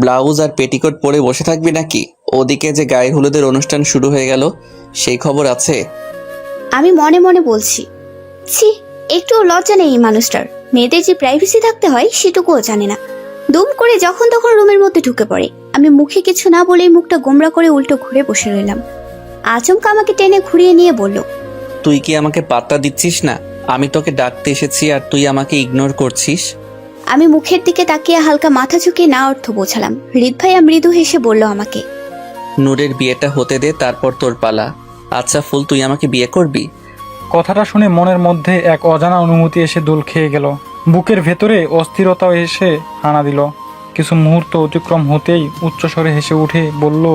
Blouse আর petticoat পরে বসে থাকবি নাকি? ওদিকে যে গায়ে হলুদের অনুষ্ঠান শুরু হয়ে গেল, সেই খবর আছে? আমি মনে মনে বলছি, ছি, একটু লজ্জা নেই এই মানুষটার। মেয়েদের যে প্রাইভেসি থাকতে হয় সেটুকুও জানে না। দুম করে যখন তখন রুমের মধ্যে ঢুকে পড়ে। আমি মুখে কিছু না বলেই মুখটা গোমরা করে উল্টো ঘুরে বসে রইলাম। আচমকা আমাকে টেনে ঘুরিয়ে নিয়ে বলল, তুই কি আমাকে পাত্তা দিচ্ছিস না? আমি তোকে ডাকতে এসেছি আর তুই আমাকে ইগনোর করছিস। আমি মুখের দিকে তাকিয়ে হালকা মাথা ঝুঁকিয়ে না অর্থ বোঝালাম। হৃদ ভাইয়া মৃদু হেসে বলল আমাকে, নূরের বিয়েটা হতে দে, তারপর তোর পালা। আচ্ছা ফুল, তুই আমাকে বিয়ে করবি? কথাটা শুনে মনের মধ্যে এক অজানা অনুভূতি এসে দোল খেয়ে গেল। বুকের ভেতরে অস্থিরতাও এসে হানা দিল। কিছু মুহূর্ত অতিক্রম হতেই উচ্চস্বরে হেসে উঠে বলল,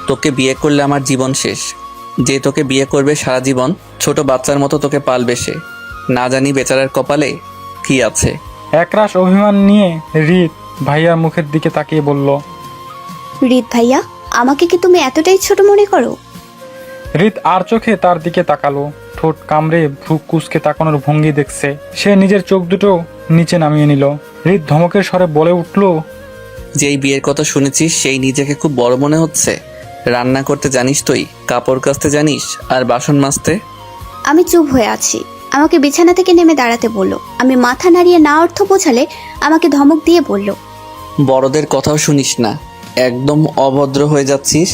তোকে বিয়ে করলে আমার জীবন শেষ। যে তোকে বিয়ে করবে সারা জীবন ছোট বাচ্চার মতো তোকে পালবে সে। না জানি বেচারার কপালে কি আছে। একরাশ অভিমান নিয়ে হৃদ ভাইয়ার মুখের দিকে তাকিয়ে বলল, হৃদ ভাইয়া, আমাকে কি তুমি এতটাই ছোট মনে করো? হৃদ আর চোখে তার দিকে তাকালো। ঠোঁট কামড়ে ভ্রু কুঁচকে তাকানোর ভঙ্গি দেখছে। সে নিজের চোখ দুটো নিচে নামিয়ে নিল। হৃদ ধমকের স্বরে বলে উঠল, যেই বিয়ের কথা শুনেছিস সেই নিজেকে খুব বড় মনে হচ্ছে। রান্না করতে জানিস তুই, কাপড় কাচতে জানিস, আর বাসন মাজতে? আমি চুপ হয়ে আছি। আমাকে বিছানা থেকে নেমে দাঁড়াতে বলল। আমি মাথা নাড়িয়ে না অর্থ বোঝালে আমাকে ধমক দিয়ে বলল, বড়দের কথাও শুনিস না, একদম অভদ্র হয়ে যাচ্ছিস।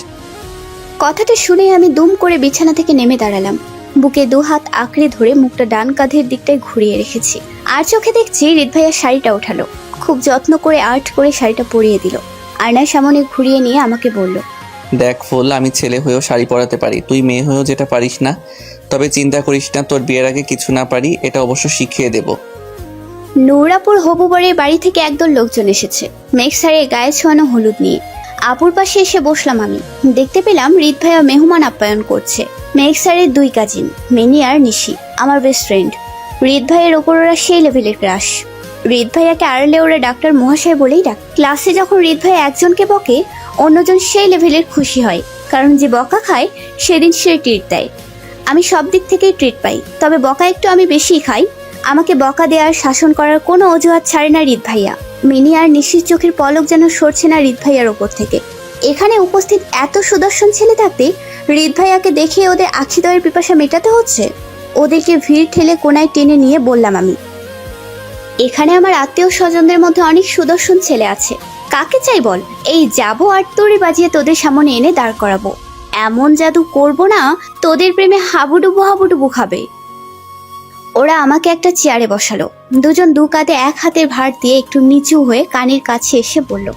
কথাটা শুনে আমি দুম করে বিছানা থেকে নেমে দাঁড়ালাম। বুকে দু হাত আঁকড়ে ধরে মুখটা ডান কাঁধের দিকটায় ঘুরিয়ে রেখেছি। আর চোখে দেখছি হৃদ ভাইয়া শাড়িটা ওঠালো। খুব যত্ন করে আর্ট করে শাড়িটা পরিয়ে দিল। আয়নার সামনে ঘুরিয়ে নিয়ে আমাকে বলল, দেখ ফুল, আমি ছেলে হয়েও শাড়ি পরাতে পারি, তুই মেয়ে হয়েও যেটা পারিস না। তবে চিন্তা করিস না, তোর বিয়ের আগে কিছু না পারি এটা অবশ্য শিখিয়ে দেব। নূরাপুর হবু বরের বাড়ি থেকে একদল লোকজন এসেছে, মেঘ স্যারের গায়ে ছোঁয়ানো হলুদ নিয়ে। আপুর পাশে এসে বসলাম আমি। দেখতে পেলাম হৃদ ভাইয়া মেহমান আপ্যায়ন করছে। মেঘ স্যারের দুই কাজিন, মিনি আর নিশি, আমার বেস্ট ফ্রেন্ড। হৃদ ভাইয়ের ওপর ওরা সেই লেভেলের ক্রাশ। হৃদ ভাইয়াকে আড়লে ওরা ডাক্তার মহাশয় বলেই ডাক। ক্লাসে যখন হৃদ ভাই একজনকে বকে, অন্যজন সেই লেভেলের খুশি হয়, কারণ যে বকা খায় সেদিন সে ট্রিট দেয়। আমি সব দিক থেকেই ট্রিট পাই, তবে বকা একটু আমি বেশিই খাই। আমাকে বকা দেওয়ার শাসন করার কোনো অজুহাত ছাড়ে না হৃদ ভাইয়া। মিনি আর নিশির চোখের পলক যেন সরছে না হৃদ ভাইয়ার ওপর থেকে। এখানে উপস্থিত এত সুদর্শন ছেলে থাকতে হৃদ ভাইয়াকে দেখে ওদের আখিদয়ের পিপাসা মেটাতে হচ্ছে। ওদেরকে ভিড় ঠেলে কোনায় টেনে নিয়ে বললাম আমি, এখানে আমার আত্মীয় স্বজনদের মধ্যে অনেক সুদর্শন ছেলে আছে, কাকে চাই বল? এই যাবো আর তড়ি বাজিয়ে তোদের সামনে এনে দাঁড় করাবো। এমন জাদু করব না, তোদের প্রেমে হাবুডুবু হাবুডুবু খাবে। ওরা আমাকে একটা চেয়ারে বসালো। দুজন দু কাঁধে এক হাতের ভার দিয়ে একটু নিচু হয়ে কানের কাছে এসে বলল,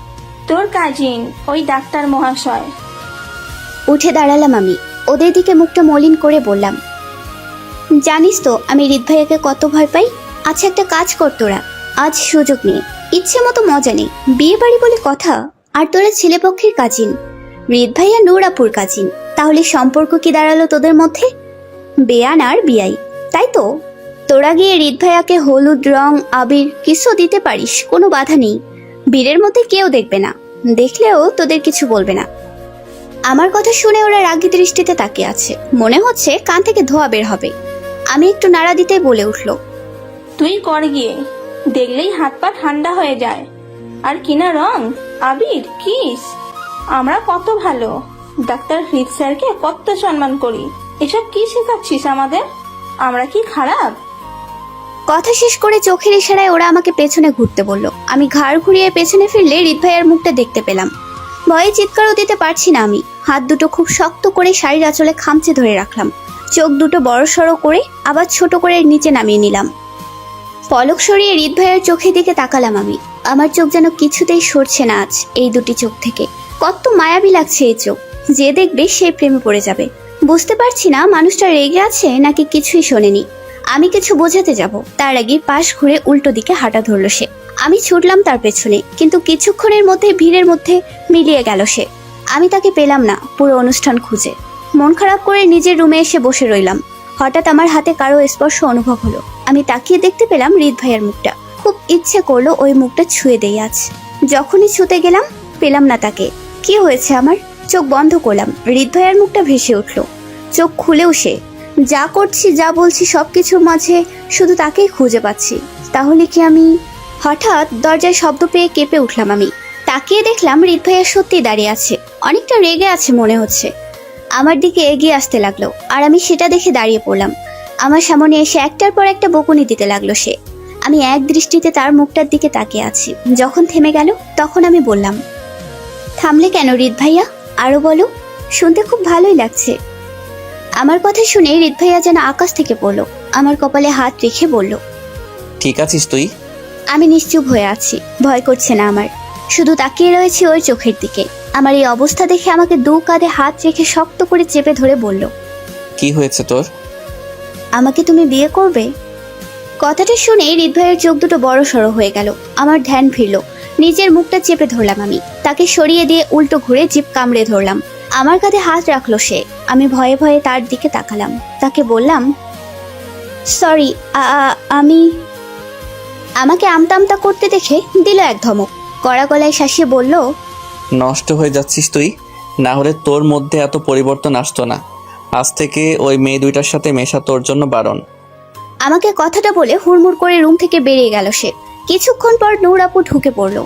তোর কাজিন ওই ডাক্তার মহাশয়। উঠে দাঁড়ালাম আমি। ওদের দিকে মুখটা মলিন করে বললাম, জানিস তো আমি হৃদ ভাইয়াকে কত ভয় পাই। আচ্ছা একটা কাজ কর তোরা, আজ সুযোগ নেই, ইচ্ছে মতো মজা নেই, বিয়ে বাড়ি বলে কথা। আর তোরা ছেলেপক্ষের কাজিন, হৃদ ভাইয়া নূরাপুর কাজিন, তাহলে সম্পর্ক কি দাঁড়ালো তোদের মধ্যে? বেয়ান আর বিয়াই, তাই তো? তোরা গিয়ে হৃদ ভাইয়াকে হলুদ রং আবির কিছু দিতে পারিস, কোনো বাধা নেই। বীরের মধ্যে কেউ দেখবে না, দেখলেও তোদের কিছু বলবে না। আমার কথা শুনে ওরা রাগী দৃষ্টিতে তাকিয়ে আছে, মনে হচ্ছে কান থেকে ধোঁয়া বের হবে। আমি একটু নাড়া দিতেই বলে উঠল, তুই কর গিয়ে, দেখলেই হাত পা ঠান্ডা হয়ে যায়। আর কিনা রং আবির কিস, আমরা কত ভালো, ডাক্তার হৃদ স্যারকে কত সম্মান করি। এসব কি শেখাচ্ছিস আমাদের? আমরা কি খারাপ? কথা শেষ করে চোখের ইশারায় ওরা আমাকে পেছনে ঘুরতে বলল। আমি ঘাড় ঘুরিয়ে পেছনে ফিরলে হৃদ ভাইয়ার মুখটা দেখতে পেলাম। ভয়ে চিৎকারও দিতে পারছি না আমি। হাত দুটো খুব শক্ত করে শাড়ির আঁচলে খামচে ধরে রাখলাম। চোখ দুটো বড় সড়ো করে আবার ছোট করে নিচে নামিয়ে নিলাম। পলক সরিয়ে হৃদ ভাইয়ের চোখের দিকে তাকালাম আমি। আমার চোখ যেন কিছুতেই সরছে না আজ এই দুটি চোখ থেকে। কত মায়াবী লাগছে এই চোখ, যে দেখবে সে প্রেমে পড়ে যাবে। বুঝতে পারছি না মানুষটা রেগে আছে নাকি কিছুই শোনেনি। আমি কিছু বোঝাতে যাব, তার আগে পাশ ঘুরে উল্টো দিকে হাঁটা ধরলো সে। আমি ছুটলাম তার পেছনে, কিন্তু কিছুক্ষণের মধ্যে ভিড়ের মধ্যে মিলিয়ে গেল সে। আমি তাকে পেলাম না পুরো অনুষ্ঠান খুঁজে। মন খারাপ করে নিজের রুমে এসে বসে রইলাম। হঠাৎ আমার হাতে কারো স্পর্শ অনুভব হলো। আমি তাকিয়ে দেখতে পেলাম হৃদ ভাইয়ের মুখটা। খুব ইচ্ছে করলো ওই মুখটা ছুঁয়ে দেই আজ। যখনই ছুঁতে গেলাম পেলাম না তাকে। কি হয়েছে আমার? চোখ বন্ধ করলাম, হৃদ ভাইয়ের মুখটা ভেসে উঠলো। চোখ খুলেও সে। যা করছি যা বলছি সবকিছুর মাঝে শুধু তাকেই খুঁজে পাচ্ছি। তাহলে কি আমি? হঠাৎ দরজায় শব্দ পেয়ে কেঁপে উঠলাম আমি। তাকিয়ে দেখলাম রিত ভাইয়া সত্যি দাঁড়িয়ে আছে, অনেকটা রেগে আছে মনে হচ্ছে। আমার দিকে এগিয়ে আসতে লাগলো আর আমি সেটা দেখে দাঁড়িয়ে পড়লাম। আমার সামনে এসে একটার পর একটা বকুনি দিতে লাগলো সে। আমি এক দৃষ্টিতে তার মুখটার দিকে তাকিয়ে আছি। যখন থেমে গেল তখন আমি বললাম, থামলে কেন রিত ভাইয়া, আরো বলো, শুনতে খুব ভালোই লাগছে। আমার কথা শুনে রিত ভাইয়া যেন আকাশ থেকে পড়লো, আমার কপালে হাত রেখে বলল, ঠিক আছিস তুই? আমি নিশ্চুপ হয়ে আছি, ভয় করছে না আমার, শুধু তাকিয়ে রয়েছি ওই চোখের দিকে। আমার এই অবস্থা দেখে আমাকে দু কাঁধে হাত রেখে শক্ত করে চেপে ধরে বলল, কি হয়েছে তোর? আমাকে তুমি বিয়ে করবে? কথাটা শুনে হৃদ ভাইয়ের চোখ দুটো বড় সড়ো হয়ে গেল। আমার ধ্যান ফিরল, নিজের মুখটা চেপে ধরলাম আমি। তাকে সরিয়ে দিয়ে উল্টো ঘুরে জিভ কামড়ে ধরলাম। আমার কাঁধে হাত রাখলো সে। আমি ভয়ে ভয়ে তার দিকে তাকালাম। তাকে বললাম, সরি, আমি। আমাকে আমতা আমতা করতে দেখে দিল এক ধমক, কড়া গলায় শাসিয়ে বলল, নষ্ট হয়ে যাচ্ছিস তুই, না হলে তোর মধ্যে এত পরিবর্তন আসতো না। আজ থেকে ওই মেয়ে দুইটার সাথে মেশা তোর জন্য বারণ। আমাকে কথাটা বলে হুড়মুড় করে রুম থেকে বেরিয়ে গেল সে। কিছুক্ষণ পর নূর আপু ঢুকে পড়লো,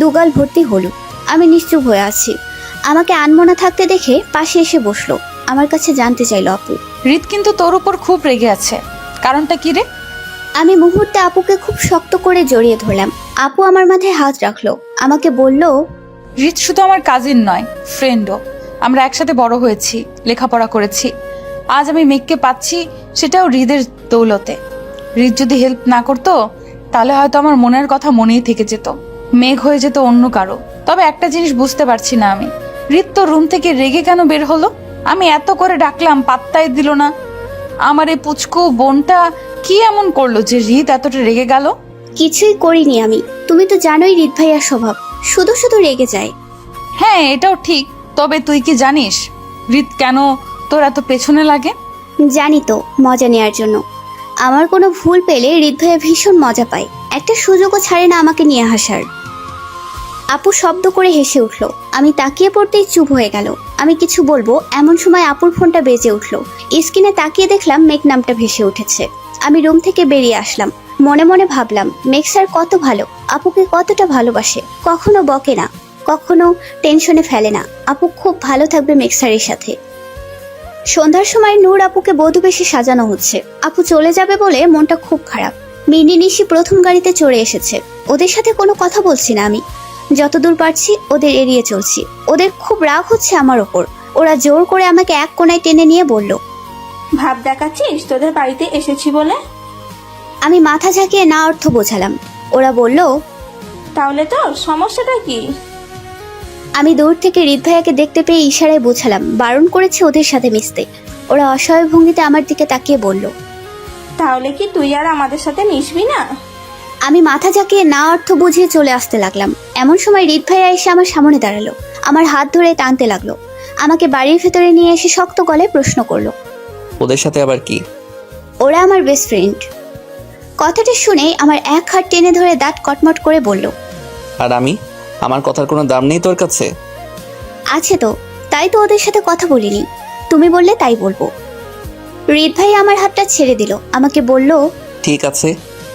দুগাল ভর্তি হলুদ। আমি নিশ্চুপ হয়ে আছি। আমাকে আনমনা থাকতে দেখে পাশে এসে বসলো। আমার কাছে জানতে চাইলো আপু। রিত কিন্তু তোর উপর খুব রেগে আছে, কারণটা কি রে? আমি মুহূর্তে আপুকে খুব শক্ত করে জড়িয়ে ধরলাম। আপু আমার মাথায় হাত রাখলো, আমাকে বলল, রিত শুধু আমার কাজিন নয়, ফ্রেন্ডও। আমরা একসাথে বড় হয়েছি, লেখাপড়া করেছি। আজ আমি মেঘকে পাচ্ছি, সেটাও হৃদের দৌলতে। হৃদ যদি হেল্প না করতো তাহলে হয়তো আমার মনের কথা মনেই থেকে যেত, মেঘ হয়ে যেত অন্য কারো। তবে একটা জিনিস বুঝতে পারছি না আমি, হৃদ তো রুম থেকে রেগে কেন বের হলো? আমি এত করে ডাকলাম, পাত্তাই দিল না। আমার এই পুচকু বোনটা কি এমন করলো যে হৃদ এতটা রেগে গেল? কিছুই করিনি আমি। তুমি তো জানোই হৃদ ভাইয়ার স্বভাব, শুধু শুধু রেগে যায়। হ্যাঁ, এটাও ঠিক। তবে তুই কি জানিস হৃদ কেন তোর এত পেছনে লাগে? জানি তো, মজা নেওয়ার জন্য। আমার কোনো ভুল পেলে হৃদ ভাইয়া ভীষণ মজা পায়, একটা সুযোগও ছাড়ে না আমাকে নিয়ে হাসার। আপু শব্দ করে হেসে উঠল। আমি তাকিয়ে পড়তেই চুপ হয়ে গেল। আমি কিছু বলবো এমন সময় আপুর ফোনটা বেজে উঠল। স্ক্রিনে তাকিয়ে দেখলাম মেঘ নামটা ভেসে উঠেছে। আমি রুম থেকে বেরিয়ে আসলাম। মনে মনে ভাবলাম, মেঘ স্যার কত ভালো, আপুকে কতটা ভালোবাসে, কখনো বকে না, কখনো টেনশনে ফেলে না। আপু খুব ভালো থাকবে মেঘ স্যারের সাথে। সন্ধ্যার সময় নূর আপুকে বধূবেশে সাজানো হচ্ছে। আপু চলে যাবে বলে মনটা খুব খারাপ। মিনি নিশি প্রথম গাড়িতে চড়ে এসেছে। ওদের সাথে কোনো কথা বলছি না আমি, যতদূর পারছি ওদের এড়িয়ে চলছি। ওদের খুব রাগ হচ্ছে আমার ওপর। ওরা জোর করে আমাকে এক কোণায় টেনে নিয়ে বলল, ভাব দেখাচ্ছিস তোদের বাড়িতে এসেছি বলে? আমি মাথা ঝাঁকিয়ে না অর্থ বোঝালাম। ওরা বলল, তাহলে তোর সমস্যাটা কি? আমি দূর থেকে হৃদ ভাইয়াকে দেখতে পেয়ে ইশারায় বোঝালাম, বারণ করেছে ওদের সাথে মিশতে। ওরা অসহায় ভঙ্গিতে আমার দিকে তাকিয়ে বলল, তাহলে কি তুই আর আমাদের সাথে মিশবি না? আমি মাথা ঝাঁকিয়ে না অর্থ বুঝিয়ে চলে আসতে লাগলাম। এমন সময় হৃদ ভাইয়া এসে আমার সামনে দাঁড়ালো, আমার হাত ধরে টানতে লাগলো। আমাকে বাড়ির ভেতরে নিয়ে এসে শক্ত গলায় প্রশ্ন করলো, ওদের সাথে আবার কি? ওরা আমার বেস্ট ফ্রেন্ড। কথাটা শুনে আমার এক হাত টেনে ধরে দাঁত কটমট করে বলল, আর আমি, আমার কথার কোনো দাম নেই তোর কাছে? আছে তো, তাই তো ওদের সাথে কথা বলিনি। তুমি বললে তাই বলবো। হৃদ ভাই আমার হাতটা ছেড়ে দিল, আমাকে বলল, ঠিক আছে,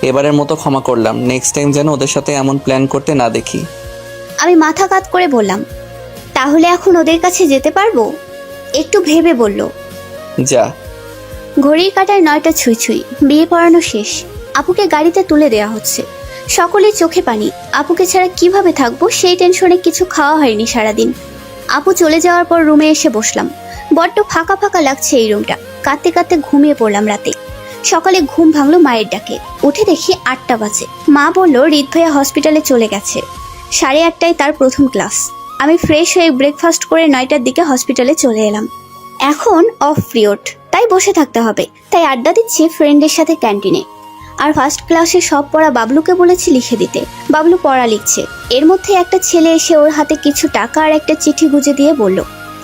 এবারের মতো ক্ষমা করলাম, নেক্সট টাইম যেন ওদের সাথে এমন প্ল্যান করতে না দেখি। আমি মাথা কাত করে বললাম, তাহলে এখন ওদের কাছে যেতে পারবো? একটু ভেবে বলল, যা। ঘড়ির কাঁটায় 9টা ছুঁই ছুঁই। বিয়ে পড়ানো শেষ। আপুকে গাড়িতে তুলে দেওয়া হচ্ছে। সকলের চোখে পানি। আপুকে ছাড়া কিভাবে থাকবো সেই টেনশনে কিছু খাওয়া হয়নি সারাদিন। আপু চলে যাওয়ার পর রুমে এসে বসলাম। বড্ড ফাঁকা ফাঁকা লাগছে এই রুমটা। কাঁদতে কাঁদতে ঘুমিয়ে পড়লাম রাতে। সকালে ঘুম ভাঙলো মায়ের ডাকে। উঠে দেখি 8টা বাজে। মা বলল হৃদ ভাইয়া হসপিটালে চলে গেছে। 8:30টায় তার প্রথম ক্লাস। আমি ফ্রেশ হয়ে ব্রেকফাস্ট করে 9টার দিকে হসপিটালে চলে এলাম। এখন অফ পিরিয়ড, তাই বসে থাকতে হবে। তাই আড্ডা দিচ্ছি ফ্রেন্ডের সাথে ক্যান্টিনে। আর ফার্স্ট ক্লাসে সব পড়া বাবলুকে বলেছি লিখে দিতে। বাবলু পড়া লিখছে। এর মধ্যে একটা ছেলে এসে ওর হাতে কিছু টাকা আর একটা চিঠি গুঁজে দিয়ে বলল,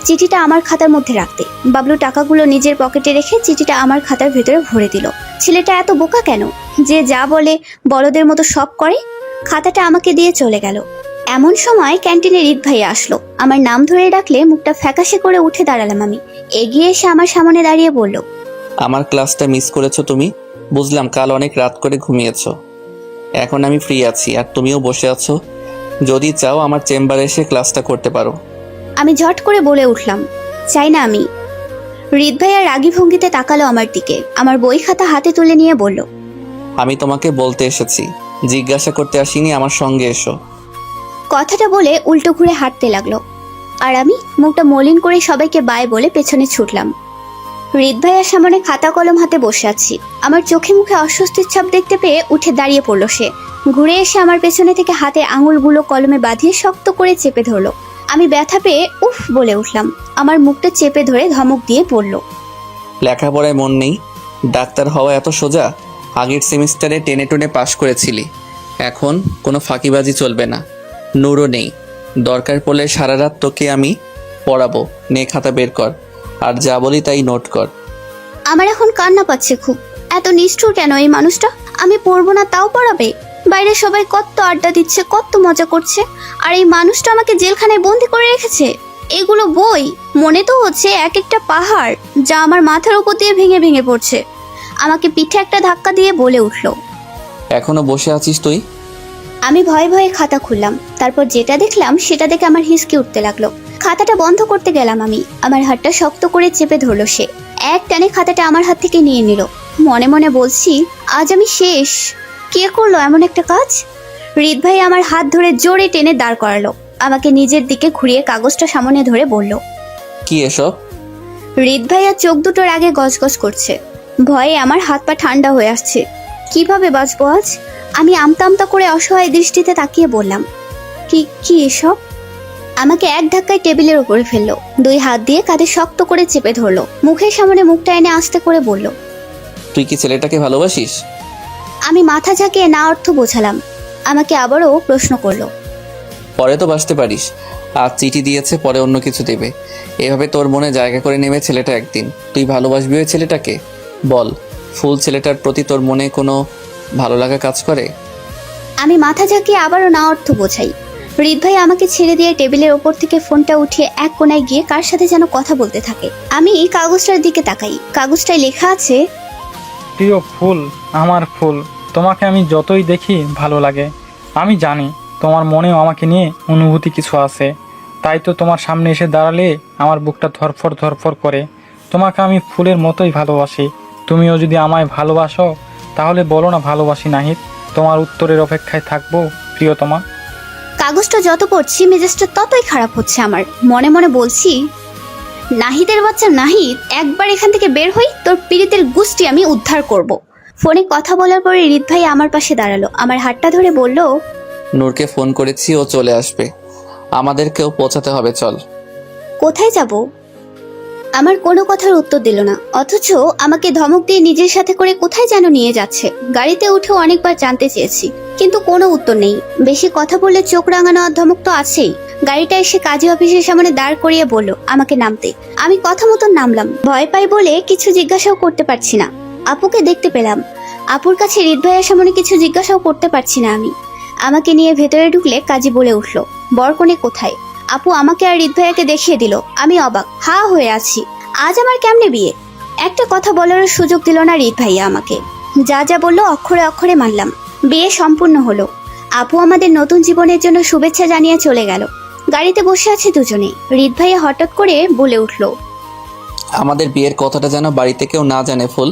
চিঠিটা আমার খাতার মধ্যে রাখতে। বাবলু টাকাগুলো নিজের পকেটে রেখে চিঠিটা আমার খাতার ভেতরে ভরে দিল। ছেলেটা এত বোকা কেন যে যা বলে বলদের মতো সব করে? খাতাটা আমাকে দিয়ে চলে গেল। এমন সময় ক্যান্টিনে হৃদ ভাইয়া আসলো। আমার নাম ধরে ডাকলে মুখটা ফ্যাকাশে করে উঠে দাঁড়ালাম আমি। এগিয়ে এসে আমার সামনে দাঁড়িয়ে বলল, আমার ক্লাসটা মিস করেছো তুমি? বুঝলাম কাল অনেক রাত করে ঘুমিয়েছো। এখন আমি ফ্রি আছি আর তুমিও বসে আছো। যদি চাও আমার চেম্বারে এসে ক্লাসটা করতে পারো। আমি ঝট করে বলে উঠলাম, চাই না আমি। হৃদ ভাইয়া রাগী ভঙ্গিতে তাকালো আমার দিকে, আমার বই খাতা হাতে তুলে নিয়ে বলল, আমি তোমাকে বলতে এসেছি, জিজ্ঞাসা করতে আসিনি, আমার সঙ্গে এসো। কথাটা বলে উল্টো ঘুরে হাঁটতে লাগলো। আর আমি মুখটা মলিন করে সবাইকে বাই বলে পেছনে ছুটলাম। হৃদ ভাইয়ার সামনে খাতা কলম হাতে বসে আছি। আমার চোখে মুখে অস্বস্তির ছাপ দেখতে পেয়ে উঠে দাঁড়িয়ে পড়লো সে। ঘুরে এসে আমার পেছনে থেকে হাতে আঙুলগুলো কলমে বাঁধিয়ে শক্ত করে চেপে ধরলো। আমি ব্যথা পেয়ে উফ বলে উঠলাম। আমার মুখটা চেপে ধরে ধমক দিয়ে পড়ল, লেখাপড়ায় মন নেই? ডাক্তার হওয়া এত সোজা? আগের সেমিস্টারে টেনে টুনে পাশ করেছিলি, এখন কোনো ফাঁকিবাজি চলবে না। নূরও নেই, দরকার পড়লে সারা রাত তোকে আমি পড়াবো। নে খাতা বের কর, আর যা বলি তাই নোট কর। আমার এখন কান্না পাচ্ছে খুব। এত নিষ্ঠুর কেন এই মানুষটা? আমি পড়বো না তাও পড়াবে? বাইরে সবাই কত আড্ডা দিচ্ছে, কত মজা করছে, আর এই মানুষটা আমাকে জেলখানায় বন্দি করে রেখেছে। এগুলো বই মনে তো হচ্ছে এক একটা পাহাড়, যা আমার মাথার উপর দিয়ে ভেঙে ভেঙে পড়ছে। আমাকে পিঠে একটা ধাক্কা দিয়ে বলে উঠল, এখনো বসে আছিস তুই? আমি ভয়ে ভয়ে খাতা খুললাম। তারপর যেটা দেখলাম সেটা দেখে আমার হিসকে উঠতে লাগলো। খাতাটা বন্ধ করতে গেলাম আমি, আমার হাতটা শক্ত করে চেপে ধরলো সে। এক টানে খাতাটা আমার হাত থেকে নিয়ে নিল। মনে মনে বলছি, আজ আমি শেষ। কে করলো এমন একটা কাজ? হৃদ ভাই আমার হাত ধরে জোরে টেনে দাঁড় করালো। আমাকে নিজের দিকে ঘুরিয়ে কাগজটা সামনে ধরে বলল, কি এসব? হৃদ ভাইয়া চোখ দুটোর আগে গজগজ করছে। ভয়ে আমার হাত পা ঠান্ডা হয়ে আসছে। কিভাবে বাঁচবো আজ? আমি আমতা আমতা করে অসহায় দৃষ্টিতে তাকিয়ে বললাম, কি কি এসব? আমাকে এক ধাক্কায় টেবিলের উপরে ফেললো। দুই হাত দিয়ে কাঁধে শক্ত করে চেপে ধরলো। মুখের সামনে মুখটা এনে আস্তে করে বলল, তুই কি ছেলেটাকে ভালোবাসিস? আমি মাথা ঝাঁকিয়ে না অর্থ বোঝালাম। আমাকে আবারও প্রশ্ন করলো, পরে তো বাসতে পারিস, আজ চিঠি দিয়েছে, পরে অন্য কিছু দেবে। এভাবে তোর মনে জায়গা করে নেবে ছেলেটা একদিন। তুই ভালোবাসবি ওই ছেলেটাকে? বল, ফুল ছেলেটার প্রতি তোর মনে কোনো ভালো লাগা কাজ করে? আমি মাথা ঝাঁকিয়ে আবারও না অর্থ বোঝাই। হৃদ ভাই আমাকে ছেড়ে দিয়ে টেবিলের ওপর থেকে ফোনটা উঠিয়ে এক কোণায় গিয়ে কার সাথে যেন কথা বলতে থাকে। আমি কাগজটার দিকে তাকাই। কাগজটায় লেখা আছে, প্রিয় ফুল, আমার ফুল, তোমাকে আমি যতই দেখি ভালো লাগে। আমি জানি তোমার মনেও আমাকে নিয়ে অনুভূতি কিছু আছে, তাই তো তোমার সামনে এসে দাঁড়ালে আমার বুকটা ধরফর ধরফর করে। তোমাকে আমি ফুলের মতোই ভালোবাসি। তুমিও যদি আমায় ভালোবাসো তাহলে বলো না ভালোবাসি নাহিদ। তোমার উত্তরের অপেক্ষায় থাকবো প্রিয়তমা। কাগজটা যত পড়ছি মেজাজটা ততই খারাপ হচ্ছে আমার। মনে মনে বলছি, নাহিদের বাচ্চা নাহিদ, একবার এখান থেকে বের হই, তোর পীড়িতের গুষ্টি আমি উদ্ধার করব। ফোনে কথা বলার পরে হৃদ ভাই আমার পাশে দাঁড়ালো। আমার হাতটা ধরে বলল, নূরকে ফোন করেছি, ও চলে আসবে। আমাদেরকেও পৌঁছাতে হবে, চল। কোথায় যাব? আমার কোনো কথার উত্তর দিল না, অথচ আমাকে ধমক দিয়ে নিজের সাথে করে কোথায় যেন নিয়ে যাচ্ছে। গাড়িতে উঠেও অনেকবার জানতে চেয়েছি, কিন্তু কোনো উত্তর নেই। বেশি কথা বললে চোখ রাঙানো আর ধমক তো আছেই। গাড়িটা এসে কাজী অফিসের সামনে দাঁড় করিয়ে বলল আমাকে নামতে। আমি কথা মতন নামলাম। ভয় পাই বলে কিছু জিজ্ঞাসাও করতে পারছি না। আপুকে দেখতে পেলাম। আপুর কাছে হৃদ ভাইয়ের সামনে কিছু জিজ্ঞাসাও করতে পারছি না আমি। আমাকে নিয়ে ভেতরে ঢুকলে কাজী বলে উঠল, বরকনে কোথায়? আপু আমাকে আর হৃদ ভাইয়াকে দেখিয়ে দিল। আমি অবাক, হা হয়ে আছি। আজ আমার কেমনে বিয়ে? একটা কথা বলার সুযোগ দিল না হৃদ ভাইয়া আমাকে। যা যা বললো অক্ষরে অক্ষরে মানলাম। বিয়ে সম্পূর্ণ হলো। আপু আমাদের নতুন জীবনের জন্য শুভেচ্ছা জানিয়ে চলে গেল। গাড়িতে বসে আছে দুজনে। হৃদ ভাইয়া হঠাৎ করে বলে উঠল, আমাদের বিয়ের কথাটা যেন বাড়িতে কেউ না জানে ফুল,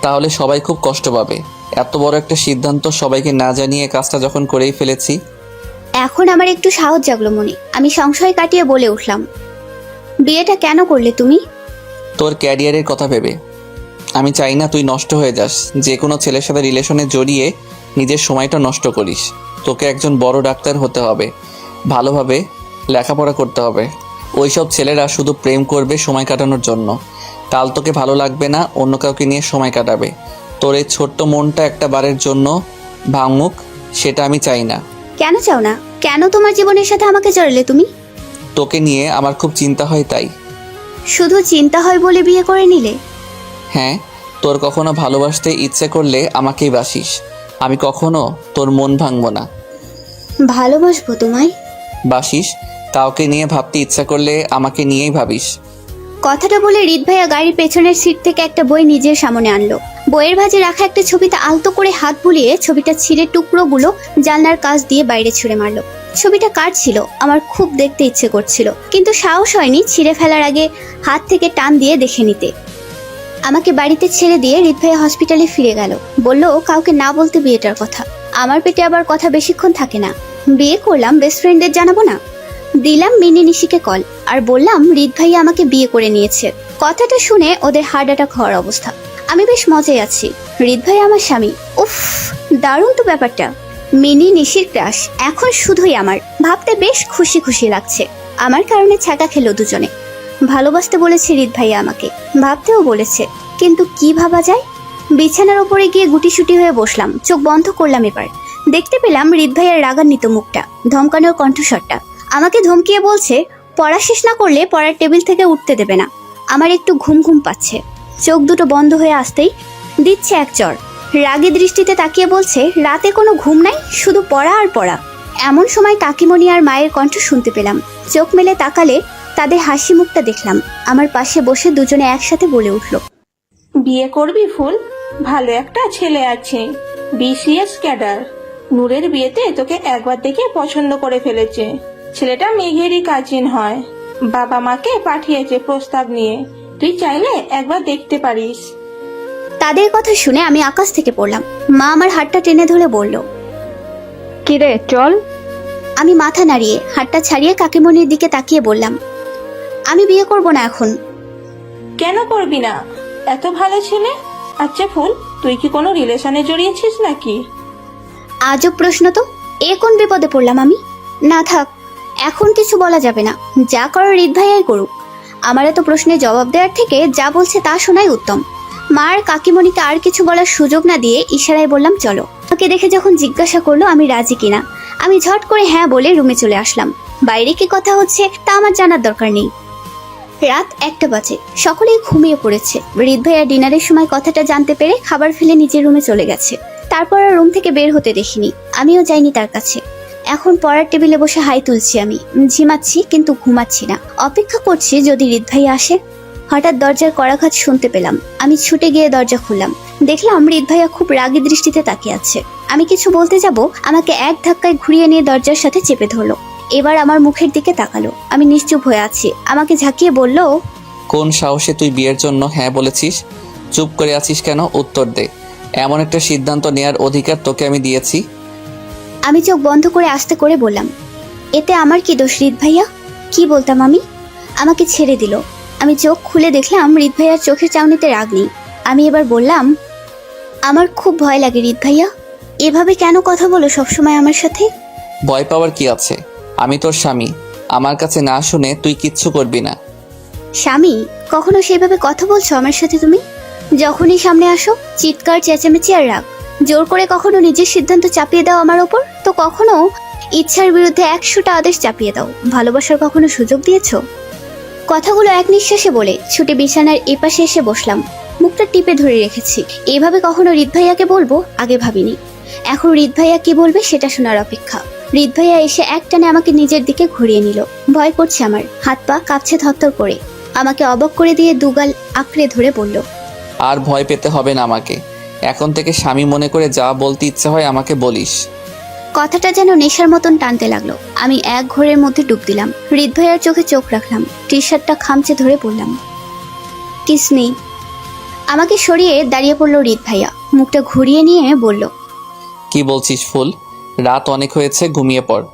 তাহলে সবাই খুব কষ্ট পাবে। এত বড় একটা সিদ্ধান্ত সবাইকে না জানিয়ে কাজটা যখন করেই ফেলেছি। এখন আমার একটু সাহস জাগলো মনে। আমি সংশয় কাটিয়ে বলে উঠলাম, বিয়েটা কেন করলে তুমি? তোর ক্যারিয়ারের কথা ভেবে। আমি চাই না তুই নষ্ট হয়ে যাস, যে কোনো ছেলের সাথে রিলেশনে জড়িয়ে নিজের সময়টা নষ্ট করিস। তোকে একজন বড় ডাক্তার হতে হবে, ভালোভাবে লেখাপড়া করতে হবে। ওইসব ছেলেরা শুধু প্রেম করবে সময় কাটানোর জন্য। কাল তোকে ভালো লাগবে না, অন্য কাউকে নিয়ে সময় কাটাবে। তোর এই ছোট্ট মনটা একটা বারের জন্য ভাঙুক, সেটা আমি চাই না। কেন চাও না? কেন তোমার জীবনের সাথে আমাকে জড়ালে তুমি? তোকে নিয়ে আমার খুব চিন্তা হয়, তাই। শুধু চিন্তা হয় বলে বিয়ে করে নিলে? হ্যাঁ, তোর কখনো ভালোবাসতে ইচ্ছে করলে আমাকেই বাসিস। আমি কখনো তোর মন ভাঙবো না। ভালোবাসবো তোমায়। বাসিস, কাউকে নিয়ে ভাবতে ইচ্ছা করলে আমাকে নিয়েই ভাবিস। কথাটা বলে হৃদ ভাইয়া গাড়ির পেছনের সিট থেকে একটা বই নিজের সামনে আনলো। বইয়ের ভাঁজে রাখা একটা ছবিতে আলতো করে হাত বুলিয়ে ছবিটা ছিঁড়ে টুকরোগুলো জানলার কাছ দিয়ে বাইরে ছুঁড়ে মারলো। ছবিটা কার ছিল আমার খুব দেখতে ইচ্ছে করছিল, কিন্তু সাহস হয়নি ছিঁড়ে ফেলার আগে হাত থেকে টান দিয়ে দেখে নিতে। আমাকে বাড়িতে ছেড়ে দিয়ে হৃদ ভাইয়া হসপিটালে ফিরে গেল। বলল কাউকে না বলতে বিয়েটার কথা। আমার পেটে আবার কথা বেশিক্ষণ থাকে না। বিয়ে করলাম, বেস্ট ফ্রেন্ডদের জানাবো না? দিলাম মিনি নিশিকে কল আর বললাম হৃদ ভাইয়া আমাকে বিয়ে করে নিয়েছে। কথাটা শুনে ওদের হার্ট অ্যাটাক হওয়ার অবস্থা। আমি বেশ মজায় আছি। হৃদ ভাই আমার স্বামী। উফ, দারুণ তো ব্যাপারটা। মিনি নিশির ক্রাশ এখন শুধুই আমার। ভাবতে বেশ খুশি খুশি লাগছে। আমার কারণে ছ্যাঁকা খেলো দুজনে। ভালোবাসতে বলেছে হৃদ ভাইয়া আমাকে, ভাবতেও বলেছে, কিন্তু কি ভাবা যায়? বিছানার ওপরে গিয়ে গুটিসুটি হয়ে বসলাম, চোখ বন্ধ করলাম। এবার দেখতে পেলাম হৃদ ভাইয়ার রাগান্বিত মুখটা, ধমকানোর কণ্ঠস্বরটা। আমাকে ধমকিয়ে বলছে পড়া শেষ না করলে পড়ার টেবিল থেকে উঠতে দেবে না। আমার একটু ঘুম ঘুম পাচ্ছে। চোখ দুটো বন্ধ হয়ে আসতেই দিচ্ছে এক চড়। রাগী দৃষ্টিতে তাকিয়ে বলছে রাতে কোনো ঘুম নাই, শুধু পড়া আর পড়া। এমন সময় কাকিমণি আর মায়ের কণ্ঠ শুনতে পেলাম। চোখ মেলে তাকালে তাদের হাসি মুখটা দেখলাম। আমার পাশে বসে দুজনে একসাথে বলে উঠল, বিয়ে করবি ফুল? ভালো একটা ছেলে আছে, বিসিএস ক্যাডার। নূরের বিয়েতে তোকে একবার দেখে পছন্দ করে ফেলেছে। ছেলেটা মেঘেরই কাজিন হয়। বাবা মাকে পাঠিয়েছে প্রস্তাব নিয়ে, তুই চাইলে একবার দেখতে পারিস। তাদের কথা শুনে আমি আকাশ থেকে পড়লাম। মা আমার হাতটা টেনে ধরে বলল, কিরে চল। আমি মাথা নাড়িয়ে হাতটা ছাড়িয়ে কাকিমণির দিকে তাকিয়ে বললাম, আমি বিয়ে করব না এখন। কেন করবি না? এত ভালো ছেলে। আচ্ছা ফুল, তুই কি কোনো রিলেশনে জড়িয়েছিস নাকি? আজব প্রশ্ন তো। এ কোন বিপদে পড়লাম আমি? না থাক, এখন কিছু বলা যাবে না। যা করার হৃদ ভাইয়াই করুক। আমার এত প্রশ্নের জবাব দেওয়ার থেকে যা বলছে তা শোনাই উত্তম। মা আর কাকিমণিকে আর কিছু বলার সুযোগ না দিয়ে ইশারায় বললাম চলো। ওকে দেখে যখন জিজ্ঞাসা করলো আমি রাজি কিনা, আমি ঝট করে হ্যাঁ বলে রুমে চলে আসলাম। বাইরে কি কথা হচ্ছে তা আমার জানার দরকার নেই। রাত 1টা বাজে, সকলেই ঘুমিয়ে পড়েছে। হৃদ ভাইয়া ডিনারের সময় কথাটা জানতে পেরে খাবার ফেলে নিজের রুমে চলে গেছে। তারপর আর রুম থেকে বের হতে দেখিনি। আমিও যাইনি তার কাছে। এখন পড়ার টেবিলে বসে হাই তুলছি আমি। ঝিমাচ্ছি কিন্তু ঘুমাচ্ছি না। অপেক্ষা করছি যদি হৃদ ভাইয়া আসে। হঠাৎ দরজার কড়াঘাত শুনতে পেলাম। আমি ছুটে গিয়ে দরজা খুললাম। দেখলাম হৃদ ভাইয়া খুব রাগী দৃষ্টিতে তাকিয়ে আছে। আমি কিছু বলতে যাব, আমাকে এক ধাক্কায় ঘুরিয়ে নিয়ে দরজার সাথে চেপে ধরলো। এবার আমার মুখের দিকে তাকালো। আমি নিশ্চুপ হয়ে আছি। আমাকে ঝাঁকিয়ে বলল, কোন সাহসে তুই বিয়ের জন্য হ্যাঁ বলেছিস? চুপ করে আছিস কেন? উত্তর দে। এমন একটা সিদ্ধান্ত নেয়ার অধিকার তোকে আমি দিয়েছি। আমি চোখ বন্ধ করে আস্তে করে বললাম, এতে আমার কি দোষ হৃদ ভাইয়া? কি বলতাম আমি? আমাকে ছেড়ে দিল। আমি চোখ খুলে দেখলাম হৃদ ভাইয়ার চোখের চাউনিতে রাগ নেই। আমি এবার বললাম, আমার খুব ভয় লাগে হৃদ ভাইয়া। এভাবে কেন কথা বলো সবসময় আমার সাথে? ভয় পাওয়ার কি আছে? আমি তোর স্বামী। আমার কাছে না শুনে তুই কিচ্ছু করবি না। স্বামী? কখনো সেইভাবে কথা বলছো আমার সাথে তুমি? যখনই সামনে আসো চিৎকার, চেঁচামেচি আর রাগ। জোর করে কখনো নিজের সিদ্ধান্ত চাপিয়ে দাও আমার ওপর, তো কখনো ইচ্ছার বিরুদ্ধে 100টা আদেশ চাপিয়ে দাও। ভালোবাসার কখনো সুযোগ দিয়েছো? কথাগুলো এক নিঃশ্বাসে বলে ছুটে বিছানার এপাশে এসে বসলাম। মুখটা টিপে ধরে রেখেছি। এভাবে কখনো হৃদ ভাইয়াকে বলবো আগে ভাবিনি। এখন হৃদ ভাইয়া কি বলবে সেটা শোনার অপেক্ষা। হৃদ ভাইয়া এসে একটানে আমাকে নিজের দিকে ঘুরিয়ে নিল। ভয় করছে আমার, হাত পা কাঁপছে থরথর করে। আমাকে অবাক করে দিয়ে দুগাল আঁকড়ে ধরে বলল, আর ভয় পেতে হবে না আমাকে। এখন থেকে স্বামী মনে করে যা বলতে ইচ্ছা হয় আমাকে বলিস। কথাটা যেন নেশার মতন টানতে লাগলো। আমি এক ঘোরের মধ্যে ডুব দিলাম। হৃদ ভাইয়ার চোখে চোখ রাখলাম। টি শার্টটা খামচে ধরে বললাম, কিস নেই। আমাকে সরিয়ে দাঁড়িয়ে পড়লো হৃদ ভাইয়া। মুখটা ঘুরিয়ে নিয়ে বলল, কি বলছিস ফুল? রাত অনেক হয়েছে, ঘুমিয়ে পড়।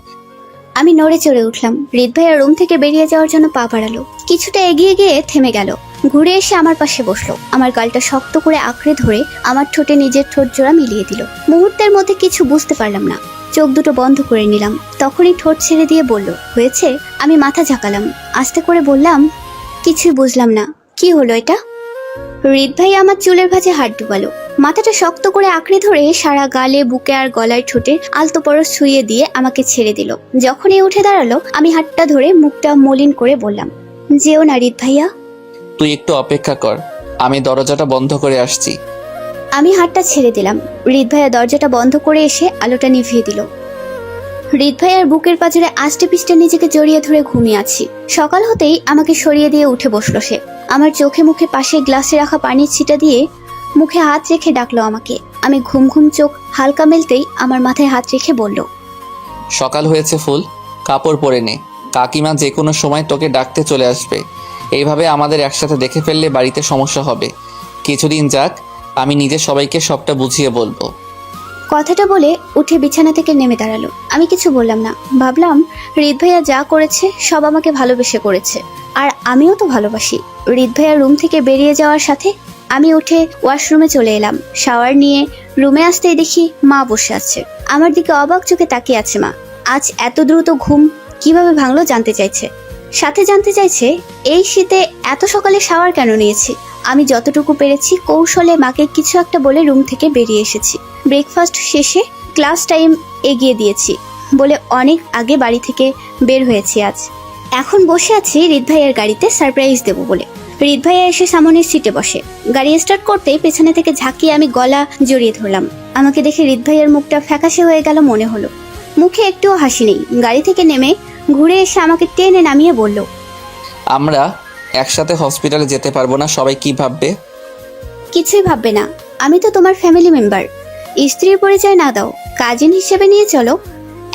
আমি নড়ে চড়ে উঠলাম। হৃদ ভাইয়া রুম থেকে বেরিয়ে যাওয়ার জন্য পা বাড়ালো। কিছুটা এগিয়ে গিয়ে থেমে গেল। ঘুরে এসে আমার পাশে বসলো। আমার গালটা শক্ত করে আঁকড়ে ধরে আমার ঠোঁটে নিজের ঠোঁট জোড়া মিলিয়ে দিল। মুহূর্তের মধ্যে কিছু বুঝতে পারলাম না। চোখ দুটো বন্ধ করে নিলাম। তখনই ঠোঁট ছেড়ে দিয়ে বলল, হয়েছে? আমি মাথা ঝাঁকালাম। আস্তে করে বললাম, কিছুই বুঝলাম না। কি হলো এটা? হৃদ ভাই আমার চুলের ভাঁজে হাত ডুবালো। মাথাটা শক্ত করে আঁকড়ে ধরে সারা গালে, বুকে আর গলায় ঠোঁটে আলতো পরশ ছুঁয়ে দিয়ে আমাকে ছেড়ে দিল। যখনই উঠে দাঁড়ালো আমি হাতটা ধরে মুখটা মলিন করে বললাম, যেও না হৃদ ভাইয়া। তুই একটু অপেক্ষা কর, আমি দরজাটা বন্ধ করে আসছি। আমি হাতটা ছেড়ে দিলাম। হৃদ ভাইয়া দরজাটা বন্ধ করে এসে আলোটা নিভিয়ে দিল। হৃদ ভাইয়ার বুকের পাঁজরে আষ্টে পিষ্টে নিজেকে জড়িয়ে ধরে ঘুমিয়ে আছি। সকাল হতেই আমাকে সরিয়ে দিয়ে উঠে বসলো সে। আমার চোখে মুখে পাশে গ্লাসে রাখা পানির ছিটা দিয়ে মুখে হাত রেখে ডাকলো আমাকে। আমি ঘুম ঘুম চোখ হালকা মেলতেই আমার মাথায় হাত রেখে বলল, সকাল হয়েছে ফুল, কাপড় পরে নে। কাকিমা যে কোনো সময় তোকে ডাকতে চলে আসবে। এইভাবে আমাদের একসাথে দেখে ফেললে বাড়িতে সমস্যা হবে। কিছুদিন যাক, আমি নিজে সবাইকে সবটা বুঝিয়ে বলবো। কথাটা বলে উঠে বিছানা থেকে নেমে দাঁড়ালো। আমি কিছু বললাম না। ভাবলাম হৃদ ভাইয়া যা করেছে সব আমাকে ভালোবেসে করেছে, আর আমিও তো ভালোবাসি। হৃদ ভাইয়া রুম থেকে বেরিয়ে যাওয়ার সাথে আমি উঠে ওয়াশরুমে চলে এলাম। শাওয়ার নিয়ে রুমে আসতেই দেখি মা বসে আছে। আমার দিকে অবাক চোখে তাকিয়ে আছে মা। আজ এত দ্রুত ঘুম কিভাবে ভাঙলো জানতে চাইছে, সাথে জানতে চাইছে এই শীতে এত সকালে শাওয়ার কেন নিয়েছি। আমি যতটুকু পেরেছি কৌশলে মাকে কিছু একটা বলে রুম থেকে বেরিয়ে এসেছি। ব্রেকফাস্ট শেষে ক্লাস টাইম এগিয়ে দিয়েছি বলে অনেক আগে বাড়ি থেকে বের হয়েছি আজ। এখন বসে আছি হৃদ ভাইয়ের গাড়িতে সারপ্রাইজ দেবো বলে। হৃদ ভাইয়া এসে সামনের সিটে বসে। গাড়ি স্টার্ট করতেই পেছনে থেকে ঝাঁকিয়ে আমি গলা জড়িয়ে ধরলাম। আমাকে দেখে হৃদ ভাইয়ের মুখটা ফ্যাকাশে হয়ে গেল মনে হলো। মুখে একটুও হাসি নেই। গাড়ি থেকে নেমে ঘুরে এসে আমাকে টেনে নামিয়ে বলল, আমরা একসাথে হসপিটালে যেতে পারবো না, সবাই কি ভাববে? কিছুই ভাববে না, আমি তো তোমার ফ্যামিলি মেম্বার। স্ত্রীর পরিচয় না দাও, কাজিন হিসেবে নিয়ে চলো।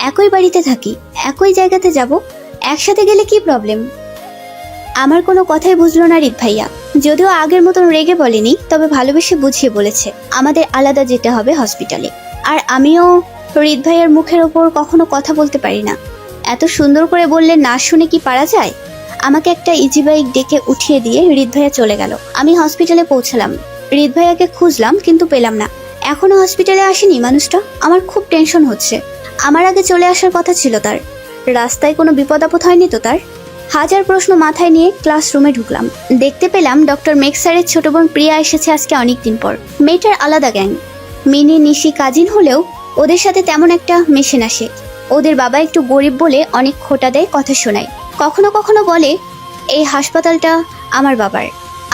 একই বাড়িতে থাকি, একই জায়গাতে যাব, একসাথে গেলে কি প্রবলেম? আমার কোনো কথাই বুঝলো না হৃদ ভাইয়া। যদিও আগের মতন রেগে বলেনি, তবে ভালোবেসে বুঝিয়ে বলেছে আমাদের আলাদা যেতে হবে হসপিটালে। আর আমিও হৃদ ভাইয়ার মুখের ওপর কখনো কথা বলতে পারি না। এত সুন্দর করে বললে না শুনে কি পারা যায়? আমাকে একটা ইজি বাইক ডেকে উঠিয়ে দিয়ে হৃদ ভাইয়া চলে গেল। আমি হসপিটালে পৌঁছলাম। হৃদ ভাইয়াকে খুঁজলাম কিন্তু পেলাম না। এখনো হসপিটালে আসেনি মানুষটা। আমার খুব টেনশন হচ্ছে। আমার আগে চলে আসার কথা ছিল তার। রাস্তায় কোনো বিপদ আপদ হয়নি তো তার? হাজার প্রশ্ন মাথায় নিয়ে ক্লাসরুমে ঢুকলাম। দেখতে পেলাম ডক্টর মেঘ স্যারের ছোট বোন প্রিয়া এসেছে আজকে অনেকদিন পর। মেয়েটার আলাদা গ্যাং। মিনি নিশি কাজিন হলেও ওদের সাথে তেমন একটা মেশে না সে। ওদের বাবা একটু গরিব বলে অনেক খোটা দেয়, কথা শোনায়। কখনো কখনো বলে এই হাসপাতালটা আমার বাবার।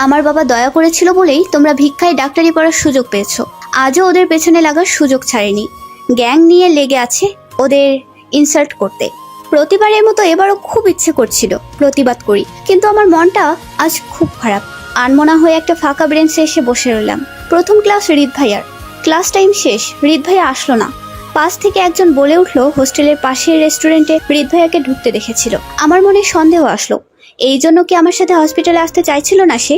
আমার বাবা দয়া করেছিল বলেই তোমরা ভিক্ষায় ডাক্তারি পড়ার সুযোগ পেয়েছো। আজও ওদের পেছনে লাগার সুযোগ ছাড়েনি। গ্যাং নিয়ে লেগে আছে ওদের ইনসাল্ট করতে। প্রতিবারের মতো এবারও খুব ইচ্ছে করছিল প্রতিবাদ করি, কিন্তু আমার মনটা আজ খুব খারাপ। আনমনা হয়ে একটা ফাঁকা বেঞ্চে এসে বসে রইলাম। প্রথম ক্লাস হৃদ ভাইয়ার। ক্লাস টাইম শেষ, হৃদ ভাইয়া আসলো না। পাশ থেকে একজন বলে উঠলো হোস্টেলের পাশের রেস্টুরেন্টে হৃদ ভাইয়াকে ঢুকতে দেখেছিল। আমার মনে সন্দেহ আসলো, এই জন্য কি আমার সাথে হসপিটালে আসতে চাইছিল না সে?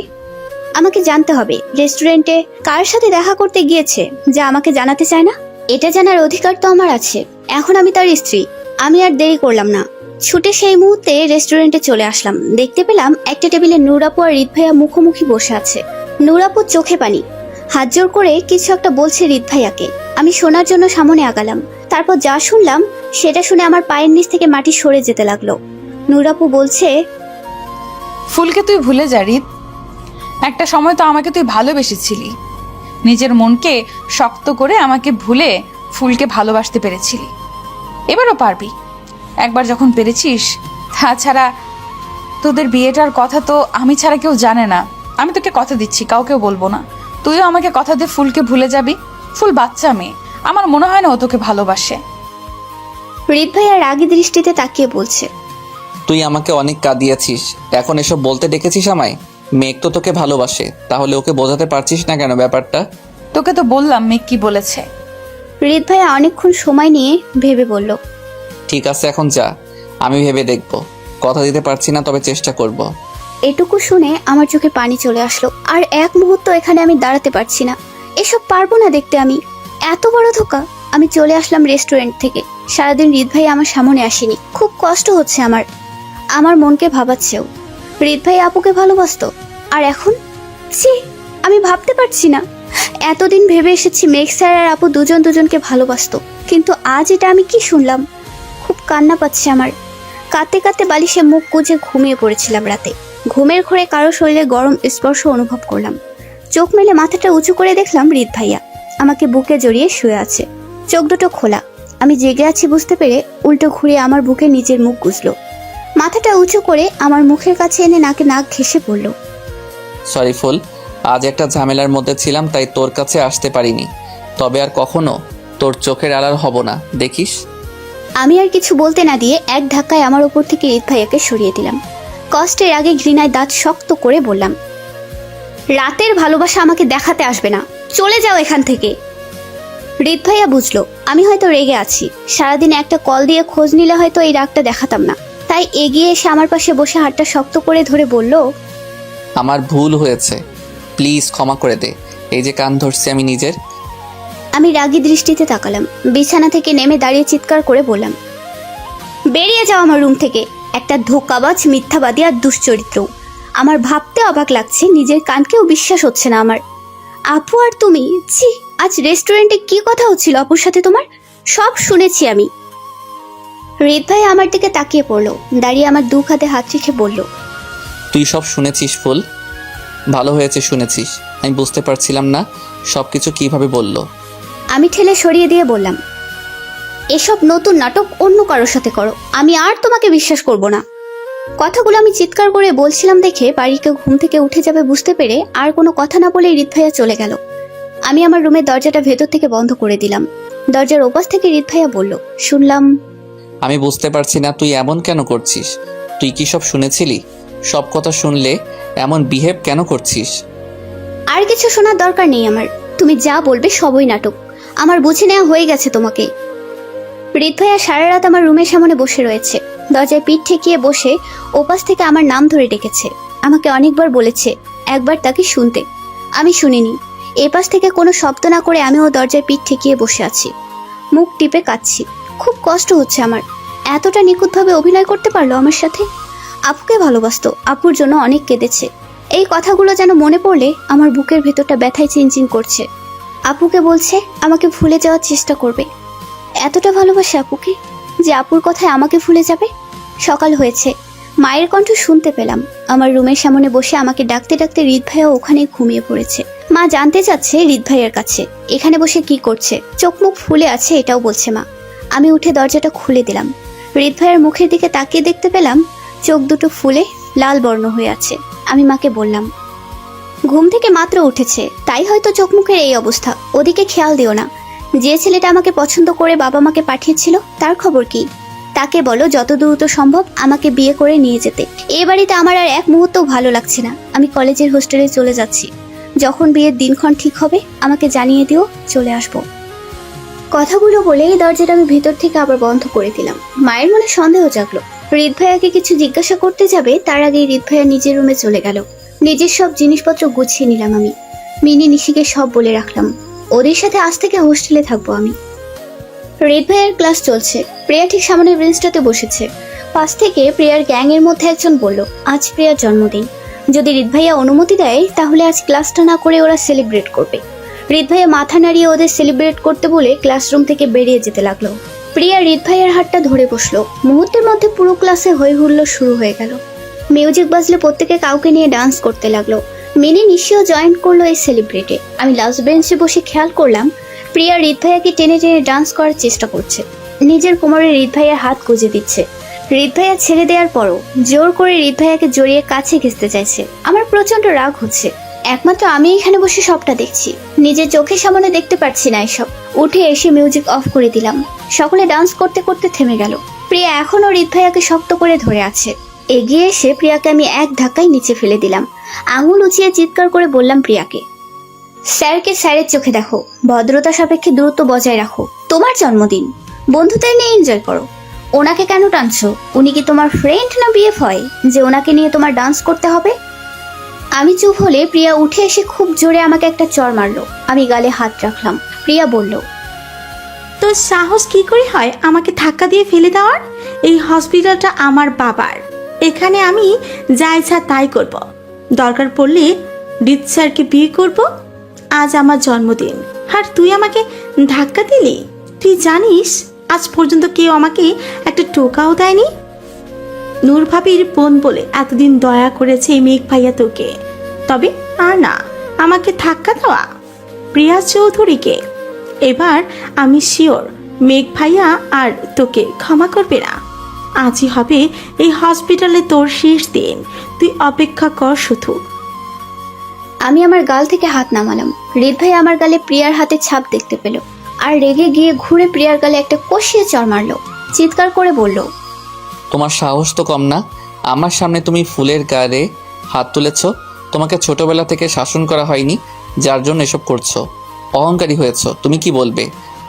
আমাকে জানতে হবে রেস্টুরেন্টে কার সাথে দেখা করতে গিয়েছে যা আমাকে জানাতে চায় না। এটা জানার অধিকার তো আমার আছে। এখন আমি তার স্ত্রী। আমি আর দেরি করলাম না, ছুটে সেই মুহূর্তে রেস্টুরেন্টে চলে আসলাম। দেখতে পেলাম একটা টেবিলে নূরাপু আর হৃদ ভাইয়া মুখোমুখি বসে আছে। নূরাপুর চোখে পানি, হাত জোর করে কিছু একটা বলছে হৃদ ভাইয়াকে। আমি শোনার জন্য সামনে আগালাম। তারপর যা শুনলাম সেটা শুনে আমার পায়ের নিচ থেকে মাটি সরে যেতে লাগলো। নূরাপু বলছে, ফুলকে তুই ভুলে যা হৃদ। একটা সময় তো আমাকে তুই ভালোবেসেছিলি। নিজের মনকে শক্ত করে আমাকে ভুলে ফুলকে ভালোবাসতে পেরেছিলি। এবারও পারবি, একবার যখন পেরেছিস। তাছাড়া তোদের বিয়েটার কথা তো আমি ছাড়া কেউ জানে না। আমি তোকে কথা দিচ্ছি, কাউকেও বলবো না। তুইও আমাকে কথা দিয়ে ফুলকে ভুলে যাবি। ফুল বাচ্চা মেয়ে, আমার মনে হয় না ও তোকে ভালোবাসে। হৃদ ভাইয়া রাগী দৃষ্টিতে তাকিয়ে বলছে, তুই আমাকে অনেক কাঁদিয়েছিস, এখন এসব বলতে ডেকেছিস আমায়? মেঘ তো তোকে ভালোবাসে, তাহলে ওকে বোঝাতে পারছিস না কেন ব্যাপারটা? তোকে তো বললাম মেঘ কি বলেছে। হৃদ ভাইয়া অনেকক্ষণ সময় নিয়ে ভেবে বলল, ঠিক আছে, এখন যা, আমি ভেবে দেখব। কথা দিতে পারছি না, তবে চেষ্টা করব। এটুকু শুনে আমার চোখে পানি চলে আসলো। আর এক মুহূর্ত এখানে আমি দাঁড়াতে পারছি না। এসব পারবো না দেখতে আমি। এত বড় ধোকা। আমি চলে আসলাম রেস্টুরেন্ট থেকে। সারাদিন হৃদ ভাই আমার সামনে আসেনি। খুব কষ্ট হচ্ছে আমার মনকে ভাবাচ্ছেও। হৃদ ভাই আপুকে ভালোবাসতো, আর এখন ছি, আমি ভাবতে পারছি না। এতদিন ভেবে এসেছি মেঘ স্যার আর আপু দুজন দুজনকে ভালোবাসতো, কিন্তু আজ এটা আমি কি শুনলাম? খুব কান্না পাচ্ছে আমার। কাঁদতে কাঁদতে বালিশে মুখ গুজে ঘুমিয়ে পড়েছিলাম রাতে। ঘুমের ঘোরে কারো শরীরে গরম স্পর্শ অনুভব করলাম। চোখ মেলে মাথাটা উঁচু করে দেখলাম হৃদ ভাইয়া আমাকে বুকে জড়িয়ে শুয়ে আছে, চোখ দুটো খোলা। আমি জেগে আছি বুঝতে পেরে উল্টো ঘুরে আমার বুকে নিজের মুখ গুজলো। মাথাটা উঁচু করে আমার মুখের কাছে এনে নাকে নাক ঘেঁষে পড়ল, সরি ফুল, আজ একটা ঝামেলার মধ্যে ছিলাম, তাই তোর কাছে আসতে পারিনি। তবে আর কখনো তোর চোখের আড়াল হব না, দেখিস। আমি আর কিছু বলতে না দিয়ে এক ধাক্কায় আমার উপর থেকে হৃদ ভাইয়াকে সরিয়ে দিলাম। কষ্টের আগে ঘৃণায় দাঁত শক্ত করে বললাম, রাতের ভালোবাসা আমাকে দেখাতে আসবে না। চলে যাও এখান থেকে। হৃদ ভাইয়া বুঝলো আমি হয়তো রেগে আছি। সারাদিন একটা কল দিয়ে খোঁজ নিলে হয়তো এই রাগটা দেখাতাম না। তাই এগিয়ে এসে আমার পাশে বসে হাতটা শক্ত করে ধরে বলল, আমার ভুল হয়েছে, প্লিজ ক্ষমা করে দে। এই যে কান ধরছি আমি নিজের। আমি রাগী দৃষ্টিতে তাকালাম। বিছানা থেকে নেমে দাঁড়িয়ে চিৎকার করে বললাম, বেরিয়ে যাও আমার রুম থেকে, একটা ধোঁকাবাজ, মিথ্যাবাদী আর দুশ্চরিত্র। আমার ভাবতে অবাক লাগছে, নিজের কানকেও বিশ্বাস হচ্ছে না আমার। আপু আর তুমি, ছি, আজ রেস্টুরেন্টে কি কথা হচ্ছিল আপুর সাথে তোমার? সব শুনেছি আমি। হৃদ ভাই আমার দিকে তাকিয়ে পড়লো, দাঁড়িয়ে আমার দু হাতে হাত রেখে বলল, তুই সব শুনেছিস ফুল? ভালো হয়েছে শুনেছিস। আমি বুঝতে পারছিলাম না সব কিছু কীভাবে বললো। আমি ঠেলে সরিয়ে দিয়ে বললাম, এসব নতুন নাটক অন্য কারোর সাথে করো, আমি আর তোমাকে বিশ্বাস করব না। কথাগুলো আমি চিৎকার করে বলছিলাম দেখে বাড়িকে ঘুম থেকে উঠে যাবে বুঝতে পেরে আর কোনো কথা না বলে হৃদ ভাইয়া চলে গেল। আমি আমার রুমের দরজাটা ভেতর থেকে বন্ধ করে দিলাম। দরজার ওপাশ থেকে হৃদ ভাইয়া বলল, শুনলাম। আমি বুঝতে পারছি না তুই এমন কেন করছিস। তুই কি সব শুনেছিলি? সব কথা শুনলে এমন বিহেভ কেন করছিস? আর কিছু শোনার দরকার নেই আমার, তুমি যা বলবে সবই নাটক। আমার বুঝে নেওয়া হয়ে গেছে তোমাকে। হৃদ ভাইয়া সারা রাত আমার রুমের সামনে বসে রয়েছে। দরজায় পিঠ ঠেকিয়ে বসে ওপাশ থেকে আমার নাম ধরে ডেকেছে। আমাকে অনেকবার বলেছে একবার তাকে শুনতে, আমি শুনিনি। এপাশ থেকে কোনো শব্দ না করে আমিও দরজায় পিঠ ঠেকিয়ে বসে আছি, মুখ টিপে কাঁদছি। খুব কষ্ট হচ্ছে আমার। এতটা নিখুঁতভাবে অভিনয় করতে পারলো আমার সাথে। আপুকে ভালোবাসতো, আপুর জন্য অনেক কেঁদেছে। এই কথাগুলো যেন মনে পড়লে আমার বুকের ভেতরটা ব্যথায় চিনচিন করছে। আপুকে বলছে আমাকে ভুলে যাওয়ার চেষ্টা করবে। এতটা ভালোবাসে আপুকে যে আপুর কথায় আমাকে ভুলে যাবে। সকাল হয়েছে, মায়ের কণ্ঠ শুনতে পেলাম। আমার রুমের সামনে বসে আমাকে ডাকতে ডাকতে হৃদ ভাইয়া ওখানে ঘুমিয়ে পড়েছে। মা জানতে চাচ্ছে হৃদ ভাইয়ের কাছে এখানে বসে কি করছে। চোখ মুখ ফুলে আছে এটাও বলছে মা। আমি উঠে দরজাটা খুলে দিলাম। হৃদ ভাইয়ের মুখের দিকে তাকিয়ে দেখতে পেলাম চোখ দুটো ফুলে লাল বর্ণ হয়ে আছে। আমি মাকে বললাম, ঘুম থেকে মাত্র উঠেছে, তাই হয়তো চোখ মুখের এই অবস্থা। ওদিকে খেয়াল দিও না। যে ছেলেটা আমাকে পছন্দ করে বাবা মাকে পাঠিয়েছিল তার খবর কি? তাকে বলো যত দ্রুত সম্ভব আমাকে বিয়ে করে নিয়ে যেতে। এ বাড়িতে আমার আর এক মুহূর্তও ভালো লাগছে না। আমি কলেজের হোস্টেলে চলে যাচ্ছি। যখন বিয়ের দিনক্ষণ ঠিক হবে আমাকে জানিয়ে দিও, চলে আসবো। কথাগুলো বলে এই দরজাটা আমি ভেতর থেকে আবার বন্ধ করে দিলাম। মায়ের মনে সন্দেহ জাগলো। হৃদ ভাইয়াকে কিছু জিজ্ঞাসা করতে যাবে তার আগেই হৃদ ভাইয়া নিজের রুমে চলে গেল। নিজের সব জিনিসপত্র গুছিয়ে নিলাম আমি। মিনি নিশিকে সব বলে রাখলাম, ওদের সাথে আজ থেকে হোস্টেলে থাকবো আমি। হৃদ ভাইয়ের ক্লাস চলছে। প্রিয়া ঠিক সামনের বেঞ্চটাতে বসেছে। পাশ থেকে প্রিয়ার গ্যাং এর মধ্যে একজন বলল, আজ প্রিয়ার জন্মদিন। যদি হৃদ ভাইয়া অনুমতি দেয় তাহলে আজ ক্লাসটা না করে ওরা সেলিব্রেট করবে। হৃদ ভাইয়া মাথা নাড়িয়ে ওদের সেলিব্রেট করতে বলে ক্লাসরুম থেকে বেরিয়ে যেতে লাগলো। প্রিয়া হৃদ ভাইয়ের হাতটা ধরে বসলো। মুহূর্তের মধ্যে পুরো ক্লাসে হই হুল্লোড় শুরু হয়ে গেল। মিউজিক বাজলে প্রত্যেকে কাউকে নিয়ে ডান্স করতে লাগলো। মিনি নিশিও জয়েন করলো এই সেলিব্রেটে। আমি লাস্ট বেঞ্চে বসে খেয়াল করলাম প্রিয়া হৃদ ভাইয়াকে টেনে টেনে ডান্স করার চেষ্টা করছে। নিজের কোমরে হৃদ ভাইয়ার হাত গুজে দিচ্ছে। হৃদ ভাইয়া ছেড়ে দেওয়ার পরও জোর করে হৃদ ভাইয়াকে জড়িয়ে কাছে ঘেঁচতে চাইছে। আমার প্রচন্ড রাগ হচ্ছে। একমাত্র আমি এখানে বসে সবটা দেখছি, নিজের চোখের সামনে দেখতে পাচ্ছি না এসব। উঠে এসে মিউজিক অফ করে দিলাম। সকলে ডান্স করতে করতে থেমে গেল। প্রিয়া এখনো হৃদ ভাইয়াকে শক্ত করে ধরে আছে। এগিয়ে এসে প্রিয়াকে আমি এক ধাক্কায় নিচে ফেলে দিলাম। আঙুল উঁচিয়ে চিৎকার করে বললাম প্রিয়াকে, স্যারকে স্যারের চোখে দেখো, ভদ্রতা সাপেক্ষে দূরত্ব বজায় রাখো। তোমার জন্মদিন, বন্ধুদের নিয়ে এনজয় করো। ওনাকে কেন টানছো? উনি কি তোমার ফ্রেন্ড না বিএফ হয় যে ওনাকে নিয়ে তোমার ডান্স করতে হবে? আমি চুপ হলে প্রিয়া উঠে এসে খুব জোরে আমাকে একটা চড় মারলো। আমি গালে হাত রাখলাম। প্রিয়া বলল, তোর সাহস কি করে হয় আমাকে ধাক্কা দিয়ে ফেলে দেওয়ার? এই হসপিটালটা আমার বাবার। এখানে আমি যা ইচ্ছা তাই করব। দরকার পড়লে হৃদ স্যারকে বিয়ে করব। আজ আমার জন্মদিন আর তুই আমাকে ধাক্কা দিলি? তুই জানিস আজ পর্যন্ত কেউ আমাকে একটা টোকাও দেয়নি। নূর ভাবির বোন বলে এতদিন দয়া করেছে মেঘ ভাইয়া তোকে, তবে আর না আমাকে ধাক্কা দেওয়া। প্রিয়া চৌধুরীকে এবার আমি শিওর মেঘ ভাইয়া আর তোকে ক্ষমা করবে না। আজই হবে এই হসপিটালে তোর শেষ দিন। তুই অপেক্ষা কর শুধু। আমি আমার গাল থেকে হাত নামালাম। হৃদ ভাই আমার গালে প্রিয়ার হাতে ছাপ দেখতে পেল আর রেগে গিয়ে ঘুরে প্রিয়ার গালে একটা কষিয়ে চড় মারলো। চিৎকার করে বলল, তোমার সাহস তো কম না। আমার সামনে তুমি ফুলের গায়ে হাত তুলেছ। তোমাকে ছোটবেলা থেকে শাসন করা হয়নি, যার জন্য এসব করছো। অহংকারী হয়েছো। তুমি কি বলবে?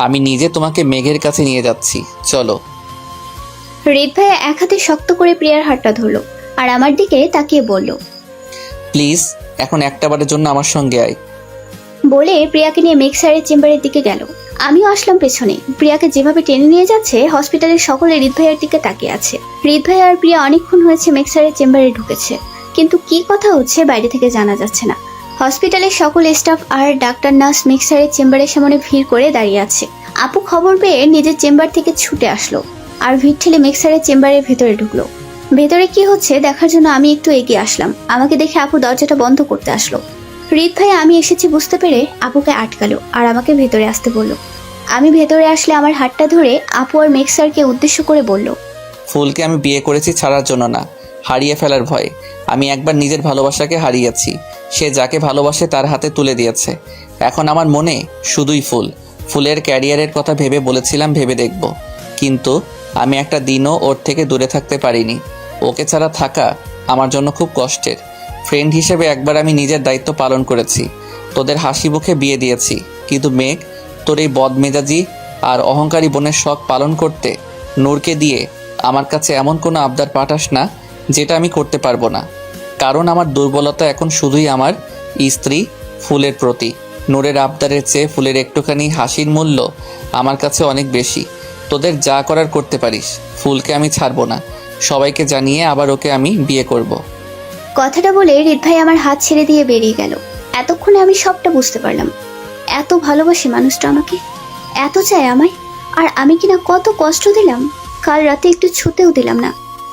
আমি নিজে তোমাকে মেঘের কাছে নিয়ে যাচ্ছি, চলো। হৃদ ভাইয়া এক হাতে শক্ত করে প্রিয়ার হাতটা ধরলো আর আমার দিকে তাকিয়ে বলল, প্লিজ এখন একটাবারের জন্য আমার সঙ্গে আয়। বলে প্রিয়াকে নিয়ে মেঘ স্যারের চেম্বারের দিকে গেল। আমিও আসলাম পেছনে। প্রিয়াকে যেভাবে টেনে নিয়ে যাচ্ছে, হসপিটালের সকলে হৃদ ভাইয়ার দিকে তাকিয়ে আছে। হৃদ ভাইয়া আর প্রিয়া অনেকক্ষণ হয়েছে মেঘ স্যারের চেম্বারে ঢুকেছে, কিন্তু কি কথা হচ্ছে বাইরে থেকে জানা যাচ্ছে না। হসপিটালের সকল স্টাফ আর ডাক্তার নার্স মেঘ স্যারের চেম্বারের সামনে ভিড় করে দাঁড়িয়ে আছে। আপু খবর পেয়ে নিজের চেম্বার থেকে ছুটে আসলো আর ভিড় ঠেলে মেঘ স্যারের চেম্বারের ভেতরে ঢুকলো। ভেতরে কি হচ্ছে দেখার জন্য আমি একটু এগিয়ে আসলাম। আমাকে দেখে আপু দরজাটা বন্ধ করতে আসলো। হৃদ ভাইয়া আমি এসেছি বুঝতে পেরে আপুকে আটকালো আর আমাকে ভেতরে আসতে বলল। আমি ভেতরে আসলে আমার হাতটা ধরে আপু আর মেঘ স্যারকে উদ্দেশ্য করে বলল, ফুলকে আমি বিয়ে করেছি ছাড়ার জন্য না, হারিয়ে ফেলার ভয়ে। আমি একবার নিজের ভালোবাসাকে হারিয়েছি, সে যাকে ভালোবাসে তার হাতে তুলে দিয়েছে। এখন আমার মনে শুধুই ফুল। ফুলের ক্যারিয়ারের কথা ভেবে বলেছিলাম ভেবে দেখব, কিন্তু আমি একটা দিনও ওর থেকে দূরে থাকতে পারিনি। ওকে ছাড়া থাকা আমার জন্য খুব কষ্টের। ফ্রেন্ড হিসেবে একবার আমি নিজের দায়িত্ব পালন করেছি, তোদের হাসি মুখে বিয়ে দিয়েছি। কিন্তু মেঘ, তোর এই বদমেজাজি আর অহংকারী বোনের শখ পালন করতে নূরকে দিয়ে আমার কাছে এমন কোনো আবদার পাঠাস না যেটা আমি করতে পারবো না। কারণ আমার দুর্বলতা এখন শুধুই আমার স্ত্রী ফুলের প্রতি। নূরের আবদারের চেয়ে ফুলের একটুখানি হাসির মূল্য আমার কাছে অনেক বেশি। তোদের যা করার করতে পারিস, ফুলকে আমি ছাড়বো না। সবাইকে জানিয়ে আবার ওকে আমি বিয়ে করব। কথাটা বলে হৃদ ভাই আমার হাত ছেড়ে দিয়ে বেরিয়ে গেল। এতক্ষণে আমি সবটা বুঝতে পারলাম। এত ভালোবাসে মানুষটা আমাকে, এত চায় আমায়, আর আমি কিনা কত কষ্ট দিলাম। কাল রাতে একটু ছুতেও দিলাম না।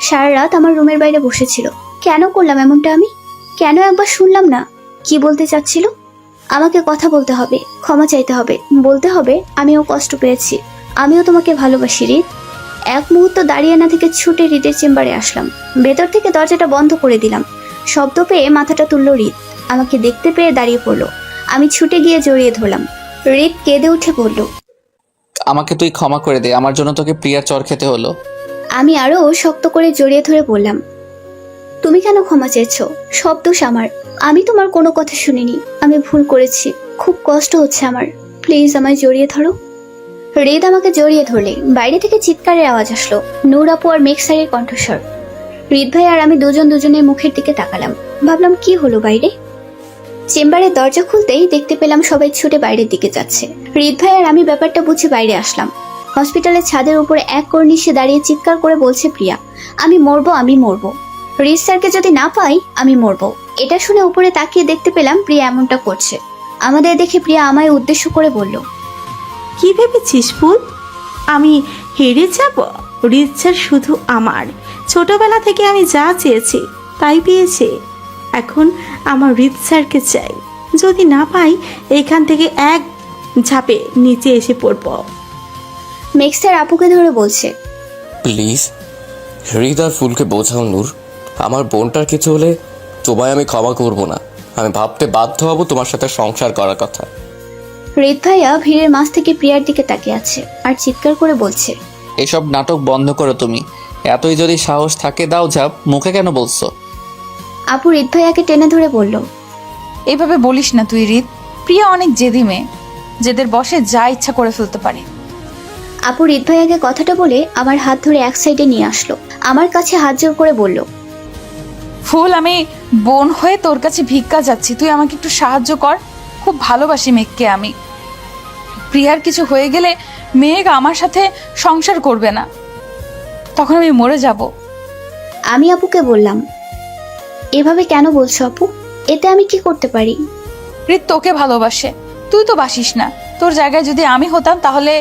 সারা রাত আমার রুমের বাইরে বসেছিল। কেন করলাম এমনটা আমি? কেন একবার শুনলাম না কি বলতে চাচ্ছিল? আমাকে কথা বলতে হবে, ক্ষমা চাইতে হবে, বলতে হবে আমিও কষ্ট পেয়েছি, আমিও তোমাকে ভালোবাসি হৃদ। এক মুহূর্ত দাঁড়িয়ে না থেকে ছুটে হৃদের চেম্বারে আসলাম। ভেতর থেকে দরজাটা বন্ধ করে দিলাম। শব্দ পেয়ে মাথাটা তুলল হৃদ। আমাকে দেখতে পেয়ে দাঁড়িয়ে পড়লো। আমি ছুটে গিয়ে জড়িয়ে ধরলাম। হৃদ কেঁদে উঠে বলল, আমাকে তুই ক্ষমা করে দে, আমার জন্য তোকে প্রিয়ার চর খেতে হলো। আমি আরো শক্ত করে জড়িয়ে ধরে বললাম, তুমি কেন ক্ষমা চেয়েছো? সব দোষ আমার। আমি তোমার কোনো কথা শুনিনি। আমি ভুল করেছি, খুব কষ্ট হচ্ছে আমার। প্লিজ আমায় জড়িয়ে ধরো। হৃদ আমাকে জড়িয়ে ধরলে বাইরে থেকে চিৎকারের আওয়াজ আসলো। নূর আপু আর মেঘ স্যারের কণ্ঠস্বর। হৃদ ভাই আর আমি দুজনের মুখের দিকে তাকালাম। ভাবলাম কি হলো বাইরে। চেম্বারের দরজা খুলতেই দেখতে পেলাম সবাই ছুটে বাইরের দিকে যাচ্ছে। হৃদ ভাই আর আমি ব্যাপারটা বুঝে বাইরে আসলাম। হসপিটালের ছাদের উপরে এক কর্নিশে দাঁড়িয়ে চিৎকার করে বলছে প্রিয়া, আমি মরবো, আমি মরবো। হৃদ স্যারকে যদি না পাই আমি মরবো। এটা শুনে উপরে তাকিয়ে দেখতে পেলাম প্রিয়া এমনটা করছে। আমাদের দেখে প্রিয়া আমায় উদ্দেশ্য করে বলল, কি ভেবেছিস ফুল? আমি হেরে যাব? হৃদ স্যার শুধু আমার। ছোটবেলা থেকে আমি যা চেয়েছি তাই পেয়েছি। এখন আমার হৃদ স্যারকে চাই। যদি না পাই এখান থেকে এক ঝাঁপে নিচে এসে পড়ব। মেঘ স্যার আপুকে ধরে বলছে, প্লিজ হৃদ আর ফুলকে বোঝাও নূর, আমার বোনটার কিছু হলে তোমায় আমি ক্ষমা করব না। আমি ভাবতে বাধ্য হব তোমার সাথে সংসার করার কথা। হৃদ ভাইয়া ভিড়ের মাঝ থেকে প্রিয়ার দিকে তাকিয়ে আছে আর চিৎকার করে বলছে, এসব নাটক বন্ধ করো তুমি। এতই যদি সাহস থাকে দাও ঝাঁপ, মুখে কেন বলছো? আপু হৃদ ভাইয়াকে টেনে ধরে বলল, এভাবে বলিস না তুই হৃদ। প্রিয়া অনেক জেদি মেয়ে, জেদের বসে যা ইচ্ছা করে ফেলতে পারে। আপু হৃদ ভাইয়াকে কথাটা বলে আমার হাত ধরে এক সাইডে নিয়ে আসলো। আমার কাছে হাত জোর করে বলল, ফুল, আমি বোন হয়ে তোর কাছে ভিক্ষা যাচ্ছি, তুই আমাকে একটু সাহায্য কর। খুব ভালোবাসি মেঘকে আমি। প্রিয়ার কিছু হয়ে গেলে মেঘ আমার সাথে সংসার করবে না, তখন আমি মরে যাব। আমি আপুকে বললাম, এভাবে কেন বলছো আপু? এতে আমি কি করতে পারি? হৃদ তোকে ভালোবাসে, তুই তো বাসিস না। তোর জায়গায় যদি আমি হতাম তাহলে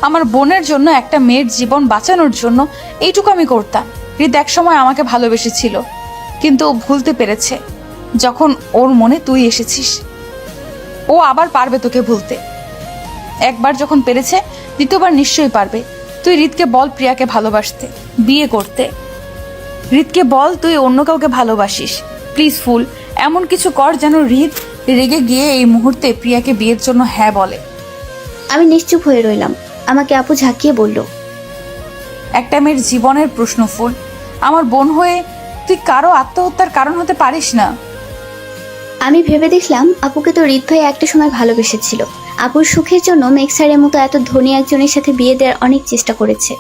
আমার বোনের জন্য, একটা মেয়ের জীবন বাঁচানোর জন্য এইটুকু আমি করতাম। হৃদ এক সময় আমাকে ভালোবেসেছিল, কিন্তু ও ভুলতে পেরেছে যখন ওর মনে তুই এসেছিস। ও আবার পারবে তোকে ভুলতে। একবার যখন পেরেছে দ্বিতীয়বার নিশ্চয়ই পারবে। তুই হৃদকে বল প্রিয়াকে ভালোবাসতে, বিয়ে করতে। হৃদকে বল তুই অন্য কাউকে ভালোবাসিস। প্লিজ ফুল, এমন কিছু কর যেন হৃদ রেগে গিয়ে এই মুহূর্তে প্রিয়াকে বিয়ের জন্য হ্যাঁ বলে। আমি নিশ্চুপ হয়ে রইলাম। আমাকে আপু ঝাঁকিয়ে বলল, একটা মেয়ের জীবনের প্রশ্ন ফুল। আমার বোন হয়ে তুই কারো আত্মহত্যার কারণ হতে পারিস না। আমি ভেবে দেখলাম আপুকে তো হৃদ ভাই একটা সময় ভালোবেসেছিল আপুর সুখের জন্য মেক্সারের মতো এত ধনী একজনের সাথে বিয়ে দেওয়ার অনেক চেষ্টা করেছে,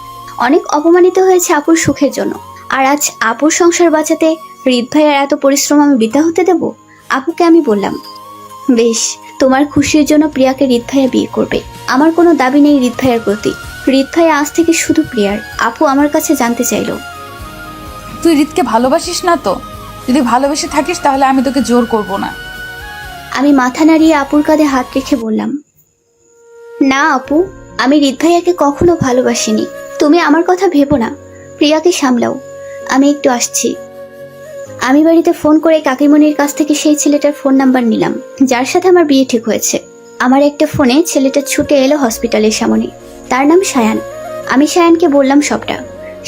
অনেক অপমানিত হয়েছে আপুর সুখের জন্য। আর আজ আপুর সংসার বাঁচাতে হৃদ ভাইয়ার এত পরিশ্রম আমি বৃথা হতে দেব? আপুকে আমি বললাম, বেশ, তোমার খুশির জন্য প্রিয়াকে হৃদ ভাইয়া বিয়ে করবে। আমার কোনো দাবি নেই হৃদ ভাইয়ার প্রতি। হৃদ ভাইয়া আজ থেকে শুধু প্রিয়ার। আপু আমার কাছে জানতে চাইলো, তুই রিতকে ভালোবাসিস না তো? যদি ভালোবেসে থাকিস তাহলে আমি তোকে জোর করব না। আমি মাথা নাড়িয়ে আপুর কাঁধে হাত রেখে বললাম, না আপু, আমি হৃদ ভাইয়াকে কখনো ভালোবাসিনি। তুমি আমার কথা ভেবো না, প্রিয়াকে সামলাও, আমি একটু আসছি। আমি বাড়িতে ফোন করে কাকিমণির কাছ থেকে সেই ছেলেটার ফোন নাম্বার নিলাম যার সাথে আমার বিয়ে ঠিক হয়েছে। আমার একটা ফোনে ছেলেটা ছুটে এলো হসপিটালের সামনে। তার নাম সায়ান। আমি সায়ানকে বললাম সবটা।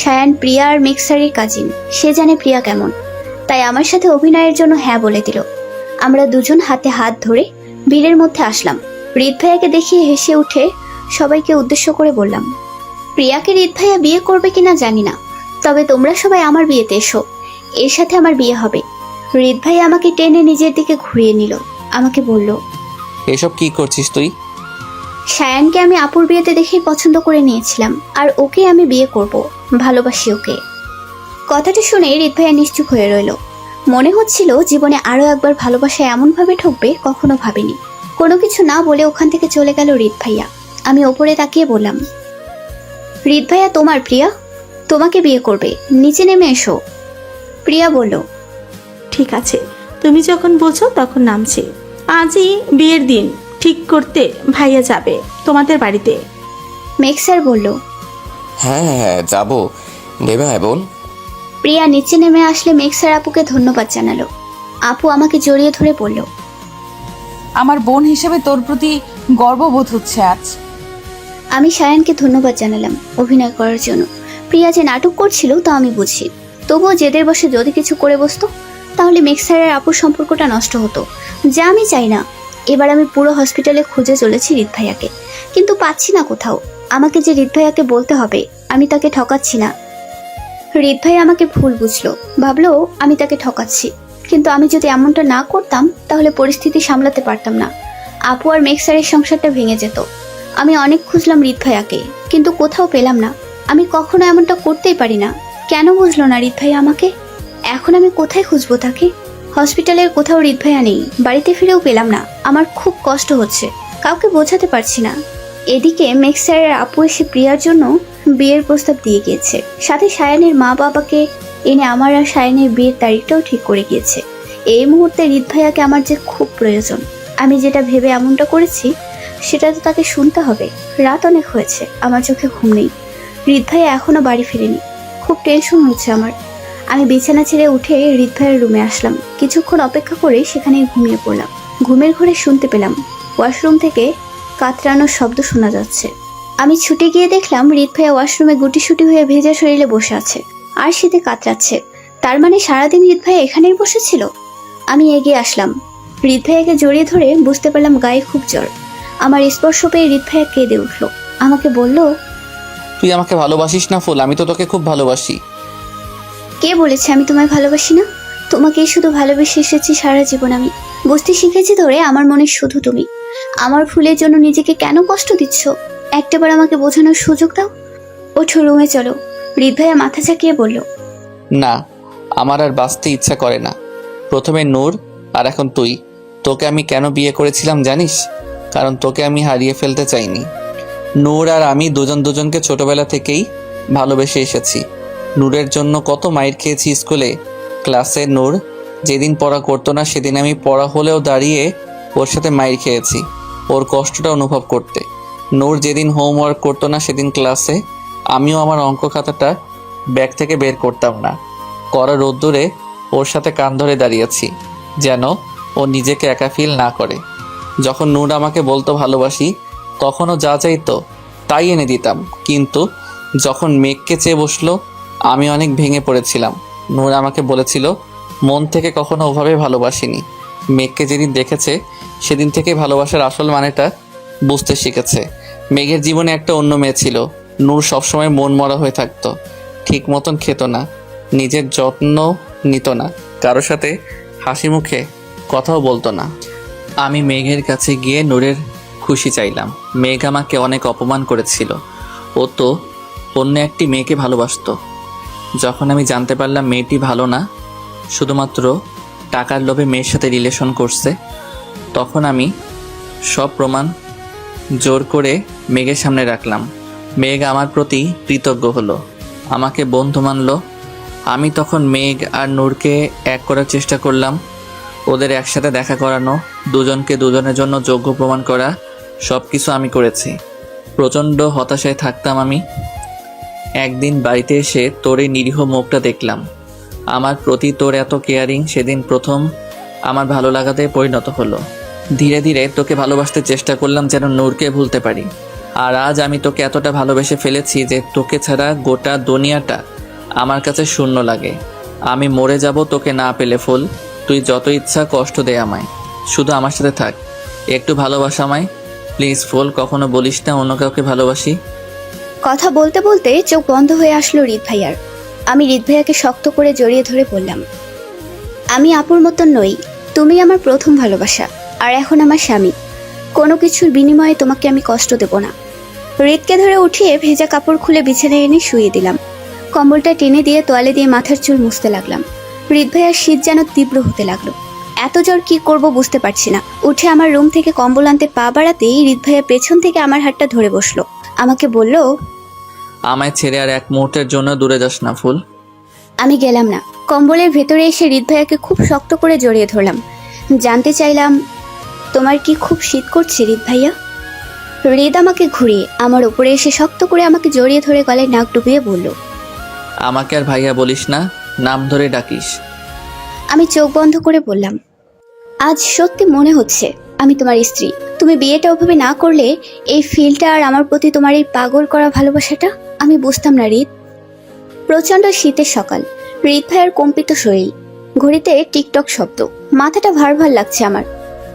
সায়ান প্রিয়া আর মিক্সারির কাজিন, সে জানে প্রিয়া কেমন, তাই আমার সাথে অভিনয়ের জন্য হ্যাঁ বলে দিল। আমরা দুজন হাতে হাত ধরে ভিড়ের মধ্যে আসলাম। হৃদ ভাইয়াকে দেখিয়ে হেসে উঠে সবাইকে উদ্দেশ্য করে বললাম, প্রিয়াকে হৃদ ভাইয়া বিয়ে করবে কিনা জানি না, তবে তোমরা সবাই আমার বিয়েতে এসো, এর সাথে আমার বিয়ে হবে। হৃদ ভাই আমাকে টেনে নিজের দিকে ঘুরিয়ে নিল। আমাকে বলল, এসব কি করছিস তুই? সায়ানকে আমি আপুর বিয়েতে দেখেই পছন্দ করে নিয়েছিলাম, আর ওকে আমি বিয়ে করব, ভালোবাসি ওকে। কথাটা শুনে হৃদ ভাইয়া নিশ্চুপ হয়ে রইল। মনে হচ্ছিল জীবনে আরো একবার ভালোবাসায় এমনভাবে ঠকবে কখনো ভাবিনি। কোনো কিছু না বলে ওখান থেকে চলে গেল হৃদ ভাইয়া। আমি ওপরে তাকিয়ে বললাম, হৃদ ভাইয়া তোমার প্রিয়া তোমাকে বিয়ে করবে, নিচে নেমে এসো। প্রিয়া বলল, ঠিক আছে, তুমি যখন বলছো তখন নামছি। আজই বিয়ের দিন ঠিক করতে ভাইয়া যাবে তোমাদের বাড়িতে। মেক্সার বলল, হ্যাঁ হ্যাঁ হ্যাঁ, যাবো। নেবে আয় বোন। প্রিয়া নিচে নেমে আসলে মেক্সার আপুকে ধন্যবাদ জানালো। আপু আমাকে জড়িয়ে ধরে বলল, আমার বোন হিসেবে তোর প্রতি গর্ববোধ হচ্ছে আজ। আমি সায়ানকে ধন্যবাদ জানালাম অভিনয় করার জন্য। প্রিয়া যে নাটক করছিল তা আমি বুঝি, তবুও জেদের বসে যদি কিছু করে বসতো তাহলে মেক্সারের আপুর সম্পর্কটা নষ্ট হতো, যা আমি চাই না। এবার আমি পুরো হসপিটালে খুঁজে চলেছি হৃদ ভাইয়াকে, কিন্তু পাচ্ছি না কোথাও। আমাকে যে হৃদ ভাইয়াকে বলতে হবে আমি তাকে ঠকাচ্ছি না। হৃদ ভাই আমাকে ভুল বুঝলো, ভাবলো আমি তাকে ঠকাচ্ছি, কিন্তু আমি যদি এমনটা না করতাম তাহলে পরিস্থিতি সামলাতে পারতাম না। আপু আর মেক্সারের সংসারটা ভেঙে যেত। আমি অনেক খুঁজলাম হৃদ ভাইয়াকে, কিন্তু কোথাও পেলাম না। আমি কখনো এমনটা করতেই পারি না। কেন বুঝলো না হৃদ ভাইয়া আমাকে? এখন আমি কোথায় খুঁজবো তাকে? হসপিটালের কোথাও হৃদ ভাইয়া নেই, বাড়িতে ফিরেও পেলাম না। আমার খুব কষ্ট হচ্ছে, কাউকে বোঝাতে পারছি না। এদিকে মেক্সারের আপু এসে প্রিয়ার জন্য বিয়ের প্রস্তাব দিয়ে গিয়েছে, সাথে সায়ানের মা বাবাকে এনে আমার আর সায়ানের বিয়ের তারিখটাও ঠিক করে গিয়েছে। এই মুহূর্তে হৃদ ভাইয়াকে আমার যে খুব প্রয়োজন। আমি যেটা ভেবে এমনটা করেছি সেটা তো তাকে শুনতে হবে। রাত অনেক হয়েছে, আমার চোখে ঘুম নেই। হৃদ ভাইয়া এখনো বাড়ি ফিরেনি, খুব টেনশন হচ্ছে আমার। আমি বিছানা ছেড়ে উঠে হৃদ ভাইয়ের রুমে আসলাম। কিছুক্ষণ অপেক্ষা করে সেখানেই ঘুমিয়ে পড়লাম। ঘুমের ঘরে শুনতে পেলাম ওয়াশরুম থেকে কাতরানোর শব্দ শোনা যাচ্ছে। আমি ছুটে গিয়ে দেখলাম হৃদ ভাইয়া ওয়াশরুমে গুটিসুটি হয়ে ভেজা শরীরে বসে আছে আর শীতে কাতরাচ্ছে। তার মানে সারাদিন হৃদ ভাইয়া এখানেই বসেছিল। আমি এগিয়ে আসলাম, হৃদ ভাইয়াকে জড়িয়ে ধরে বুঝতে পারলাম গায়ে খুব জ্বর। আমার স্পর্শ পেয়ে হৃদ ভাইয়া কেঁদে উঠল। আমাকে বলল, তুই আমাকে ভালোবাসিস না ফুল? আমি তো তোকে খুব ভালোবাসি। কে বলেছে আমি তোমায় ভালোবাসি না? তোমাকেই শুধু ভালোবেসে এসেছি সারা জীবন। আমি বুঝতে শিখেছি ধরে আমার মনে শুধু তুমি। আমার ভুলের জন্য নিজেকে কেন কষ্ট দিচ্ছ? একটাবার আমাকে বোঝানোর সুযোগ দাও। ওঠো, রুমে চলো। হৃদ ভাইয়া মাথা ঝাঁকিয়ে বলল, না, আমার আর বাঁচতে ইচ্ছা করে না। প্রথমে নূর আর এখন তুই। তোকে আমি কেন বিয়ে করেছিলাম জানিস? কারণ তোকে আমি হারিয়ে ফেলতে চাইনি। নূর আর আমি দুজন দুজনকে ছোটবেলা থেকেই ভালোবেসে এসেছি। নূরের জন্য কত মাইর খেয়েছি স্কুলে, ক্লাসে। নূর যেদিন পড়া করতো না সেদিন আমি পড়া হলেও দাঁড়িয়ে ওর সাথে মাইর খেয়েছি, ওর কষ্টটা অনুভব করতে। নূর যেদিন হোমওয়ার্ক করতো না সেদিন ক্লাসে আমিও আমার অঙ্ক খাতাটা ব্যাগ থেকে বের করতাম না। কড়া রোদ্দুরে ওর সাথে কান ধরে দাঁড়িয়েছি যেন ও নিজেকে একা ফিল না করে। যখন নূর আমাকে বলতো ভালোবাসি, তখনও যা চাইতো তাই এনে দিতাম। কিন্তু যখন মেঘকে চেয়ে বসলো আমি অনেক ভেঙে পড়েছিলাম। নূর আমাকে বলেছিল মন থেকে কখনো ওভাবে ভালোবাসিনি। মেঘকে যেদিন দেখেছে সেদিন থেকে ভালোবাসার আসল মানেটা বুঝতে শিখেছে। মেঘের জীবনে একটা অন্য মেয়ে ছিল। নূর সবসময় মন মরা হয়ে থাকতো, ঠিক মতন খেত না, নিজের যত্ন নিত না, কারোর সাথে হাসি মুখে কথাও বলতো না। আমি মেঘের কাছে গিয়ে নূরের খুশি চাইলাম। মেঘ আমাকে অনেক অপমান করেছিল। ও তো অন্য একটি মেয়েকে ভালোবাসতো। যখন আমি জানতে পারলাম মেয়েটি ভালো না, শুধুমাত্র টাকার লোভে মেয়ের সাথে রিলেশন করছে, তখন আমি সব প্রমাণ জোর করে মেঘের সামনে রাখলাম। মেঘ আমার প্রতি কৃতজ্ঞ হলো, আমাকে বন্ধু মানলো। আমি তখন মেঘ আর নূরকে এক করার চেষ্টা করলাম। ওদের একসাথে দেখা করানো, দুজনকে দুজনের জন্য যোগ্য প্রমাণ করা, সব কিছু আমি করেছি। প্রচণ্ড হতাশায় থাকতাম আমি। একদিন বাড়িতে এসে তোর এই নিরীহ মুখটা দেখলাম। আমার প্রতি তোর এত কেয়ারিং সেদিন প্রথম আমার ভালো লাগাতে পরিণত হলো। ধীরে ধীরে তোকে ভালোবাসতে চেষ্টা করলাম যেন নূরকে ভুলতে পারি। আর আজ আমি তোকে এতটা ভালোবেসে ফেলেছি যে তোকে ছাড়া গোটা দুনিয়াটা আমার কাছে শূন্য লাগে। আমি মরে যাব তোকে না পেলে ফুল। তুই যত ইচ্ছা কষ্ট দে আমায়, শুধু আমার সাথে থাক। একটু ভালোবাসা আমায় প্লিজ ফুল। কখনো বলিস না অন্য কাউকে ভালোবাসি। কথা বলতে বলতে চোখ বন্ধ হয়ে আসলো হৃদ ভাইয়ার। আমি হৃদ ভাইয়াকে শক্ত করে জড়িয়ে ধরে বললাম, আমি আপুর মতন নই, তুমি আমার প্রথম ভালোবাসা আর এখন আমার স্বামী। কোনো কিছুর বিনিময়ে তোমাকে আমি কষ্ট দেব না। হৃদকে ধরে উঠিয়ে ভেজা কাপড় খুলে বিছানায় এনে শুয়ে দিলাম। কম্বলটা টেনে দিয়ে তোয়ালে দিয়ে মাথার চুল মুছতে লাগলাম। হৃদ ভাইয়ার শীত যেন তীব্র হতে লাগলো। এত জ্বর কি করব বুঝতে পারছি না। উঠে আমার রুম থেকে কম্বল আনতে পা বাড়াতেই হৃদ ভাইয়া পেছন থেকে আমার হাতটা ধরে বসলো। আমাকে বলল, আমায় ছেড়ে আর এক মুহূর্তের জন্য দূরে যাস না ফুল। আমি গেলাম না। কম্বলের ভেতরে এসে হৃদ ভাইয়াকে খুব শক্ত করে জড়িয়ে ধরলাম। জানতে চাইলাম, তোমার কি খুব শীত করছে হৃদ ভাইয়া? হৃদ আমাকে ঘুরিয়ে আমার উপরে এসে শক্ত করে আমাকে জড়িয়ে ধরে গলায় নাক ডুবিয়ে বলল, আমাকে আর ভাইয়া বলিস না, নাম ধরে ডাকিস। আমি চোখ বন্ধ করে বললাম, আজ সত্যি মনে হচ্ছে আমি তোমার স্ত্রী। তুমি বিয়েটা ওভাবে না করলে এই ফিলটা আর আমার প্রতি তোমার এই পাগল করা ভালোবাসাটা আমি বুঝতাম না হৃদ। প্রচন্ড শীতের সকাল, হৃদ ভাইয়ের কম্পিত শরীর, ঘড়িতে টিকটক শব্দ। মাথাটা ভার ভার লাগছে আমার,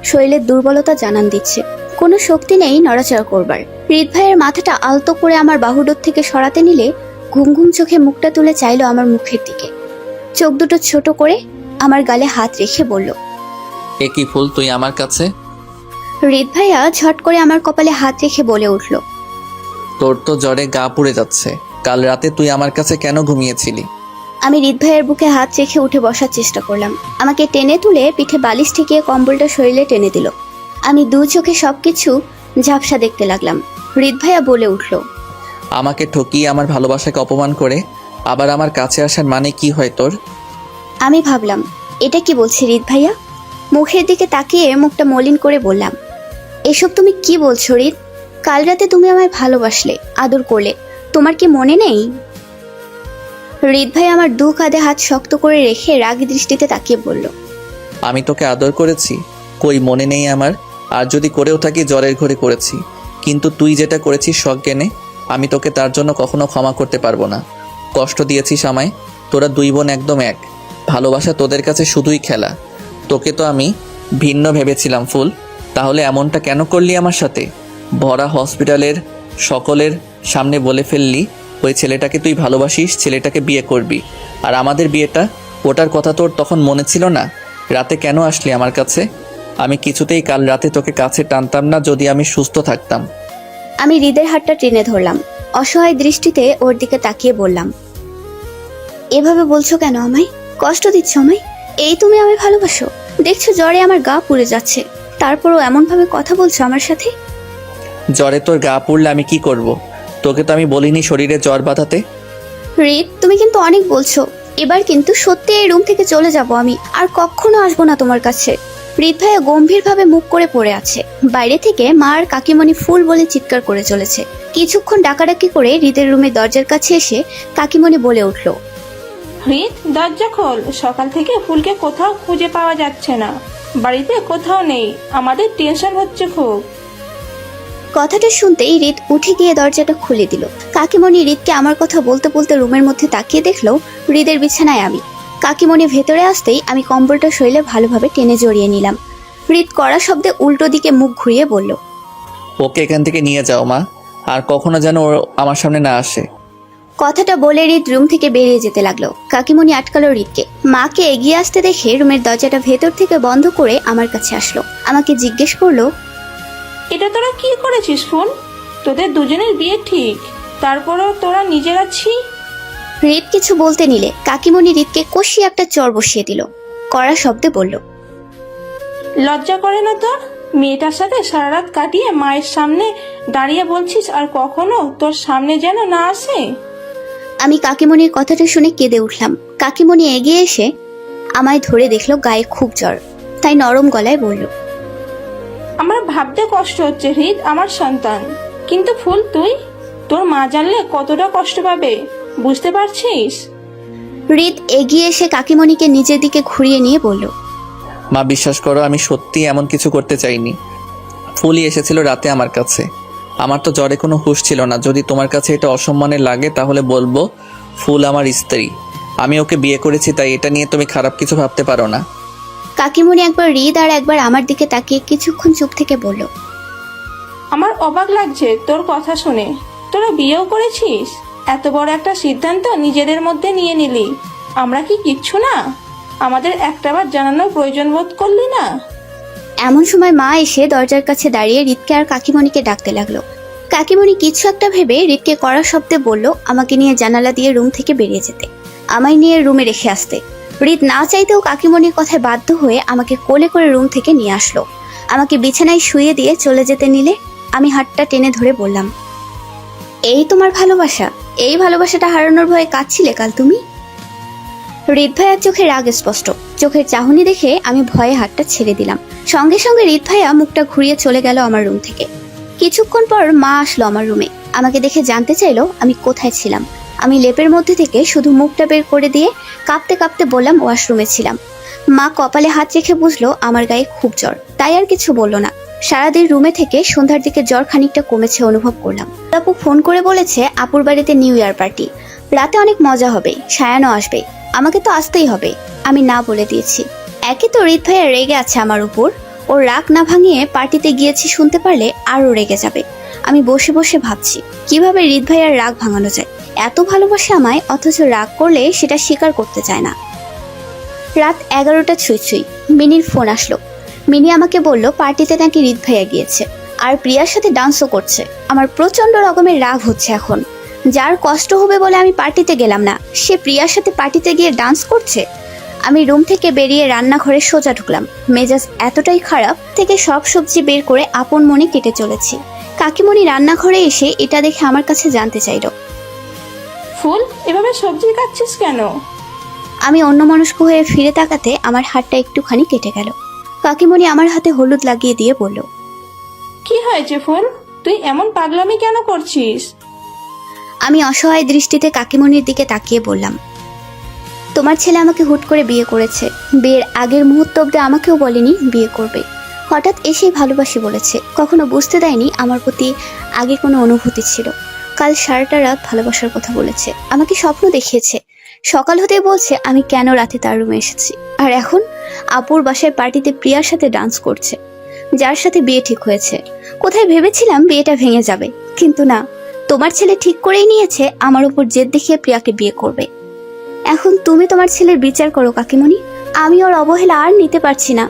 শরীরের দুর্বলতা জানান দিচ্ছে। কোনো শক্তি নেই নড়াচড়া করবার। হৃদ ভাইয়ের মাথাটা আলতো করে আমার বাহুডোর থেকে সরাতে নিলে ঘুম ঘুম চোখে মুখটা তুলে চাইলো আমার মুখের দিকে। চোখ দুটো ছোট করে আমার গালে হাত রেখে বলল, এ কি ফুল তুই আমার কাছে? হৃদ ভাইয়া ঝট করে আমার কপালে হাত রেখে বলে উঠল, তোর তো জ্বরে গা পুড়ে যাচ্ছে। কাল রাতে তুই আমার কাছে কেন ঘুমিয়েছিলি? আমি হৃদ ভাইয়ের বুকে হাত রেখে উঠে বসার চেষ্টা করলাম। আমাকে টেনে তুলে পিঠে বালিশ ঠেকিয়ে কম্বলটা শরীরে টেনে দিল। আমি দু চোখে সবকিছু ঝাপসা দেখতে লাগলাম। হৃদ ভাইয়া বলে উঠল, আমাকে ঠকিয়ে আমার ভালোবাসাকে অপমান করে আবার আমার কাছে আসার মানে কি হয় তোর? আমি ভাবলাম, এটা কি বলছে হৃদ ভাইয়া? মুখের দিকে তাকিয়ে মুখটা মলিন করে বললাম, এসব তুমি কি বলছো হৃদ? কাল রাতে তুমি আমায় ভালোবাসলে, আদর করলে, তোমার কি মনে নেই? হৃদ ভাই আমার দু কাঁধে হাত শক্ত করে রেখে রাগী দৃষ্টিতে তাকিয়ে বলল, আমি তোকে আদর করেছি? কই মনে নেই আমার। আর যদি করেও থাকি জ্বরের ঘরে করেছি। কিন্তু তুই যেটা করেছিস সজ্ঞানে, আমি তোকে তার জন্য কখনো ক্ষমা করতে পারবো না। কষ্ট দিয়েছিস আমায়। তোরা দুই বোন একদম এক। ভালোবাসা তোদের কাছে শুধুই খেলা। তোকে তো আমি ভিন্ন ভেবেছিলাম ফুল। তাহলে এমনটা কেন করলি আমার সাথে? ভরা হসপিটালের সকলের সামনে বলে ফেললি ওই ছেলেটাকে তুই ভালোবাসিস, ছেলেটাকে বিয়ে করবি। আর আমাদের বিয়েটা, ওটার কথা তোর তখন মনে ছিল না? রাতে কেন আসলি আমার কাছে? আমি কিছুতেই কাল রাতে তোকে কাছে টানতাম না যদি আমি সুস্থ থাকতাম। আমি হৃদের হাতটা টেনে ধরলাম। অসহায় দৃষ্টিতে ওর দিকে তাকিয়ে বললাম, এভাবে বলছো কেন আমায়? কষ্ট দিচ্ছ আমায়? এই তুমি আমায় ভালোবাসো? দেখছো জ্বরে আমার গা পুড়ে যাচ্ছে, তারপরও এমন ভাবে কথা বলছো আমার সাথে? জ্বরে তোর গা পুড়লে আমি কি করব? তোকে তো আমি বলিনি শরীরে জ্বর বাঁধাতে। হৃদ, তুমি কিন্তু অনেক বলছো। এবার কিন্তু সত্যি এই রুম থেকে চলে যাব আমি, আর কখনো আসবো না তোমার কাছে। হৃদ ভাইয়া গম্ভীরভাবে মুখ করে পড়ে আছে। বাইরে থেকে মা আর কাকিমণি ফুল বলে চিৎকার করে চলেছে। কিছুক্ষণ ডাকাডাকি করে হৃদের রুমের দরজার কাছে এসে কাকিমণি বলে উঠল, হৃদ, দরজা খোল। সকাল থেকে ফুলকে কোথাও খুঁজে পাওয়া যাচ্ছে না, বাড়িতে কোথাও নেই, আমাদের টেনশন হচ্ছে খুব। কথাটা শুনতেই হৃদ উঠে গিয়ে দরজাটা খুলে দিল। কাকিমণি হৃদকে আমার কথা বলতে বলতে রুমের মধ্যে তাকিয়ে দেখলো হৃদের বিছানায় আমি। কাকিমণি ভেতরে আসতেই আমি কম্বলটা শরীরে ভালোভাবে টেনে জড়িয়ে নিলাম। হৃদ কড়া শব্দে উল্টো দিকে মুখ ঘুরিয়ে বলল, ওকে এখান থেকে নিয়ে যাও মা, আর কখনো যেন ও আমার সামনে না আসে। কথাটা বলে হৃদ রুম থেকে বেরিয়ে যেতে লাগলো। কাকিমণি আটকালো হৃদকে। মাকে এগিয়ে আসতে দেখে রুমের দরজাটা ভেতর থেকে বন্ধ করে আমার কাছে আসলো। আমাকে জিজ্ঞেস করলো, এটা তোরা কি করেছিস ফুল? তোদের দুজনের বিয়ে ঠিক, তারপরেও তোরা নিজেরা ছি। হৃদ কিছু বলতে নিলে কাকিমণি হৃদকে কষিয়ে একটা চর বসিয়ে দিল। কড়া শব্দে বলল, লজ্জা করে না তোর? মেয়েটার সাথে সারা রাত কাটিয়ে মায়ের সামনে দাঁড়িয়ে বলছিস আর কখনো তোর সামনে যেন না আসে। আমি কাকিমণির কথাটা শুনে কেঁদে উঠলাম। কাকিমণি এগিয়ে এসে আমায় ধরে দেখলো গায়ে খুব জ্বর, তাই নরম গলায় বলল, আমার ভাবতে কষ্ট হচ্ছে হৃদ, আমার সন্তান। কিন্তু ফুল তুই, তোর মা জানলে কতটা কষ্ট পাবে বুঝতে পারছিস? হৃদ এগিয়ে এসে কাকিমণিকে নিজের দিকে ঘুরিয়ে নিয়ে বলল, মা বিশ্বাস করো, আমি সত্যি এমন কিছু করতে চাইনি। ফুলই এসেছিল রাতে আমার কাছে। আমার তো জ্বরে কোনো হুঁশ ছিল না। যদি তোমার কাছে এটা অসম্মানের লাগে তাহলে বলবো ফুল আমার স্ত্রী, আমি ওকে বিয়ে করেছি, তাই এটা নিয়ে তুমি খারাপ কিছু ভাবতে পারো না। কাকিমণি একবার হৃদ আর একবার আমার দিকে তাকিয়ে কিছুক্ষণ চুপ থেকে বলল, আমার অবাক লাগছে তোর কথা শুনে। তোরা বিয়েও করেছিস, এত বড় একটা সিদ্ধান্ত নিজেদের মধ্যে নিয়ে নিলি। আমরা কি কিচ্ছু না? আমাদের একটাবার জানানোর প্রয়োজন বোধ করলি না? এমন সময় মা এসে দরজার কাছে দাঁড়িয়ে হৃদকে আর কাকিমণিকে ডাকতে লাগলো। কাকিমণি কিছু একটা ভেবে হৃদকে কড়া শব্দে বলল আমাকে নিয়ে জানালা দিয়ে রুম থেকে বেরিয়ে যেতে, আমায় নিয়ে রুমে রেখে আসতে। হৃদ না চাইতেও কাকিমণির কথায় বাধ্য হয়ে আমাকে কোলে করে রুম থেকে নিয়ে আসলো। আমাকে বিছানায় শুয়ে দিয়ে চলে যেতে নিলে আমি হাতটা টেনে ধরে বললাম, এই তোমার ভালোবাসা? এই ভালোবাসাটা হারানোর ভয়ে কাঁদছিলে কাল তুমি? হৃদ ভাইয়ার চোখে রাগ স্পষ্ট। চোখের চাহনি দেখে আমি ভয়ে হাতটা ছেড়ে দিলাম। সঙ্গে সঙ্গে হৃদ ভাইয়া মুখটা ঘুরিয়ে চলে গেল আমার রুম থেকে। কিছুক্ষণ পর মা আসলো আমার রুমে। আমাকে দেখে জানতে চাইলো আমি কোথায় ছিলাম। আমি লেপের মধ্যে থেকে শুধু মুখটা বের করে দিয়ে কাঁপতে কাঁপতে বললাম ওয়াশরুমে ছিলাম। মা কপালে হাত রেখে বুঝলো আমার গায়ে খুব জ্বর, তাই আর কিছু বললো না। সারাদিন রুমে থেকে সন্ধ্যার দিকে জ্বর খানিকটা কমেছে অনুভব করলাম। আপু ফোন করে বলেছে আপুর বাড়িতে নিউ ইয়ার পার্টি, রাতে অনেক মজা হবে, সায়ানও আসবে, আমাকে তো আসতেই হবে। আমি না বলে দিয়েছি। একে তো হৃদ ভাইয়া রেগে আছে আমার উপর, ওর রাগ না ভাঙিয়ে পার্টিতে গিয়েছি শুনতে পারলে আরও রেগে যাবে। আমি বসে বসে ভাবছি কিভাবে হৃদ ভাইয়ার রাগ ভাঙানো যায়। এত ভালোবাসে আমায়, অথচ রাগ করলে সেটা স্বীকার করতে চায় না। রাত 11টা ছুঁই মিনির ফোন আসলো। মিনি আমাকে বলল পার্টিতে নাকি হৃদ ভাইয়া গিয়েছে আর প্রিয়ার সাথে ডান্সও করছে। আমার প্রচন্ড রকমের রাগ হচ্ছে এখন। যার কষ্ট হবে বলে আমি পার্টিতে গেলাম না, সে প্রিয়ার সাথে পার্টিতে গিয়ে ডান্স করছে। আমি রুম থেকে বেরিয়ে রান্নাঘরে সোজা ঢুকলাম। মেজাজ এতটাই খারাপ থেকে সব সবজি বের করে আপন মনে কেটে চলেছি। কাকিমণি রান্নাঘরে এসে এটা দেখে আমার কাছে জানতে চাইল, ফুল এভাবে সবজি কাটছিস কেন? আমি অন্যমনস্ক হয়ে ফিরে তাকাতে আমার হাতটা একটুখানি কেটে গেল। কাকিমণি আমার হাতে হলুদ লাগিয়ে দিয়ে বলল, কি হয়েছে ফুল, তুই এমন পাগলামি কেন করছিস? আমি অসহায় দৃষ্টিতে কাকিমণির দিকে তাকিয়ে বললাম, তোমার ছেলে আমাকে হুট করে বিয়ে করেছে। বিয়ের আগের মুহূর্ত অব্দি আমাকেও বলেনি বিয়ে করবে। হঠাৎ এসেই ভালোবাসি বলেছে। কখনো বুঝতে দেয়নি আমার প্রতি আগে কোনো অনুভূতি ছিল। কাল সারাটা রাত ভালোবাসার কথা বলেছে, আমাকে স্বপ্ন দেখিয়েছে। সকাল হতেই বলছে আমি কেন রাতে তার রুমে এসেছি। আর এখন আপুর বাসায় পার্টিতে প্রিয়ার সাথে ডান্স করছে, যার সাথে বিয়ে ঠিক হয়েছে। কোথায় ভেবেছিলাম বিয়েটা ভেঙে যাবে, কিন্তু না, তোমার ছেলে ঠিক করেই নিয়েছে আমার উপর জেদ দেখিয়ে প্রিয়াকে বিয়ে করবে। এখন তুমি তোমার ছেলের বিচার করো কাকিমণি, আমি ওর অবহেলা আর নিতে পারছি না।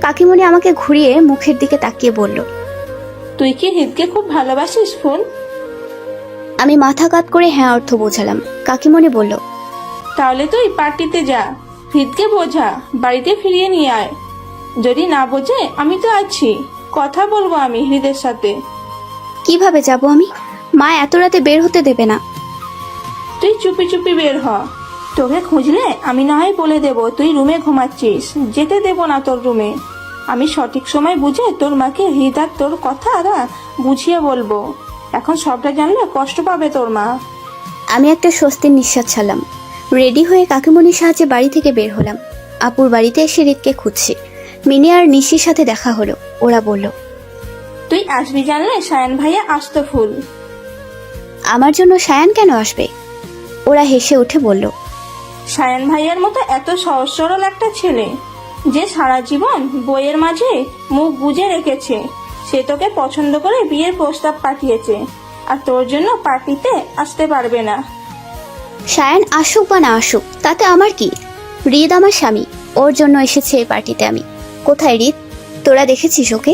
কাকিমণি আমাকে ঘুরিয়ে মুখের দিকে তাকিয়ে বলল, তুই কি হৃদকে খুব ভালোবাসিস ফুল? আমি মাথা কাত করে হ্যাঁ অর্থ বোঝালাম। কাকিমণি বলল, তাহলে তুই পার্টিতে যা, হৃদকে বোঝা, বাড়িতে ফিরিয়ে নিয়ে আয়। যদি না বোঝে আমি তো আছি, কথা বলবো আমি হৃদের সাথে। কিভাবে যাব আমি? মা এত রাতে বের হতে দেবে না। তুই চুপি চুপি বের হ, তোকে খুঁজলে আমি না হয় বলে দেব তুই রুমে ঘুমাচ্ছিস, যেতে দেব না তোর রুমে। আমি সঠিক সময় বুঝে তোর মাকে হৃদ আর তোর কথা বুঝিয়ে বলবো। এখন সবটা জানলে কষ্ট পাবে তোর মা। আমি একটা স্বস্তির নিঃশ্বাস ছাড়লাম। রেডি হয়ে কাকিমণির সাহায্যে বাড়ি থেকে বের হলাম। আপুর বাড়িতে এসে হৃদকে খুঁজছি। মিনি আর নিশির সাথে দেখা হলো। ওরা বলল, তুই আসবি জানলে সায়ন ভাইয়া আসতো ফুল। আমার জন্য সায়ান কেন আসবে? ওরা হেসে উঠে বলল, সায়ন ভাইয়ার মতো এত সহজ সরল একটা ছেলে যে সারা জীবন বইয়ের মাঝে মুখ বুজে রেখেছে, সে তোকে পছন্দ করে বিয়ের প্রস্তাব পাঠিয়েছে, আর তোর জন্য পার্টিতে আসতে পারবে না। সায়ান আসুক বা না আসুক তাতে আমার কি? হৃদ আমার স্বামী, ওর জন্য এসেছে এই পার্টিতে আমি। কোথায় হৃদ? তোরা দেখেছিস ওকে?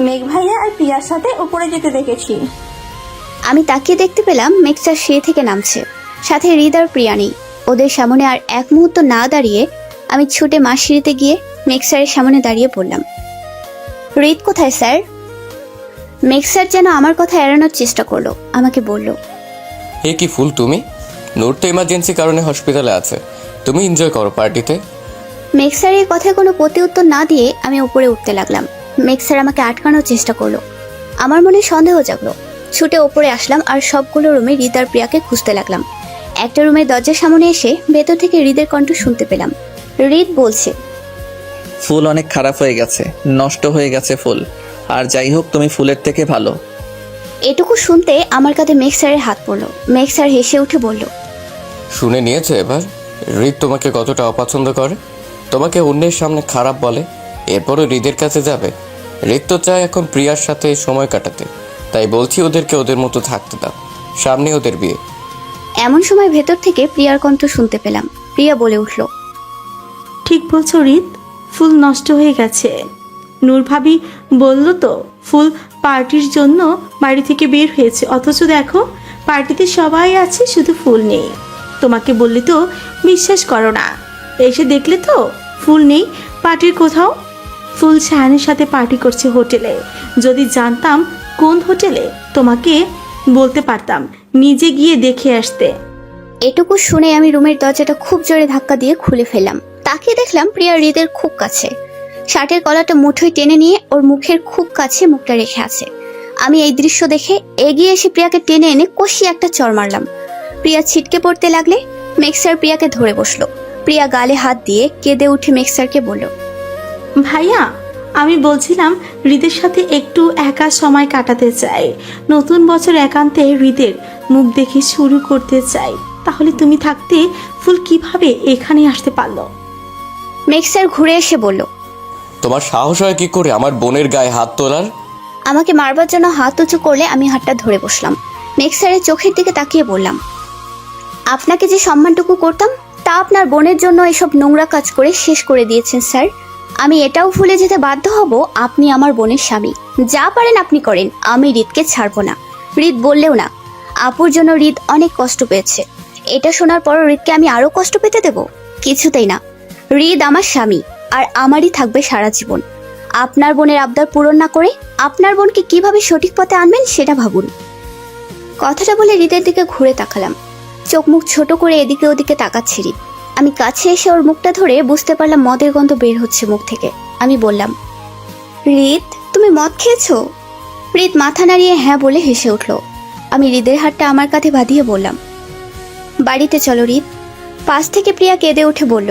মেঘ ভাইয়া আর প্রিয়ার সাথে উপরে যেতে দেখেছি। আমি তাকিয়ে দেখতে পেলাম মেক্সার সিঁড়ি থেকে নামছে, সাথে হৃদ আর প্রিয়া নেই। ওদের সামনে আর এক মুহূর্ত না দাঁড়িয়ে আমি ছুটে মা সিঁড়িতে গিয়ে মেক্সারের সামনে দাঁড়িয়ে পড়লাম। হৃদ কোথায় স্যার? মেক্সার যেন আমার কথা এড়ানোর চেষ্টা করলো, আমাকে বলল, এ কি ফুল তুমি? নূর তো ইমার্জেন্সি কারণে হসপিটালে আছে, তুমি এনজয় করো পার্টিতে। মেক্সার এই কথায় কোনো প্রতিউত্তর না দিয়ে আমি উপরে উঠতে লাগলাম। মেক্সার আমাকে আটকানোর চেষ্টা করলো। আমার মনে সন্দেহ জাগলো। ছুটে ওপরে আসলাম আর সবগুলো রুমে হৃদ আর প্রিয়াকে খুঁজতে লাগলাম। একটা রুমের দরজার সামনে এসে ভেতর থেকে হৃদের কণ্ঠ শুনতে পেলাম। হৃদ বলছে, ফুল অনেক খারাপ হয়ে গেছে, নষ্ট হয়ে গেছে ফুল। আর যাই হোক, তুমি ফুলের থেকে ভালো। এটুকু শুনতে আমার কাঁধে মেক্সারের হাত পড়লো। মেক্সার হেসে উঠে বলল, শুনে নিয়েছে এবার হৃদ তোমাকে কতটা অপছন্দ করে, তোমাকে অন্যের সামনে খারাপ বলে, এরপরও হৃদের কাছে যাবে। হৃদ তো চায় এখন প্রিয়ার সাথে সময় কাটাতে, তাই বলছি ওদেরকে ওদের মতো থাকতে দাও, সামনে ওদের বিয়ে। এমন সময় ভেতর থেকে প্রিয়ার কণ্ঠ শুনতে পেলাম। প্রিয়া বলে উঠল, ঠিক বলছো হৃদ, ফুল নষ্ট হয়ে গেছে। নূর ভাবি বলল তো ফুল পার্টির জন্য বাড়ি থেকে বের হয়েছে, অথচ দেখো পার্টিতে সবাই আছে, শুধু ফুল নেই। তোমাকে বললে তো বিশ্বাস করো না, এসে দেখলে তো ফুল নেই পার্টির কোথাও। ফুল সায়ানের সাথে পার্টি করছে হোটেলে। যদি জানতাম কোন হোটেলে তোমাকে বলতে পারতাম, নিজে গিয়ে দেখে আসতে। এটুকু শুনে আমি রুমের দরজাটা খুব জোরে ধাক্কা দিয়ে খুলে ফেললাম। তাকিয়ে দেখলাম প্রিয়া হৃদের খুব কাছে, শার্টের কলারটা মুঠোয় টেনে নিয়ে ওর মুখের খুব কাছে মুখটা রেখে আছে। আমি এই দৃশ্য দেখে এগিয়ে এসে প্রিয়াকে টেনে এনে কষিয়ে একটা চড় মারলাম। প্রিয়া ছিটকে পড়তে লাগলে মেক্সার প্রিয়াকে ধরে বসলো। প্রিয়া গালে হাত দিয়ে কেঁদে উঠে মেক্সারকে বলল, ভাইয়া, আমি বলছিলাম হৃদের সাথে একটু একা সময় কাটাতে চাই। নতুন বছর একান্তে হৃদের মুখ দেখে শুরু করতে চাই। তাহলে তুমি থাকতে ফুল কিভাবে এখানে আসতে পারলো? মেক্সার ঘুরে এসে বলল, তোমার সাহস হয় কি করে আমার বোনের গায়ে হাত তোলার? আমাকে মারবার জন্য হাত উঁচু করলে আমি হাতটা ধরে বসলাম। মেক্সারের চোখের দিকে তাকিয়ে বললাম, আপনাকে যে সম্মানটুকু করতাম তা আপনার বোনের জন্য এসব নোংরা কাজ করে শেষ করে দিয়েছেন স্যার। আমি এটাও ভুলে যেতে বাধ্য হব আপনি আমার বোনের স্বামী। যা পারেন আপনি করেন, আমি হৃদকে ছাড়বো না। হৃদ বললেও না। আপুর জন্য হৃদ অনেক কষ্ট পেয়েছে। এটা শোনার পর হৃদকে আমি আরো কষ্ট পেতে দেব? কিছুতেই না। হৃদ আমার স্বামী আর আমারই থাকবে সারা জীবন। আপনার বোনের আবদার পূরণ না করে আপনার বোনকে কিভাবে সঠিক পথে আনবেন সেটা ভাবুন। কথাটা বলে হৃদের দিকে ঘুরে তাকালাম। চোখ মুখ ছোট করে এদিকে ওদিকে তাকাচ্ছে হৃদ। আমি কাছে এসে ওর মুখটা ধরে বুঝতে পারলাম মদের গন্ধ বের হচ্ছে মুখ থেকে। আমি বললাম, হৃদ তুমি মদ খেয়েছো? হৃদ মাথা নাড়িয়ে হ্যাঁ বলে হেসে উঠল। আমি হৃদের হাতটা আমার কাঁধে বাঁধিয়ে বললাম, বাড়িতে চলো হৃদ। পাশ থেকে প্রিয়া কেঁদে উঠে বলল,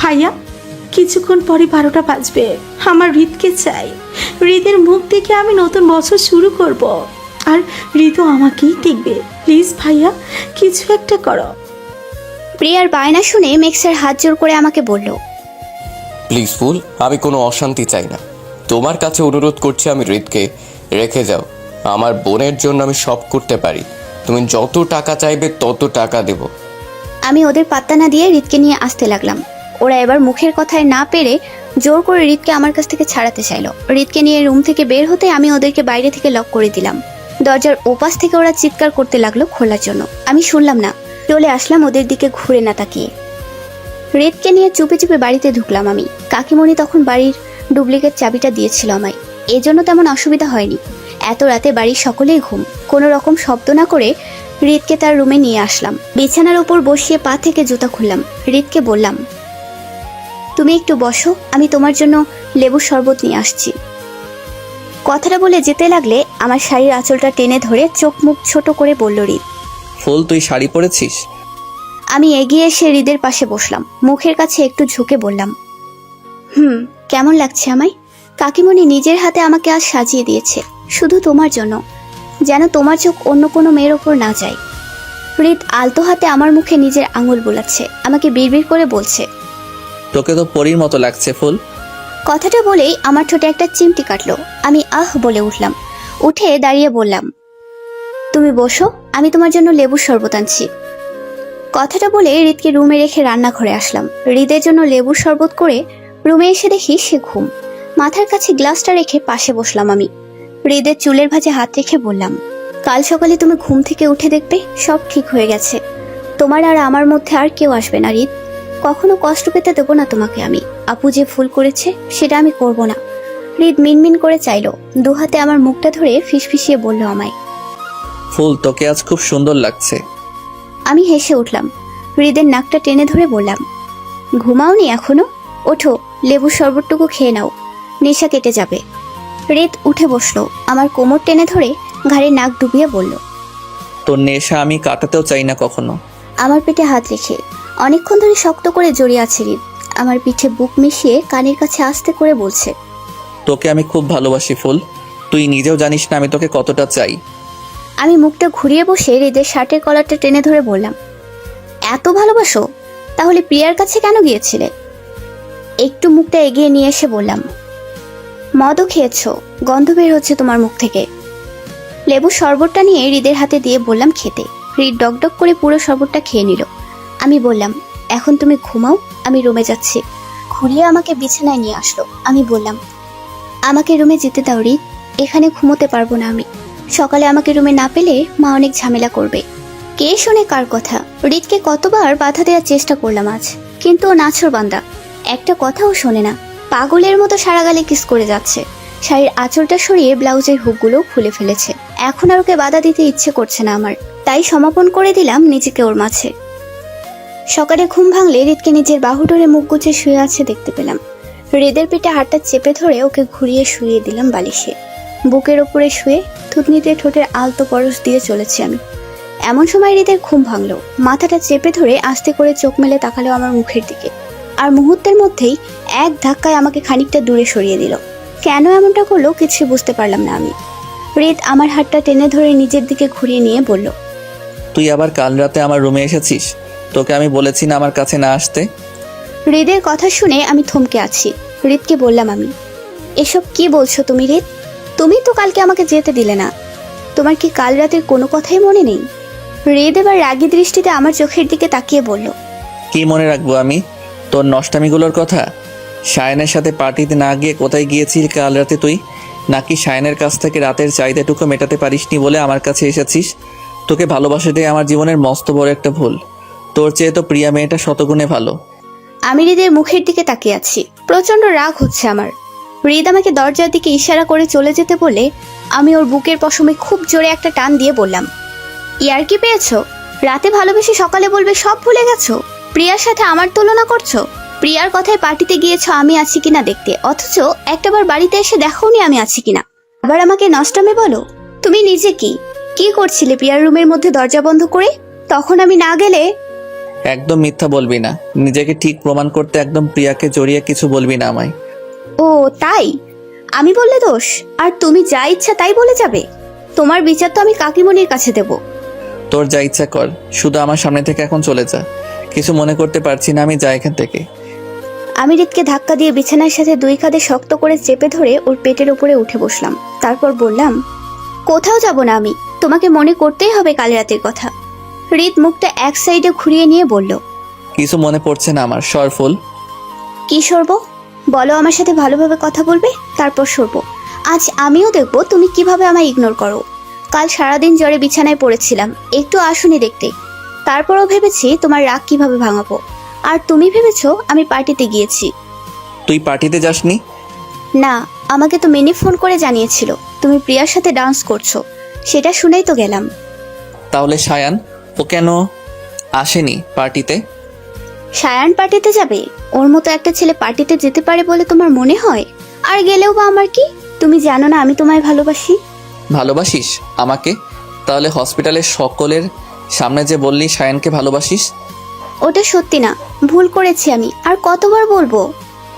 ভাইয়া, কিছুক্ষণ পরে 12টা বাজবে। আমার হৃদকে চাই। হৃদের মুখ দেখে আমি নতুন বছর শুরু করব। আর হৃদও আমাকেই দেখবে। প্লিজ ভাইয়া, কিছু একটা করো। প্রিয়ার বায়না শুনে মেক্সার হাত জোর করে আমাকে বলল, প্লিজ ফুল, আমি কোনো অশান্তি চাই না। তোমার কাছে অনুরোধ করছি, আমি হৃদকে রেখে যাও। আমার বোনের জন্য আমি সব করতে পারি। তুমি যত টাকা চাইবে তত টাকা দেব। আমি ওদের পাত্তা না দিয়ে হৃদকে নিয়ে আসতে লাগলাম। ওরা এবার মুখের কথায় না পেরে জোর করে হৃদকে আমার কাছ থেকে ছাড়াতে চাইলো। হৃদকে নিয়ে রুম থেকে বের হতে আমি ওদেরকে বাইরে থেকে লক করে দিলাম। দরজার ওপাশ থেকে ওরা চিৎকার করতে লাগলো খোলার জন্য। আমি শুনলাম না, চলে আসলাম ওদের দিকে ঘুরে না তাকিয়ে। হৃদকে নিয়ে চুপে চুপে বাড়িতে ঢুকলাম আমি। কাকিমণি তখন বাড়ির ডুপ্লিকেট চাবিটা দিয়েছিল আমায়, এজন্য তেমন অসুবিধা হয়নি। এত রাতে বাড়ির সকলেই ঘুম। কোনো রকম শব্দ না করে হৃদকে তার রুমে নিয়ে আসলাম। বিছানার উপর বসিয়ে পা থেকে জুতা খুললাম। হৃদকে বললাম, তুমি একটু বসো, আমি তোমার জন্য লেবুর শরবত নিয়ে আসছি। কথাটা বলে যেতে লাগলে আমার শাড়ির আঁচলটা টেনে ধরে চোখ মুখ ছোট করে বলল হৃদ, ফুল তুই শাড়ি পরেছিস? আমি এগিয়ে এসে হৃদের পাশে বসলাম। মুখের কাছে একটু ঝুঁকে বললাম, কেমন লাগছে আমায়? কাকিমণি নিজের হাতে আমাকে আজ সাজিয়ে দিয়েছে, শুধু তোমার জন্য, যেন তোমার চোখ অন্য কোনো মেয়ের ওপর না যায়। হৃদ আলতো হাতে আমার মুখে নিজের আঙুল বোলাচ্ছে, আমাকে বিড়বিড় করে বলছে, তোকে তো পরীর মতো লাগছে ফুল। কথাটা বলেই আমার ঠোঁটে একটা চিমটি কাটলো। আমি আহ বলে উঠলাম। উঠে দাঁড়িয়ে বললাম, তুমি বসো, আমি তোমার জন্য লেবুর শরবত আনছি। কথাটা বলে হৃদকে রুমে রেখে রান্নাঘরে আসলাম। হৃদের জন্য লেবুর শরবত করে রুমে এসে দেখি সে ঘুম। মাথার কাছে গ্লাসটা রেখে পাশে বসলাম আমি। হৃদের চুলের ভাঁজে হাত রেখে বললাম, কাল সকালে তুমি ঘুম থেকে উঠে দেখবে সব ঠিক হয়ে গেছে। তোমার আর আমার মধ্যে আর কেউ আসবে না হৃদ। কখনো কষ্ট পেতে দেবো না তোমাকে আমি। আপু যে ভুল করেছে সেটা আমি করব না। হৃদ মিনমিন করে চাইলো, দুহাতে আমার মুখটা ধরে ফিসফিসিয়ে বলল আমায়। ফুল, তোকে আজ খুব সুন্দর লাগছে। আমি হেসে উঠলাম। হৃদের নাকটা টেনে ধরে বললাম, ঘুমাওনি এখনো? ওঠো, লেবুর শরবতটুকু খেয়ে নাও, নেশা কেটে যাবে। হৃদ উঠে বসলো, আমার কোমর টেনে ধরে ঘাড়ে নাক ডুবিয়ে বলল, তোর নেশা আমি কাটাতেও চাই না কখনো। আমার পেটে হাত রেখে অনেকক্ষণ ধরে শক্ত করে জড়িয়ে আছে হৃদ। আমার পিঠে বুক মিশিয়ে কানের কাছে আস্তে করে বলছে, তোকে আমি খুব ভালোবাসি ফুল। তুই নিজেও জানিস না আমি তোকে কতটা চাই। আমি মুখটা ঘুরিয়ে বসে হৃদের শার্টের কলারটা টেনে ধরে বললাম, এত ভালোবাসো? তাহলে প্রিয়ার কাছে কেন গিয়েছিলে? একটু মুখটা এগিয়ে নিয়ে এসে বললাম, মদও খেয়েছো, গন্ধ বের হচ্ছে তোমার মুখ থেকে। লেবুর শরবতটা নিয়ে হৃদের হাতে দিয়ে বললাম খেতে। হৃদ ডকডক করে পুরো শরবতটা খেয়ে নিল। আমি বললাম, এখন তুমি ঘুমাও, আমি রুমে যাচ্ছি। ঘুরিয়ে আমাকে বিছানায় নিয়ে আসলো। আমি বললাম, আমাকে রুমে যেতে দাও হৃদ, এখানে ঘুমোতে পারবো না আমি। সকালে আমাকে রুমে না পেলে মা অনেক ঝামেলা করবে। কে শোনে কার কথা? হৃদকে কতবার বাধা দেওয়ার চেষ্টা করলাম আজ, কিন্তু ও নাছোড়বান্দা, একটা কথাও শোনে না। পাগলের মতো সারা গালে কিস করে যাচ্ছে। শাড়ির আঁচলটা সরিয়ে ব্লাউজের হুকগুলো খুলে ফেলেছে। এখন আর ওকে বাধা দিতে ইচ্ছে করছে না আমার, তাই সমাপন করে দিলাম নিজেকে ওর মাঝে। সকালে ঘুম ভাঙলে হৃদকে নিজের বাহু ধরে মুখ গুজে শুয়ে আছে দেখতে পেলাম। হৃদের পিঠে হাতটা চেপে ধরে ওকে ঘুরিয়ে শুয়ে দিলাম বালিশে। বুকের ওপরে শুয়ে থুতনিতে ঠোঁটের আলতো পরশ দিয়ে চলেছি আমি। এমন সময় হৃদের ঘুম ভাঙলো। মাথাটা চেপে ধরে আস্তে করে চোখ মেলে তাকালো আমার মুখের দিকে, আর মুহূর্তের মধ্যেই এক ধাক্কায় আমাকে খানিকটা দূরে সরিয়ে দিল। কেন এমনটা করলো কিছু বুঝতে পারলাম না আমি। হৃদ আমার হাতটা টেনে ধরে নিজের দিকে ঘুরিয়ে নিয়ে বলল, তুই আবার কাল রাতে আমার রুমে এসেছিস? তোকে আমি বলেছি না আমার কাছে না আসতে? হৃদের কথা শুনে আমি থমকে আছি। হৃদকে বললাম আমি, এসব কি বলছো তুমি হৃদ? তুমি তো কালকে আমাকে যেতে দিলে না। তোমার কি কাল রাতের কোনো কথাই মনে নেই? হৃদ এবার রাগী দৃষ্টিতে আমার চোখের দিকে তাকিয়ে বলল, কি মনে রাখবো আমি তোর নষ্টামিগুলোর কথা? শায়নের সাথে পার্টিতে না গিয়ে কোথায় গিয়েছিস কাল রাতে তুই? নাকি শায়নের কাছ থেকে রাতের চাহিদাটুকু মেটাতে পারিসনি বলে আমার কাছে এসেছিস? তোকে ভালোবাসাটাই আমার জীবনের মস্ত বড় একটা ভুল। তোর চেয়ে তো প্রিয়া মেয়েটা শতগুণে ভালো। আমি হৃদের মুখের দিকে তাকিয়ে আছি। প্রচন্ড রাগ হচ্ছে আমার। হৃদ আমাকে দরজার দিকে ইশারা করে চলে যেতে বলে আমি ওর বুকের পশমে খুব জোরে একটা টান দিয়ে বললাম, ইয়ার কি পেয়েছো? রাতে ভালোবেসে সকালে বলবে সব ভুলে গেছো? প্রিয়ার সাথে আমার তুলনা করছো? প্রিয়ার কথায় পার্টিতে গিয়েছো আমি আছি কিনা দেখতে, অথচ একটাবার বাড়িতে এসে দেখোনি আমি আছি কিনা। আবার আমাকে নষ্টামে বলো। তুমি নিজে কি করছিলে প্রিয়ার রুমের মধ্যে দরজা বন্ধ করে? তখন আমি না গেলে? একদম মিথ্যা বলবি না। নিজেকে ঠিক প্রমাণ করতে একদম প্রিয়াকে জড়িয়ে কিছু বলবি না আমায়। ও তাই? আমি বললে দোষ? আর তুমি যা ইচ্ছা তাই বলে যাবে? তোমার বিচার তো আমি কাকিমণির কাছে দেব। তোর যা ইচ্ছা কর, শুধু আমার সামনে থেকে এখন চলে যা। কিছু মনে করতে পারছি না আমি, যা এখান থেকে। আমি হৃদকে ধাক্কা দিয়ে বিছানার সাথে দুই কাঁধে শক্ত করে চেপে ধরে ওর পেটের উপরে উঠে বসলাম। তারপর বললাম, কোথাও যাব না আমি, তোমাকে মনে করতেই হবে কাল রাতের কথা। হৃদ মুখটা এক সাইডে ঘুরিয়ে নিয়ে বলল, কিছু মনে পড়ছে না আমার, সর ফুল। কি সরবো? বলো, আমার সাথে ভালোভাবে কথা বলবে, তারপর সরবো। আজ আমিও দেখবো তুমি কিভাবে আমায় ইগনোর করো। কাল সারাদিন জ্বরে বিছানায় পড়েছিলাম, একটু আসুনি দেখতে। তারপরও ভেবেছি তোমার রাগ কিভাবে ভাঙাবো। আর তুমি ভেবেছো আমি পার্টিতে গিয়েছি। তুই পার্টিতে যাসনি? না, আমাকে তো মিনি ফোন করে জানিয়েছিল তুমি প্রিয়ার সাথে ডান্স করছো, সেটা শুনেই তো গেলাম। তাহলে সায়ান, ও কেন আসেনি পার্টিতে? সায়ান পার্টিতে যাবে? ওর মতো একটা ছেলে পার্টিতে যেতে পারে বলে তোমার মনে হয়? আর গেলেও বা আমার কি? তুমি জানো না আমি তোমায় ভালোবাসি। ভালোবাসিস আমাকে? তাহলে হসপিটালের সকলের সামনে যে বললি সায়ানকে ভালোবাসিস। ওটা সত্যি না, ভুল করেছি আমি। আর কতবার বলবো?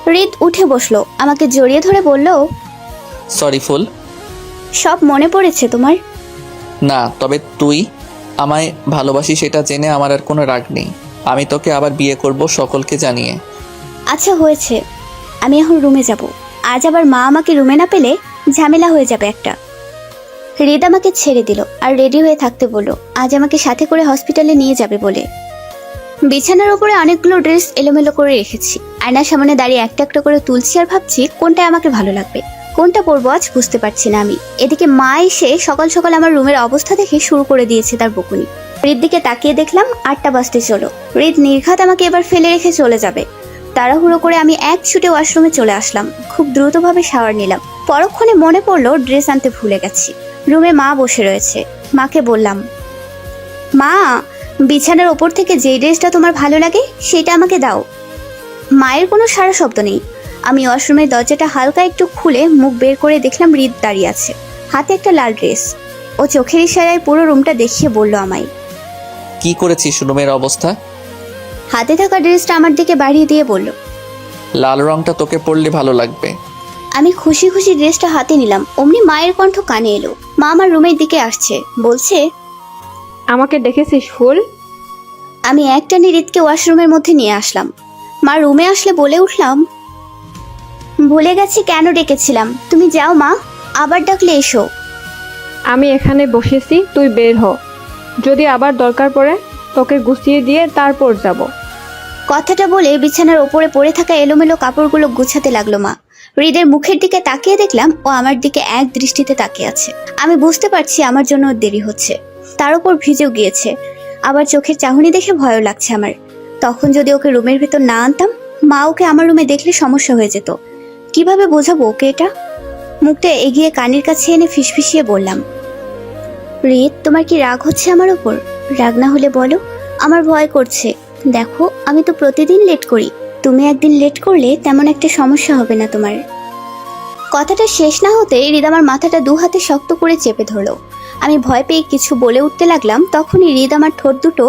হৃদ উঠে বসলো, আমাকে জড়িয়ে ধরে বলল, সরি ফুল। সব মনে পড়েছে তোমার? না, তবে তুই আমায় ভালোবাসিস এটা জেনে আমার আর কোনো রাগ নেই। আমি তোকে আবার বিয়ে করব সকলকে জানিয়ে। আচ্ছা হয়েছে, আমি এখন রুমে যাব। আজ আবার মা আমাকে রুমে না পেলে ঝামেলা হয়ে যাবে একটা। হৃদ আমাকে ছেড়ে দিল আর রেডি হয়ে থাকতে বলল, আজ আমাকে সাথে করে হসপিটালে নিয়ে যাবে বলে। বিছানার উপরে অনেকগুলো ড্রেস এলোমেলো করে রেখেছি। আয়নার সামনে দাঁড়িয়ে একটা একটা করে তুলছি আর ভাবছি কোনটা আমাকে ভালো লাগবে, কোনটা পরবো আজ বুঝতে পারছি না আমি। এদিকে মা এসে সকাল সকাল আমার রুমের অবস্থা দেখে শুরু করে দিয়েছে তার বকুনি। হৃদ দিকে তাকিয়ে দেখলাম 8টা বাজতে চলো। হৃদ নির্ঘাত আমাকে এবার ফেলে রেখে চলে যাবে। তাড়াহুড়ো করে আমি এক ছুটে ওয়াশরুমে চলে আসলাম। খুব দ্রুতভাবে শাওয়ার নিলাম। পরক্ষণে মনে পড়লো ড্রেস আনতে ভুলে গেছি। রুমে মা বসে রয়েছে। মাকে বললাম, মা বিছানার ওপর থেকে যে ড্রেসটা তোমার ভালো লাগে সেটা আমাকে দাও। মায়ের কোনো সারা শব্দ নেই। আমি ওয়াশরুমের দরজাটা হালকা একটু খুলে মুখ বের করে দেখলাম হৃদ দাঁড়িয়ে আছে, হাতে একটা লাল ড্রেস। ও চোখের ইশারায় পুরো রুমটা দেখিয়ে বলল আমায়। কি করেছিস রুমের অবস্থা? হাতে থাকা ড্রেসটা আমার দিকে বাড়িয়ে দিয়ে বলল, লাল রংটা তোকে পরলে ভালো লাগবে। আমি খুশি খুশি ড্রেসটা হাতে নিলাম। অমনি মায়ের কণ্ঠ কানে এলো। মা আমার রুমের দিকে আসছে, বলছে, আমাকে দেখেছিস ফুল? আমি একটানে হৃদকে ওয়াশরুমের মধ্যে নিয়ে আসলাম। মা রুমে আসলে বলে উঠলাম, ভুলে গেছি কেন ডেকেছিলাম। তুমি যাও মা, আবার ডাকলে এসো। আমি এখানে বসেছি, তুই বের হ। যদি আবার দরকার পড়ে তোকে গুছিয়ে দিয়ে তারপর যাব। কথাটা বলে বিছানার ওপরে পড়ে থাকা এলোমেলো কাপড়গুলো গুছাতে লাগলো মা। হৃদের মুখের দিকে তাকিয়ে দেখলাম ও আমার দিকে এক দৃষ্টিতে তাকিয়ে আছে। আমি বুঝতে পারছি আমার জন্য ওর দেরি হচ্ছে, তার উপর ভিজেও গিয়েছে। আবার চোখের চাহনি দেখে ভয়ও লাগছে আমার। তখন যদি ওকে রুমের ভেতর না আনতাম, মা ওকে আমার রুমে দেখলে সমস্যা হয়ে যেত। কিভাবে বোঝাবো ওকে এটা? মুখটা এগিয়ে কানের কাছে এনে ফিসফিসিয়ে বললাম, হৃদ তোমার কি রাগ হচ্ছে আমার উপর? রাগ না হলে বলো, আমার ভয় করছে। দেখো আমি তো প্রতিদিন লেট করি, তুমি একদিন লেট করলে তেমন একটা সমস্যা হবে না তোমার। কথাটা শেষ না হতে হৃদ আমার মাথাটা 2 হাতে শক্ত করে চেপে ধরলো। আমি ভয় পেয়ে কিছু বলে উঠতে লাগলাম, তখনই হৃদ আমার ঠোঁট দুটো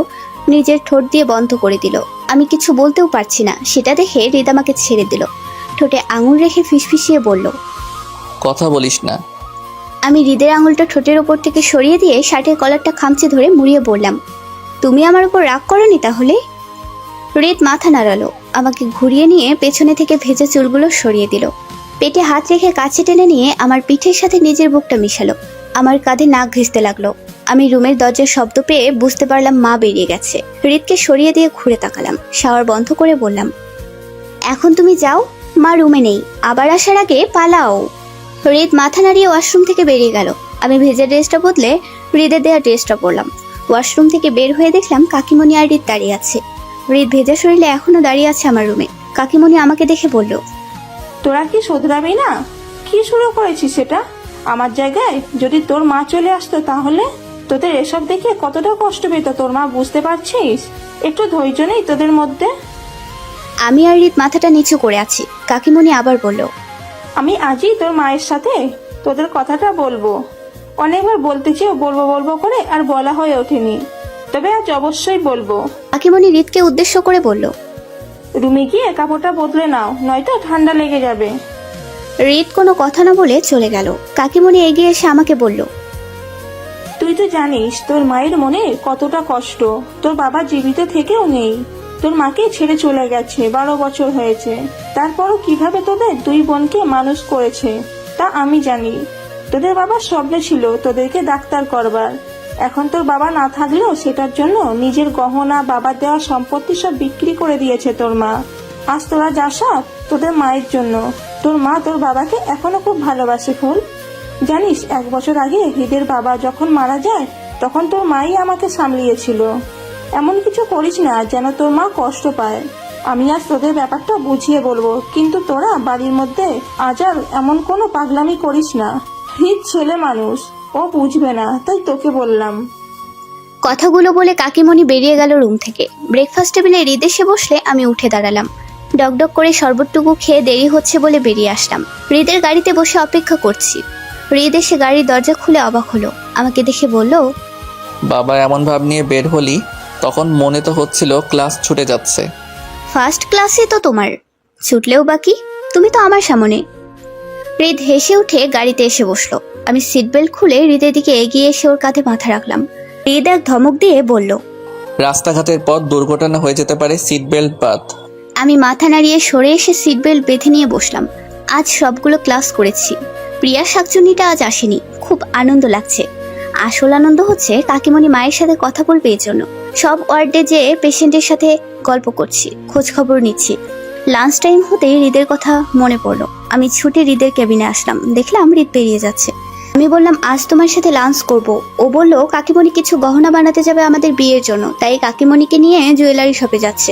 নিজের ঠোঁট দিয়ে বন্ধ করে দিল। আমি কিছু বলতেও পারছি না। সেটা দেখে হৃদ আমাকে ছেড়ে দিল। ঠোঁটে আঙুল রেখে ফিসফিসিয়ে বলল, কথা বলিস না। আমি হৃদের আঙুলটা ঠোঁটের ওপর থেকে সরিয়ে দিয়ে শার্টের কলারটা খামচে ধরে মুড়িয়ে বললাম, তুমি আমার উপর রাগ করনি তাহলে? হৃদ মাথা নাড়ালো, আমাকে ঘুরিয়ে নিয়ে পেছনে থেকে ভেজা চুলগুলো সরিয়ে দিল। পেটে হাত রেখে কাছে টেনে নিয়ে আমার পিঠের সাথে নিজের বুকটা মিশালো। আমার কাঁধে নাক ঘেঁষতে লাগলো। আমি রুমের দরজার শব্দ পেয়ে বুঝতে পারলাম মা বেরিয়ে গেছে। হৃদকে সরিয়ে দিয়ে ঘুরে তাকালাম। শাওয়ার বন্ধ করে বললাম, এখন তুমি যাও, মা রুমে নেই, আবার আসার আগে পালাও। হৃদ মাথা নাড়িয়ে ওয়াশরুম থেকে বেরিয়ে গেল। আমি ভেজা ড্রেসটা বদলে হৃদের দেওয়া ড্রেসটা পরলাম। ওয়াশরুম থেকে বের হয়ে দেখলাম কাকিমণি আর হৃদ দাঁড়িয়ে আছে। হৃদ ভেজা শরীরে এখনো দাঁড়িয়ে আছে আমার রুমে। কাকিমণি আমাকে দেখে বলল, তোরা কি শোধরাবি না? কি শুরু করেছিস সেটা? আমার জায়গায় যদি তোর মা চলে আসতো তাহলে তোদের এসব দেখে কতটা কষ্ট পেত তোর মা, বুঝতে পারছিস? একটু ধৈর্য নেই তোদের মধ্যে? আমি আর হৃদ মাথাটা নিচু করে আছি। কাকিমণি আবার বলল, আমি আজই তোর মায়ের সাথে তোদের কথাটা বলবো। অনেকবার বলতে চেয়েও বলবো বলবো করে আর বলা হয়ে ওঠেনি, তবে আজ অবশ্যই বলবো। কাকিমণি হৃদকে উদ্দেশ্য করে বলল, রুমে গিয়ে কাপড়টা বদলে নাও, নয়তো ঠান্ডা লেগে যাবে। হৃদ কোনো কথা না বলে চলে গেল। কাকিমণি এগিয়ে এসে আমাকে বলল, তুই তো জানিস তোর মায়ের মনে কতটা কষ্ট। তোর বাবা জীবিত থেকেও নেই, তোর মাকে ছেড়ে চলে গেছে, 12 বছর হয়েছে। তারপরও কিভাবে তোদের 2 বোনকে মানুষ করেছে তা আমি জানি। তোদের বাবার স্বপ্ন ছিল তোদেরকে ডাক্তার করবার। এখন তোর বাবা না থাকলেও সেটার জন্য নিজের গহনা, বাবার দেওয়া সম্পত্তি সব বিক্রি করে দিয়েছে তোর মা। আজ তোরা যা সব তোদের মায়ের জন্য। তোর মা তোর বাবাকে এখনো খুব ভালোবাসে ফুল। জানিস 1 বছর আগে হৃদের বাবা যখন মারা যায় তখন তোর মাই আমাকে সামলিয়েছিল। এমন কিছু করিস না যেন তোর মা কষ্ট পায়। আমি আজ তোদের ব্যাপারটা বুঝিয়ে বলবো, কিন্তু তোরা বাড়ির মধ্যে আজ আর এমন কোনো পাগলামি করিস না। হৃদ ছেলে মানুষ, ও বুঝবে না, তাই তোকে বললাম। কথাগুলো বলে কাকিমণি বেরিয়ে গেল রুম থেকে। ব্রেকফাস্ট টেবিলে হৃদ এসে বসলে আমি উঠে দাঁড়ালাম। ডকডক করে শরবতটুকু খেয়ে দেরি হচ্ছে বলে বেরিয়ে আসলাম। হৃদের গাড়িতে বসে অপেক্ষা করছি। হৃদ এসে গাড়ির দরজা খুলে অবাক হলো। আমাকে দেখে বলল, বাবা এমন ভাব নিয়ে বের হলি, তখন মনে তো হচ্ছিল ক্লাস ছুটে যাচ্ছে। ফার্স্ট ক্লাসে তো তোমার ছুটলেও বাকি, তুমি তো আমার সামনে। হৃদ হেসে উঠে গাড়িতে এসে বসলো। আমি সিট বেল্ট খুলে হৃদের দিকে এগিয়ে এসে ওর কাঁধে মাথা রাখলাম। হৃদ এক ধমক দিয়ে বলল, রাস্তাঘাটের পথ দুর্ঘটনা হয়ে যেতে পারে, সিট বেল্ট বাদ। আমি মাথা নাড়িয়ে সরে এসে সিট বেল্ট বেঁধে নিয়ে বসলাম। আজ সবগুলো ক্লাস করেছি। প্রিয়ার শাকচুন্নিটা আজ আসেনি। খুব আনন্দ লাগছে। আসল আনন্দ হচ্ছে কাকিমণি মায়ের সাথে কথা বলবে এই জন্য। সব ওয়ার্ডে যেয়ে পেশেন্টের সাথে গল্প করছি, খোঁজ খবর নিচ্ছি। লাঞ্চ টাইম হতেই হৃদের কথা মনে পড়লো। আমি ছুটে হৃদের কেবিনে আসলাম, দেখলাম হৃদ বেরিয়ে যাচ্ছে। আমি বললাম আজ তোমার সাথে লাঞ্চ করব। ও বলল কাকিমণি কিছু গহনা বানাতে যাবে আমাদের বিয়ের জন্য, তাই কাকিমণিকে নিয়ে জুয়েলারি শপে যাচ্ছে।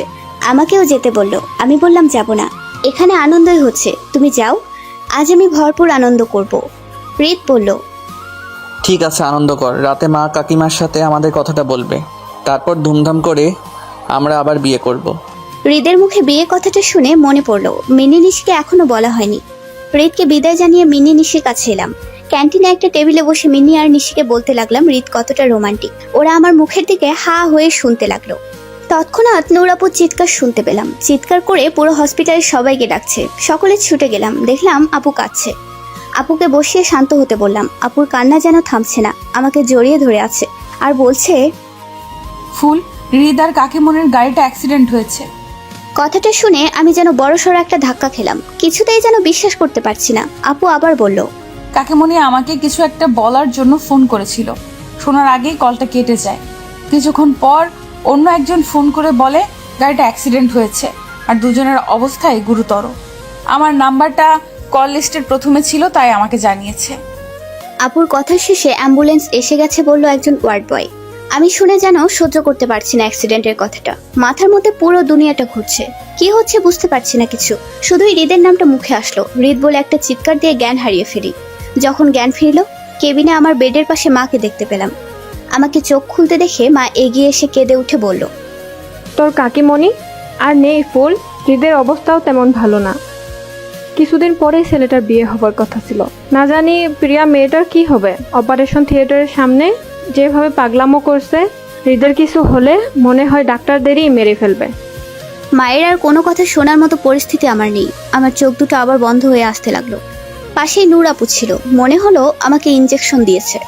আমাকেও যেতে বলল। আমি বললাম যাব না, এখানে আনন্দই হচ্ছে, তুমি যাও, আজ আমি ভরপুর আনন্দ করব। হৃদ বলল ঠিক আছে, আনন্দ কর। রাতে মা কাকিমার সাথে আমাদের কথাটা বলবে, তারপর ধুমধাম করে আমরা আবার বিয়ে করব। হৃদের মুখে বিয়ে কথাটা শুনে মনে পড়লো মিনি নিশিকে এখনো বলা হয়নি। হৃদকে বিদায় জানিয়ে মিনি নিশির কাছে এলাম। ক্যান্টিনে একটা টেবিলে বসে মিনি আর নিশিকে বলতে লাগলাম হৃদ কতটা রোমান্টিক। ওরা আমার মুখের দিকে হা হয়ে শুনতে লাগলো। তৎক্ষণাৎ নূরাপুর চিৎকার শুনতে পেলাম। চিৎকার করে পুরো হসপিটালের সবাইকে ডাকছে। সকলে ছুটে গেলাম, দেখলাম আপু কাঁদছে। আপুকে বসিয়ে শান্ত হতে বললাম। আপুর কান্না যেন থামছে না, আমাকে জড়িয়ে ধরে আছে আর বলছে ফুল, হৃদ আর কাকিমনির গাড়িটা অ্যাক্সিডেন্ট হয়েছে। কথাটা শুনে আমি যেন বড়সড় একটা ধাক্কা খেলাম। কিছুতেই যেন বিশ্বাস করতে পারছি না। আপু আবার বলল কাকিমণি আমাকে কিছু একটা বলার জন্য ফোন করেছিল, শোনার আগেই কলটা কেটে যায়। কিছুক্ষণ পর অন্য একজন ফোন করে বলে গাড়িটা অ্যাক্সিডেন্ট হয়েছে আর দুজনের অবস্থাই গুরুতর। আমার নাম্বারটা কল লিস্টের প্রথমে ছিল, তাই আমাকে জানিয়েছে। আপুর কথা শেষে অ্যাম্বুলেন্স এসে গেছে বলল একজন ওয়ার্ড বয়। আমি শুনে যেন সহ্য করতে পারছি না অ্যাক্সিডেন্টের কথাটা। মাথার মধ্যে পুরো দুনিয়াটা ঘুরছে, কি হচ্ছে বুঝতে পারছি না কিছু। শুধুই হৃদের নামটা মুখে আসলো। হৃদ বলে একটা চিৎকার দিয়ে জ্ঞান হারিয়ে ফেলি। যখন জ্ঞান ফিরল, কেবিনে আমার বেডের পাশে মাকে দেখতে পেলাম। আমাকে চোখ খুলতে দেখে মা এগিয়ে এসে কেঁদে উঠে বলল তোর কাকিমণি আর নেই ফুল, হৃদের অবস্থাও তেমন ভালো না। কিছুদিন পরেই ছেলেটার বিয়ে হবার কথা ছিল। না জানি প্রিয়া মেয়েটার কি হবে। অপারেশন থিয়েটারের সামনে যেভাবে পাগলামো করছে, হৃদের কিছু হলে মনে হয় ডাক্তারদেরই মেরে ফেলবে। মায়ের আর কোনো কথা শোনার মতো পরিস্থিতি আমার নেই। আমার চোখ দুটো আবার বন্ধ হয়ে আসতে লাগলো। পাশেই নূর আপু ছিল, মনে হলো আমাকে ইঞ্জেকশন দিয়েছে।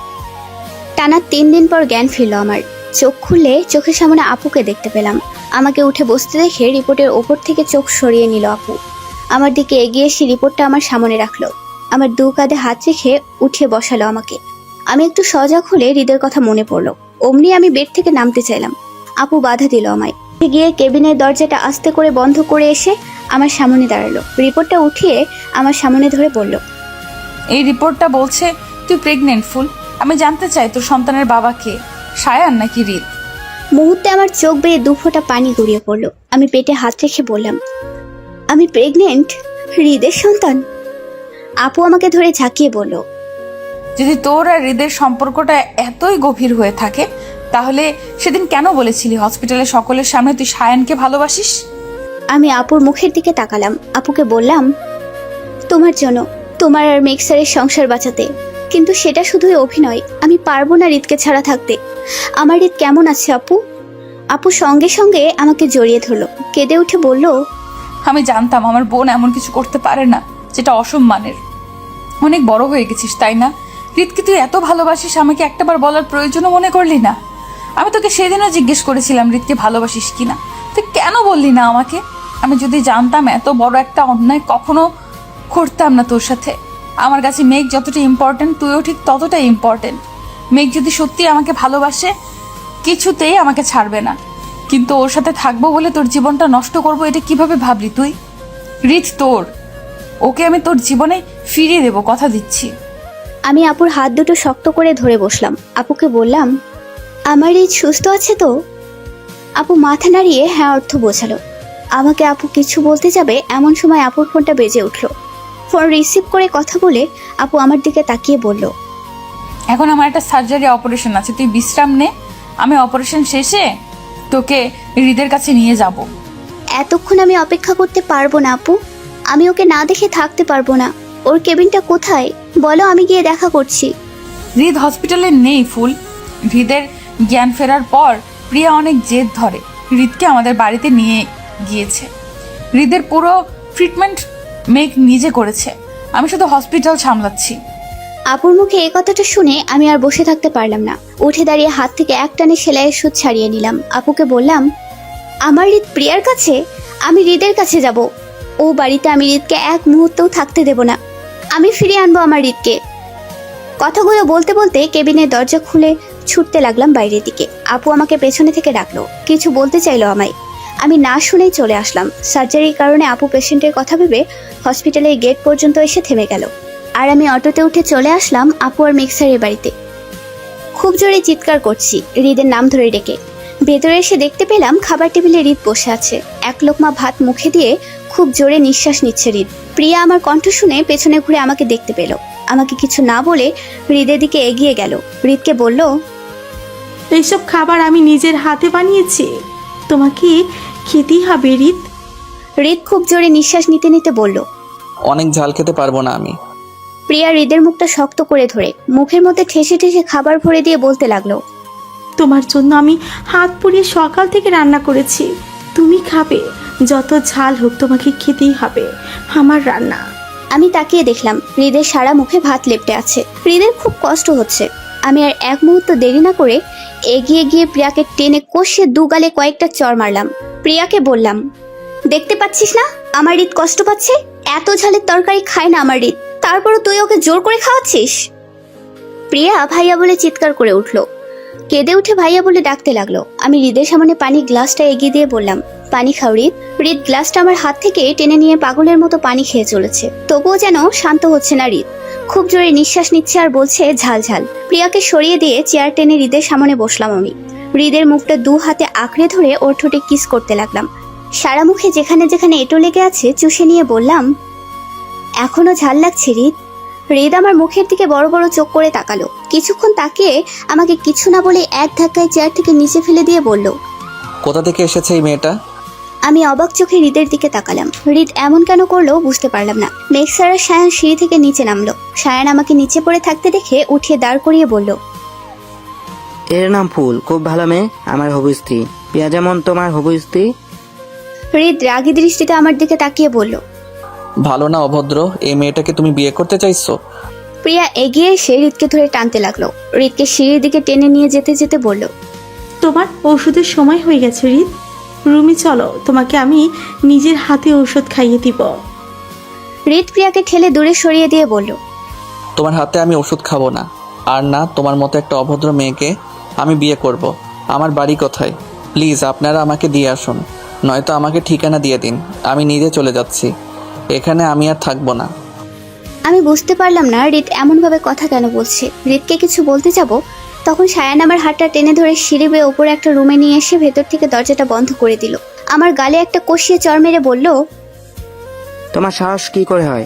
টানা 3 দিন পর জ্ঞান ফিরল আমার। চোখ খুললে চোখের সামনে আপুকে দেখতে পেলাম। আমাকে উঠে বসতে দেখে রিপোর্টের ওপর থেকে চোখ সরিয়ে নিল আপু। আমার দিকে এগিয়ে এসে রিপোর্টটা আমার সামনে রাখলো। আমার 2 কাঁধে হাত রেখে উঠিয়ে বসালো আমাকে। আমি একটু সজাগ হলে হৃদের কথা মনে পড়লো। অমনি আমি বেড থেকে নামতে চাইলাম, আপু বাধা দিল আমায়। গিয়ে কেবিনের দরজাটা আস্তে করে বন্ধ করে এসে আমার সামনে দাঁড়ালো। রিপোর্টটা উঠিয়ে আমার সামনে ধরে বলল এই রিপোর্টটা বলছে তুই প্রেগনেন্ট ফুল। আমি জানতে চাই তোর সন্তানের বাবা কে, সায়ান নাকি হৃদ? মুহূর্তে আমার চোখ বেয়ে 2 ফোঁটা পানি গড়িয়ে পড়লো। আমি পেটে হাত রেখে বললাম আমি প্রেগনেন্ট, হৃদের সন্তান। আপু আমাকে ধরে ঝাঁকিয়ে বলল যদি তোর আর হৃদের সম্পর্কটা এতই গভীর হয়ে থাকে, তাহলে সেদিন কেন বলেছিলি হসপিটালে সকলের সামনে তুই সায়ানকে ভালোবাসিস? আমি আপুর মুখের দিকে তাকালাম। আপুকে বললাম তোমার জন্য, তোমার আর মেক্সারের সংসার বাঁচাতে। কিন্তু সেটা শুধুই অভিনয়। আমি পারবো না হৃদকে ছাড়া থাকতে। আমার হৃদ কেমন আছে আপু? আপু সঙ্গে সঙ্গে আমাকে জড়িয়ে ধরলো, কেঁদে উঠে বলল আমি জানতাম আমার বোন এমন কিছু করতে পারে না যেটা অসম্মানের। অনেক বড় হয়ে গেছিস তাই না? হৃদকে তুই এত ভালোবাসিস, আমাকে একটাবার বলার প্রয়োজনও মনে করলি না? আমি তোকে সেদিনও জিজ্ঞেস করেছিলাম হৃদকে ভালোবাসিস কিনা, তুই কেন বললি না আমাকে? আমি যদি জানতাম এত বড় একটা অন্যায় কখনো করতাম না তোর সাথে। আমার কাছে মেঘ যতটা ইম্পর্টেন্ট, তুইও ঠিক ততটাই ইম্পর্টেন্ট। মেঘ যদি সত্যি আমাকে ভালোবাসে, কিছুতেই আমাকে ছাড়বে না। কিন্তু ওর সাথে থাকবো বলে তোর জীবনটা নষ্ট করবো, এটা কিভাবে ভাবলি তুই? হৃদ তোর, ওকে আমি তোর জীবনে ফিরিয়ে দেবো, কথা দিচ্ছি। আমি আপুর হাত দুটো শক্ত করে ধরে বসলাম। আপুকে বললাম আমার হৃদ সুস্থ আছে তো? আপু মাথা নাড়িয়ে হ্যাঁ অর্থ বোঝালো। আমাকে আপু কিছু বলতে যাবে এমন সময় আপুর ফোনটা বেজে উঠলো। ফোন রিসিভ করে কথা বলে আপু আমার দিকে তাকিয়ে বলল এখন আমার একটা সার্জারি অপারেশন আছে, তুই বিশ্রাম নে। আমি অপারেশন শেষে তোকে হৃদের কাছে নিয়ে যাব। এতক্ষণ আমি অপেক্ষা করতে পারবো না আপু। আমি ওকে না দেখে থাকতে পারবো না। ওর কেবিনটা কোথায় বলো, আমি গিয়ে দেখা করছি। হৃদ হসপিটালে নেই ফুল। হৃদের জ্ঞান ফেরার পর প্রিয়া অনেক জেদ ধরে হৃদকে আমাদের বাড়িতে নিয়ে গিয়েছে। হৃদের পুরো ট্রিটমেন্ট মেঘ নিজে করেছে, আমি শুধু হসপিটাল সামলাচ্ছি। আপুর মুখে এই কথাটা শুনে আমি আর বসে থাকতে পারলাম না। উঠে দাঁড়িয়ে হাত থেকে একটানে সেলাইয়ের সুচ ছাড়িয়ে নিলাম। আপুকে বললাম আমার হৃদ প্রিয়ার কাছে? আমি হৃদের কাছে যাব। ও বাড়িতে আমি হৃদকে এক মুহূর্তও থাকতে দেব না। আমি ফিরিয়ে আনবো আমার হৃদকে। কথাগুলো বলতে বলতে কেবিনের দরজা খুলে ছুটতে লাগলাম বাইরের দিকে। আপু আমাকে পেছনে থেকে ডাকলো, কিছু বলতে চাইলো আমায়। আমি না শুনেই চলে আসলাম। সার্জারির কারণে আপু পেশেন্টের কথা ভেবে হসপিটালের গেট পর্যন্ত এসে থেমে গেল। আর আমি অটোতে উঠে চলে আসলাম আপু আর মিক্সারের বাড়িতে। খুব জোরে চিৎকার করছি হৃদের নাম ধরে ডেকে। ভেতরে এসে দেখতে পেলাম খাবার টেবিলে হৃদ বসে আছে। এক লোকমা ভাত মুখে দিয়ে খুব জোরে নিঃশ্বাস নিচ্ছে হৃদ। প্রিয়া আমার কণ্ঠ শুনে পেছনে ঘুরে আমাকে দেখতে পেল। আমাকে কিছু না বলে হৃদের দিকে এগিয়ে গেল। হৃদকে বলল, এইসব খাবার আমি নিজের হাতে বানিয়েছি, তোমাকে খেতেই হবে হৃদ। হৃদ খুব জোরে নিঃশ্বাস নিতে নিতে বলল। অনেক ঝাল খেতে পারবো না আমি। প্রিয়া হৃদের মুখটা শক্ত করে ধরে মুখের মধ্যে ঠেসে ঠেসে খাবার ভরে দিয়ে বলতে লাগলো, তোমার জন্য আমি হাত পুড়িয়ে সকাল থেকে রান্না করেছি, তুমি খাবে। যত ঝাল হোক তোমাকে খেতেই হবে আমার রান্না। আমি তাকিয়ে দেখলাম হৃদের সারা মুখে ভাত লেপটে আছে। হৃদের খুব কষ্ট হচ্ছে। আমি আর এক মুহূর্ত দেরি না করে এগিয়ে গিয়ে প্রিয়াকে টেনে কষিয়ে দুগালে কয়েকটা চর মারলাম। প্রিয়াকে বললাম, দেখতে পাচ্ছিস না আমার হৃদ কষ্ট পাচ্ছে? এত ঝালের তরকারি খায় না আমার হৃদ, তারপরও তুই ওকে জোর করে খাওয়াচ্ছিস। প্রিয়া ভাইয়া বলে চিৎকার করে উঠলো। কেঁদে উঠে ভাইয়া বলে ডাকতে লাগলো। আমি হৃদের সামনে পানি গ্লাসটা এগিয়ে দিয়ে বললাম, পানি খাও হৃদ। হৃদ গ্লাসটা আমার হাত থেকে টেনে নিয়ে পাগলের মতো পানি খেয়ে চলেছে। তবুও যেন শান্ত হচ্ছে না হৃদ। খুব জোরে নিঃশ্বাস নিচ্ছে আর বলছে ঝাল ঝাল। প্রিয়াকে সরিয়ে দিয়ে চেয়ার টেনে হৃদের সামনে বসলাম আমি। হৃদের মুখটা দু হাতে আঁকড়ে ধরে ওর ঠোঁটে কিস করতে লাগলাম। সারা মুখে যেখানে যেখানে এঁটো লেগে আছে চুষে নিয়ে বললাম, এখনো ঝাল লাগছে হৃদ? হৃদ আমার মুখের দিকে বড় বড় চোখ করে তাকালো। কিছুক্ষণ তাকিয়ে আমাকে কিছু না বলে এক ধাক্কায় চেয়ার থেকে নিচে ফেলে দিয়ে বলল, কোথা থেকে এসেছে এই মেয়েটা? আমি অবাক চোখে হৃদের দিকে তাকালাম। হৃদ এমন কেন করলো বুঝতে পারলাম না। মেঘসার আর সায়ান সিঁড়ি থেকে নিচে নামলো। সায়ান আমাকে নিচে পড়ে থাকতে দেখে উঠিয়ে দাঁড় করিয়ে বলল, এর নাম ফুল, খুব ভালো মেয়ে, আমার হবু স্ত্রী। প্রিয়া যেমন তোমার হবু স্ত্রী। হৃদ রাগী দৃষ্টিতে আমার দিকে তাকিয়ে বলল, ভালো না অভদ্র, এই মেয়েটাকে তুমি বিয়ে করতে চাইছো? প্রিয়া এগিয়ে এসে হৃদকে ধরে টানতে লাগলো। হৃদকে সিঁড়ির দিকে টেনে নিয়ে যেতে যেতে বলল, তোমার ওষুধের সময় হয়ে গেছে হৃদ, রুমে চলো, তোমাকে আমি নিজের হাতে ওষুধ খাইয়ে দিব। হৃদ প্রিয়াকে ঠেলে দূরে সরিয়ে দিয়ে বলল, তোমার হাতে আমি ওষুধ খাবো না, আর না তোমার মতো একটা অভদ্র মেয়েকে আমি বিয়ে করব। আমার বাড়ি কোথায়? প্লিজ আপনারা আমাকে দিয়ে আসুন, নয়তো আমাকে ঠিকানা দিয়ে দিন, আমি নিজে চলে যাচ্ছি। এখানে আমি আর থাকবো না। আমি বুঝতে পারলাম না হৃদ এমনভাবে কথা কেন বলছে। হৃদকে কিছু বলতে যাব, তখন সায়ান আমার হাতটা টেনে ধরে সিঁড়ি বেয়ে ওপরে একটা রুমে নিয়ে এসে ভেতর থেকে দরজাটা বন্ধ করে দিল। আমার গালে একটা কষিয়ে চড় মেরে বলল, তোমার সাহস কি করে হয়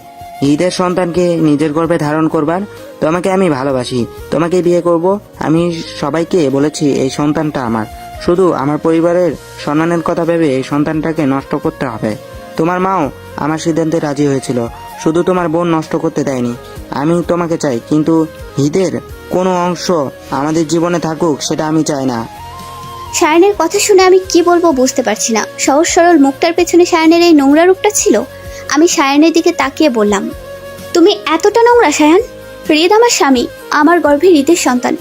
ঈদের সন্তানকে নিজের গর্ভে ধারণ করবার? তোমাকে আমি ভালোবাসি, তোমাকে বিয়ে করব। আমি সবাইকে বলেছি এই সন্তানটা আমার। শুধু আমার পরিবারের সম্মানের কথা ভেবে এই সন্তানটাকে নষ্ট করতে হবে। তোমার মাও আমার সিদ্ধান্তে রাজি হয়েছিল, শুধু তোমার বোন নষ্ট করতে দেয়নি। আমি তোমাকে চাই, কিন্তু ঈদের কোনো অংশ আমাদের জীবনে থাকুক সেটা আমি চাই না। সায়ানের কথা শুনে আমি কি বলবো বুঝতে পারছি না। সহজ সরল মুখটার পেছনে সায়ানের এই নোংরা রূপটা ছিল। আমি সায়ানের দিকে তাকিয়ে বললাম, তুমি এতটা নোংরা সায়ান? হৃদ আমার স্বামী, আমার গর্ভে হৃদের সন্তান।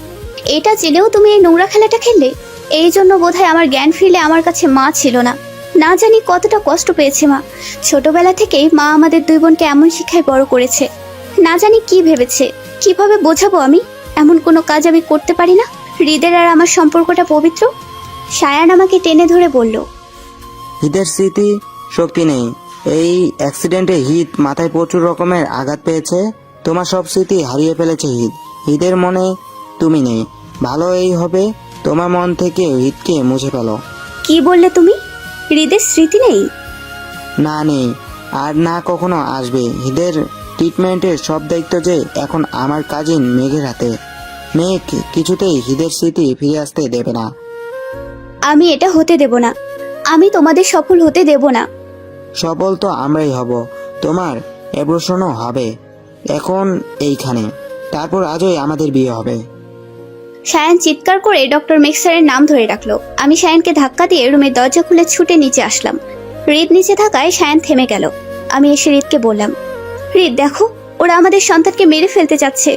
এটা জেনেও তুমি এই নোংরা খেলাটা খেললে। এই জন্য বোধহয় আমার জ্ঞান ফিরলে আমার কাছে মা ছিল না। না জানি কতটা কষ্ট পেয়েছে মা। ছোটবেলা থেকেই মা আমাদের দুই বোনকে এমন শিক্ষায় বড় করেছে। না জানি কি ভেবেছে। কিভাবে বোঝাবো আমি? এমন কোনো কাজ আমি করতে পারি না। হৃদের আর আমার সম্পর্কটা পবিত্র। সায়ান আমাকে টেনে ধরে বলল, ঈদের স্মৃতি শক্তি নেই। এই অ্যাক্সিডেন্টে ঈদ মাথায় প্রচুর রকমের আঘাত পেয়েছে। তোমার সব স্মৃতি হারিয়ে ফেলেছে ঈদ। ঈদের মনে তুমি নেই। ভালো এই হবে তোমার মন থেকে ঈদকে মুছে ফেলো। কি বললে তুমি? হৃদের স্মৃতি নেই? না নেই, আর না কখনো আসবে। ঈদের ট্রিটমেন্টের সব দায়িত্ব যে এখন আমার কাজিন মেঘের হাতে। মেঘ কিছুতেই ঈদের স্মৃতি ফিরে আসতে দেবে না। আমি এটা হতে দেব না। আমি তোমাদের সফল হতে দেব না। সফল তো আমরাই হব, তোমার অ্যাবর্শনও হবে এখন এইখানে, তারপর আজই আমাদের বিয়ে হবে। সায়ান চিৎকার করে ডক্টর মেক্সারের নাম ধরে ডাকলো। আমি সায়ানকে ধাক্কা দিয়ে রুমের দরজা খুলে ছুটে নিচে আসলাম। হৃদ নিচে থাকায় সায়ান থেমে গেল। আমি এসে হৃদকে বললাম, হৃদ দেখো, ওরা আমাদের সন্তানকে মেরে ফেলতে চাচ্ছে।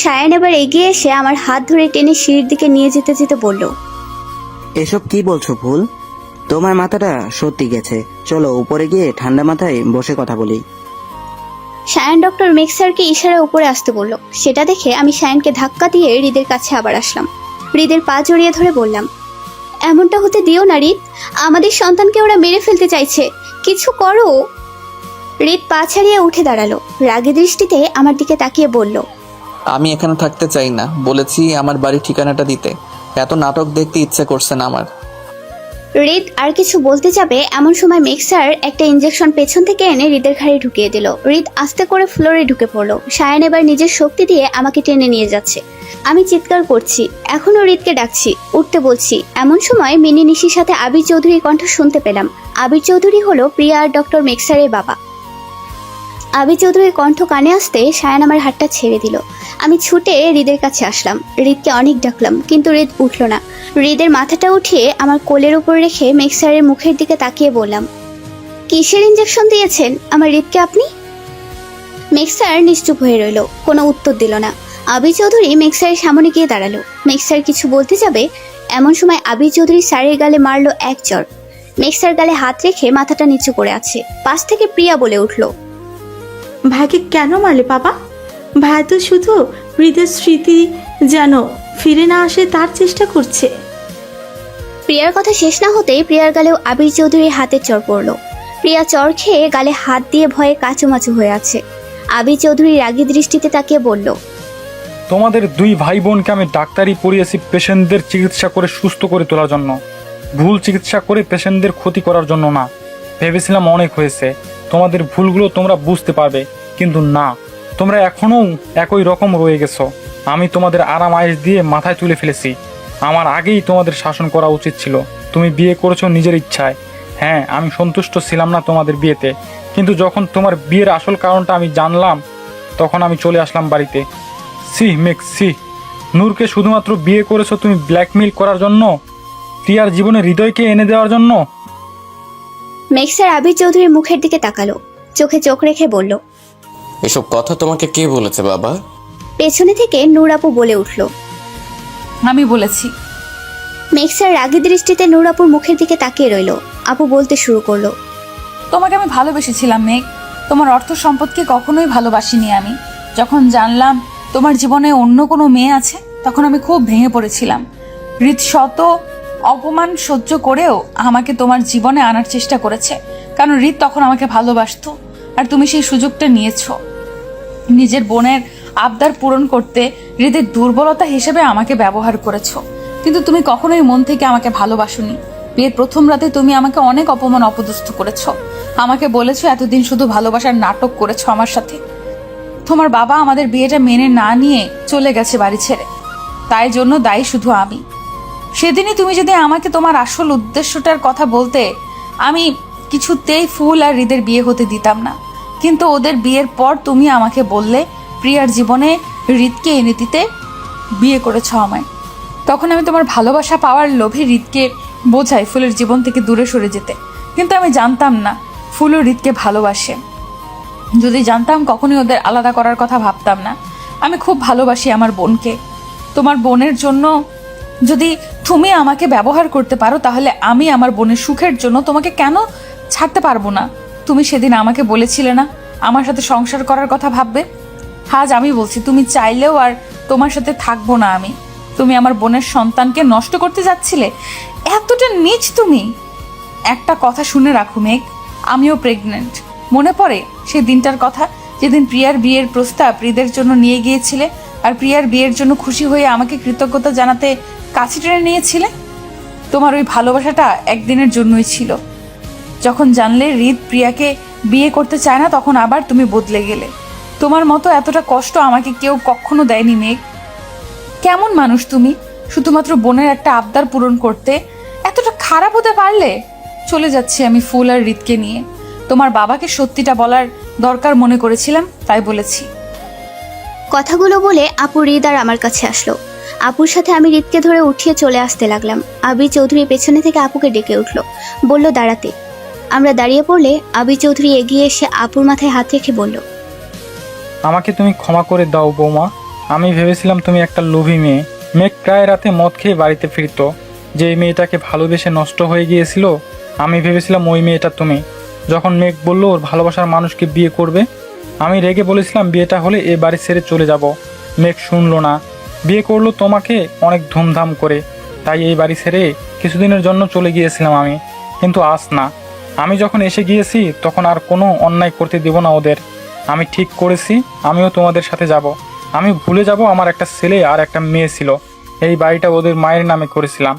সায়ান এবার এগিয়ে এসে আমার হাত ধরে টেনে সিঁড়ির দিকে নিয়ে যেতে যেতে বলল, এসব কি বলছো ফুল? তোমার মাথাটা সত্যি গেছে। চলো উপরে গিয়ে ঠান্ডা মাথায় বসে কথা বলি। সায়ান ডক্টর মেক্সারকে ইশারা উপরে আসতে বলল। সেটা দেখে আমি সায়ানকে ধাক্কা দিয়ে হৃদের কাছে আবার আসলাম। হৃদের পা জড়িয়ে ধরে বললাম, এমনটা হতে দিও না রিত। আমাদের সন্তানকে ওরা মেরে ফেলতে চাইছে, কিছু করো। রিত পা ছাড়িয়ে উঠে দাঁড়ালো, রাগী দৃষ্টিতে আমার দিকে তাকিয়ে বলল, আমি এখানে থাকতে চাই না, বলেছি আমার বাড়ির ঠিকানাটা দিতে। এত নাটক দেখতে ইচ্ছে করছে না আমার। রিত আর কিছু বলতে যাবে এমন সময় মিক্সার একটা ইঞ্জেকশন পেছন থেকে এনে হৃদের ঘাড়ে ঢুকিয়ে দিল। হৃদ আস্তে করে ফ্লোরে ঢুকে পড়লো। সায়ান এবার নিজের শক্তি দিয়ে আমাকে টেনে নিয়ে যাচ্ছে। আমি চিৎকার করছি, এখনো হৃদকে ডাকছি, উঠতে বলছি। এমন সময় মিনি নিশির সাথে আবির চৌধুরীর কণ্ঠ শুনতে পেলাম। আবির চৌধুরী হলো প্রিয়া আর ডক্টর মিক্সারের বাবা। আবির চৌধুরীর কণ্ঠ কানে আসতে সায়ান আমার হাতটা ছেড়ে দিল। আমি ছুটে হৃদের কাছে আসলাম, হৃদকে অনেক ডাকলাম কিন্তু হৃদ উঠল না। হৃদের মাথাটা উঠিয়ে আমার কোলের উপর রেখে মিক্সারের মুখের দিকে তাকিয়ে বললাম, কিসের ইঞ্জেকশন দিয়েছেন আমার হৃদকে আপনি? মিক্সার নিশ্চুপ হয়ে রইল, কোনো উত্তর দিল না। আবির চৌধুরী মিক্সারের সামনে গিয়ে দাঁড়ালো। মিক্সার কিছু বলতে যাবে এমন সময় আবির চৌধুরী স্যারের গালে মারলো এক চড়। মিক্সার গালে হাত রেখে মাথাটা নিচু করে আছে। পাশ থেকে প্রিয়া বলে উঠল, ভাইকে কেন মারলে বাবা? ভাই তো শুধু হৃদের স্মৃতি যেন ফিরে না আসে তার চেষ্টা করছে। প্রিয়ার কথা শেষ না হতেই প্রিয়ার গালেও আবির চৌধুরীর হাতে চড় পড়ল। প্রিয়া চড় খেয়ে গালে হাত দিয়ে ভয়ে কাচুমাচু হয়ে আছে। আবির চৌধুরী রাগী দৃষ্টিতে তাকিয়ে বলল, তোমাদের দুই ভাই বোনকে আমি ডাক্তারি পড়িয়েছি পেশেন্টদের চিকিৎসা করে সুস্থ করে তোলার জন্য, ভুল চিকিৎসা করে পেশেন্টদের ক্ষতি করার জন্য না। ভেবেছিলাম অনেক হয়েছে, তোমাদের ভুলগুলো তোমরা বুঝতে পারবে, কিন্তু না, তোমরা এখনও একই রকম রয়ে গেছো। আমি তোমাদের আরাম আয়েশ দিয়ে মাথায় তুলে ফেলেছি। আমার আগেই তোমাদের শাসন করা উচিত ছিল। তুমি বিয়ে করেছো নিজের ইচ্ছায়। হ্যাঁ, আমি সন্তুষ্ট ছিলাম না তোমাদের বিয়েতে, কিন্তু যখন তোমার বিয়ের আসল কারণটা আমি জানলাম তখন আমি চলে আসলাম বাড়িতে। সি নূরকে শুধুমাত্র বিয়ে করেছো তুমি ব্ল্যাকমেইল করার জন্য, প্রিয়ার জীবনে হৃদয়কে এনে দেওয়ার জন্য। মিক্সার আবির চৌধুরীর মুখের দিকে তাকালো, চোখে চোখ রেখে বলল, এসব কথা তোমাকে কে বলেছে বাবা? পেছনে থেকে নূর আপু বলে উঠল। আমি বলেছি। মিক্সার রাগী দৃষ্টিতে নূর আপুর মুখের দিকে তাকিয়ে রইল। আপু বলতে শুরু করলো, তোমাকে আমি ভালোবেসেছিলাম মেঘ, তোমার অর্থ সম্পদকে কখনোই ভালোবাসিনি আমি। যখন জানলাম তোমার জীবনে অন্য কোনো মেয়ে আছে তখন আমি খুব ভেঙে পড়েছিলাম। হৃদ শত অপমান সহ্য করেও আমাকে তোমার জীবনে আনার চেষ্টা করেছে, কারণ হৃদ তখন আমাকে ভালোবাসতো আর তুমি সেই সুযোগটা নিয়েছো। নিজের বোনের আবদার পূরণ করতে হৃদের দুর্বলতা হিসেবে আমাকে ব্যবহার করেছো, কিন্তু তুমি কখনোই মন থেকে আমাকে ভালোবাসোনি। বিয়ের প্রথম রাতে তুমি আমাকে অনেক অপমান অপদস্থ করেছো। আমাকে বলেছো এতদিন শুধু ভালোবাসার নাটক করেছো আমার সাথে। তোমার বাবা আমাদের বিয়েটা মেনে না নিয়ে চলে গেছে বাড়ি ছেড়ে, তাই জন্য দায়ী শুধু আমি। সেদিনই তুমি যদি আমাকে তোমার আসল উদ্দেশ্যটার কথা বলতে, আমি কিছুতেই ফুল আর হৃদের বিয়ে হতে দিতাম না। কিন্তু ওদের বিয়ের পর তুমি আমাকে বললে প্রিয়ার জীবনে হৃদকে এনে দিতে বিয়ে করেছ আমায়। তখন আমি তোমার ভালোবাসা পাওয়ার লোভে হৃদকে বোঝাই ফুলের জীবন থেকে দূরে সরে যেতে, কিন্তু আমি জানতাম না ফুল ও হৃদকে ভালোবাসে। যদি জানতাম কখনোই ওদের আলাদা করার কথা ভাবতাম না। আমি খুব ভালোবাসি আমার বোনকে। তোমার বোনের জন্য যদি তুমি আমাকে ব্যবহার করতে পারো, তাহলে আমি আমার বোনের সুখের জন্য তোমাকে কেন ছাড়তে পারবো না? তুমি সেদিন আমাকে বলেছিলে না আমার সাথে সংসার করার কথা ভাববে? আজ আমি বলছি তুমি চাইলেও আর তোমার সাথে থাকবো না আমি। তুমি আমার বোনের সন্তানকে নষ্ট করতে যাচ্ছিলে, এতটা নীচ তুমি। একটা কথা শুনে রাখো মেঘ, আমিও প্রেগনেন্ট। মনে পড়ে সেই দিনটার কথা, যেদিন প্রিয়ার বিয়ের প্রস্তাব হৃদের জন্য নিয়ে গিয়েছিলে আর প্রিয়ার বিয়ের জন্য খুশি হয়ে আমাকে কৃতজ্ঞতা জানাতে কাছে টেনে নিয়েছিলে? তোমার ওই ভালোবাসাটা একদিনের জন্যই ছিল। যখন জানলে হৃদ প্রিয়াকে বিয়ে করতে চায় না, তখন আবার তুমি বদলে গেলে। তোমার মতো এতটা কষ্ট আমাকে কেউ কখনো দেয়নি মেঘ। কেমন মানুষ তুমি, শুধুমাত্র বোনের একটা আবদার পূরণ করতে এতটা খারাপ হতে পারলে? চলে যাচ্ছি আমি ফুল আর হৃদকে নিয়ে। তোমার বাবাকে সত্যিটা বলার দরকার মনে করেছিলাম, তাই বলেছি। কথাগুলো বলে আপু হৃদ আর আমার কাছে আসলো। আপুর সাথে আমি হৃদকে ধরে উঠিয়ে চলে আসতে লাগলাম। আবির চৌধুরী পেছনে থেকে আপুকে ডেকে উঠলো, বলল দাঁড়াতে। আমরা দাঁড়িয়ে পড়লে আবির চৌধুরী এগিয়ে এসে আপুর মাথায় হাত রেখে বলল, আমাকে তুমি ক্ষমা করে দাও বৌমা। আমি ভেবেছিলাম তুমি একটা লোভী মেয়ে। মেঘ প্রায় রাতে মদ খেয়ে বাড়িতে ফিরত। যে মেয়েটাকে ভালোবেসে নষ্ট হয়ে গিয়েছিল, আমি ভেবেছিলাম ওই মেয়েটা তুমি। যখন মেঘ বলল ওর ভালোবাসার মানুষকে বিয়ে করবে, আমি রেগে বলেছিলাম বিয়েটা হলে এ বাড়ি ছেড়ে চলে যাব। মেঘ শুনলো না, বিয়ে করলো তোমাকে অনেক ধুমধাম করে। তাই এই বাড়ি ছেড়ে কিছুদিনের জন্য চলে গিয়েছিলাম আমি, কিন্তু আজ না। আমি যখন এসে গিয়েছি তখন আর কোনো অন্যায় করতে দেব না ওদের। আমি ঠিক করেছি আমিও তোমাদের সাথে যাব। আমি ভুলে যাব আমার একটা ছেলে আর একটা মেয়ে ছিল। এই বাড়িটা ওদের মায়ের নামে করেছিলাম,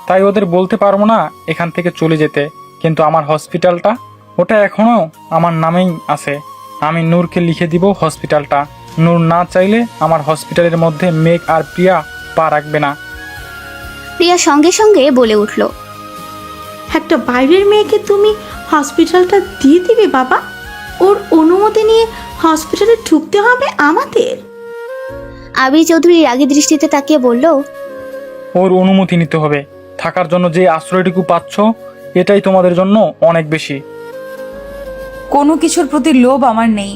তাই ওদের বলতে পারবো না এখান থেকে চলে যেতে। কিন্তু আমার হসপিটালটা, ওটা এখনও আমার নামেই আছে। আমি নূরকে লিখে দিব হসপিটালটা। নূর না চাইলে আমার হসপিটালের মধ্যে মেঘ আর প্রিয়া পা রাখবে না। প্রিয়া সঙ্গে সঙ্গে বলে উঠল, একটা বাইরের মেয়েকে তুমি হসপিটালটা দিয়ে দিবে বাবা? ওর অনুমতি নিয়ে হসপিটালে ঢুকতে হবে আমাদের? আবির চৌধুরী রাগী দৃষ্টিতে তাকিয়ে বলল, ওর অনুমতি নিতে হবে। থাকার জন্য যে আশ্রয়টুকু পাচ্ছ এটাই তোমাদের জন্য অনেক বেশি। কোনো কিছুর প্রতি লোভ আমার নেই,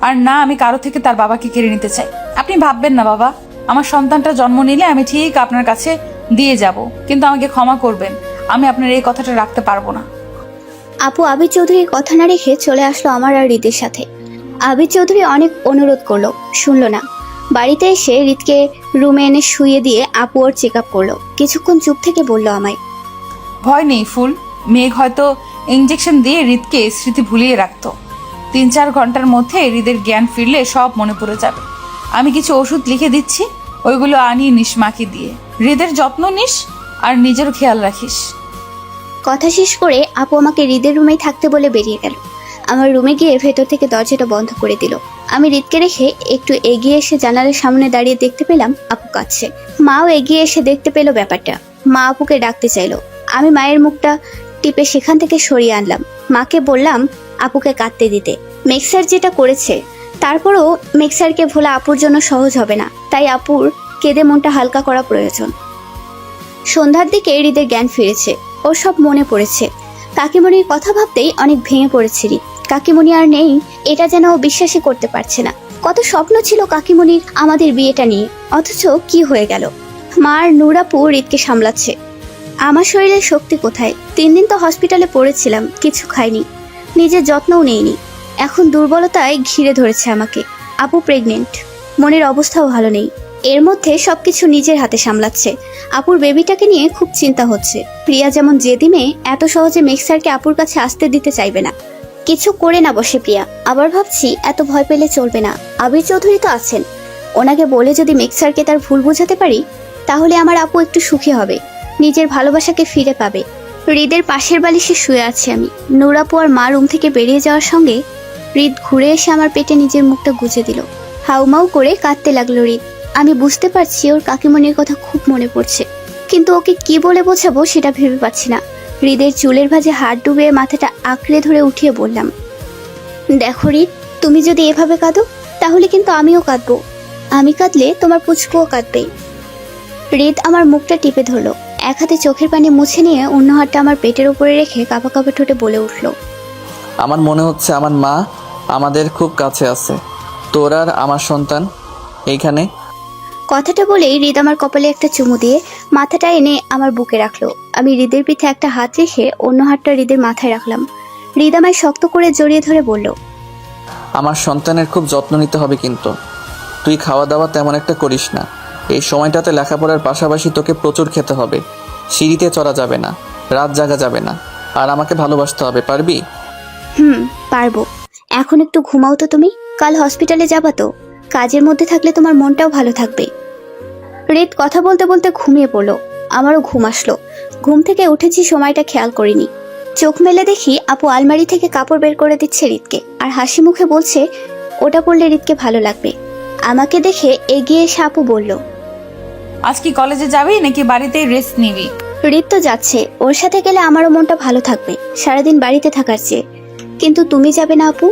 আর না আমি কারো থেকে তার বাবাকে কেড়ে নিতে চাই। আপনি ভাববেন না বাবা, আমার সন্তানটা জন্ম নিলে আমি ঠিক আপনার কাছে দিয়ে যাব, কিন্তু আমাকে ক্ষমা করবেন, আমি আপনার এই কথাটা রাখতে পারবো না। আপু আবির চৌধুরীর কথা না রেখে চলে আসলো আমার আর রিতের সাথে। আবির চৌধুরী অনেক অনুরোধ করলো, শুনলো না। বাড়িতে এসে রিতকে রুমে এনে শুইয়ে দিয়ে আপু ওর চেক আপ করলো। কিছুক্ষণ চুপ থেকে বলল আমায়, ভয় নেই ফুল, মেঘ হয়তো ইঞ্জেকশন দিয়ে হৃদকে স্মৃতি ভুলিয়ে রাখতো। 3-4 ঘন্টার মধ্যে হৃদের জ্ঞান ফিরলে সব মনে পড়ে যাবে। আমি কিছু ওষুধ লিখে দিচ্ছি, ওইগুলো আনিয়ে নিস মাকে দিয়ে। হৃদের যত্ন নিস আর নিজেরও খেয়াল রাখিস। কথা শেষ করে আপু আমাকে হৃদের রুমেই থাকতে বলে বেরিয়ে গেল। আমার রুমে গিয়ে ভেতর থেকে দরজাটা বন্ধ করে দিল। আমি হৃদকে রেখে একটু এগিয়ে এসে জানালার সামনে দাঁড়িয়ে দেখতে পেলাম আপু কাঁদছে। মাও এগিয়ে এসে দেখতে পেল ব্যাপারটা। মা আপুকে ডাকতে চাইলো। আমি মায়ের মুখটা টিপে সেখান থেকে সরিয়ে আনলাম। মাকে বললাম আপুকে কাঁদতে দিতে। মেক্সার যেটা করেছে, তারপরও মেক্সারকে ভোলা আপুর জন্য সহজ হবে না, তাই আপুর কেঁদে মনটা হালকা করা প্রয়োজন। সন্ধ্যার দিকে হৃদের জ্ঞান ফিরেছে, ওর সব মনে পড়েছে। কাকিমণির কথা ভাবতেই অনেক ভেঙে পড়েছে হৃদ। কাকিমণি আর নেই, এটা যেন ও বিশ্বাসই করতে পারছে না। কত স্বপ্ন ছিল কাকিমণির আমাদের বিয়েটা নিয়ে, অথচ কি হয়ে গেল। মা আর নূরাপু হৃদকে সামলাচ্ছে। আমার শরীরে শক্তি কোথায়? 3 দিন তো হসপিটালে পড়েছিলাম, কিছু খাইনি, নিজের যত্নও নেইনি। এখন দুর্বলতায় ঘিরে ধরেছে আমাকে। আপু প্রেগনেন্ট, মনের অবস্থাও ভালো নেই। এর মধ্যে সবকিছু নিজের হাতে সামলাচ্ছে। আপুর বেবিটাকে নিয়ে খুব চিন্তা হচ্ছে। প্রিয়া যেমন জেদি মেয়ে, এত সহজে মেক্সারকে আপুর কাছে আসতে দিতে চাইবে না। কিছু করে না বসে প্রিয়া। আবার ভাবছি এত ভয় পেলে চলবে না। আবির চৌধুরী তো আছেন, ওনাকে বলে যদি মেক্সারকে তার ভুল বোঝাতে পারি, তাহলে আমার আপু একটু সুখী হবে, নিজের ভালোবাসাকে ফিরে পাবে। হৃদের পাশের বালিশে শুয়ে আছি আমি। নূরাপু আর মা রুম থেকে বেরিয়ে যাওয়ার সঙ্গে হৃদ ঘুরে এসে আমার পেটে নিজের মুখটা গুজে দিল। হাউমাউ করে কাঁদতে লাগলো হৃদ। আমি বুঝতে পারছি ওর কাকিমণির কথা খুব মনে পড়ছে, কিন্তু ওকে কি বলে বোঝাবো সেটা ভেবে পাচ্ছি না। হৃদের চুলের ভাঁজে হাত ডুবে মাথাটা আঁকড়ে ধরে উঠিয়ে বললাম, দেখো হৃদ, তুমি যদি এভাবে কাঁদো তাহলে কিন্তু আমিও কাঁদবো। আমি কাঁদলে তোমার পুচকুও কাঁদবে। হৃদ আমার মুখটা টিপে ধরলো। এক হাতে চোখের পানি মুছে নিয়ে অন্য হাতটা আমার পেটের উপরে রেখে কাঁপা কাঁপা ঠোঁটে বলে উঠল, আমার মনে হচ্ছে আমার মা আমাদের খুব কাছে আছে। তোর আর আমার সন্তান এইখানে। কথাটা বলেই হৃদ আমার কপালে একটা চুমু দিয়ে মাথাটা এনে আমার বুকে রাখলো। আমি হৃদের পিঠে একটা হাত রেখে অন্য হাতটা হৃদের মাথায় রাখলাম। হৃদ আমায় শক্ত করে জড়িয়ে ধরে বলল, আমার সন্তানের খুব যত্ন নিতে হবে, কিন্তু তুই খাওয়া দাওয়া তেমন একটা করিস না। এই সময়টাতে লেখাপড়ার পাশাপাশি তোকে প্রচুর খেতে হবে। সিঁড়িতে চড়া যাবে না, রাত জাগা যাবে না, আর আমাকে ভালোবাসতে হবে। পারবি? পারবো। এখন একটু ঘুমাও তো তুমি, কাল হসপিটালে যাবা তো। কাজের মধ্যে থাকলে তোমার মনটাও ভালো থাকবে। হৃদ কথা বলতে বলতে ঘুমিয়ে পড়লো। আমারও ঘুম আসলো। ঘুম থেকে উঠেছি, সময়টা খেয়াল করিনি। চোখ মেলে দেখি আপু আলমারি থেকে কাপড় বের করে দিচ্ছে হৃদকে, আর হাসি মুখে বলছে ওটা পরলে হৃদকে ভালো লাগবে। আমাকে দেখে এগিয়ে এসে আপু বলল, আজ কি কলেজে যাবি নাকি বাড়িতেই রেস্ট নিবি? হৃদ তো যাচ্ছে, ওর সাথে গেলে আমারও মনটা ভালো থাকবে সারাদিন বাড়িতে থাকার চেয়ে। কিন্তু তুমি যাবে না আপু?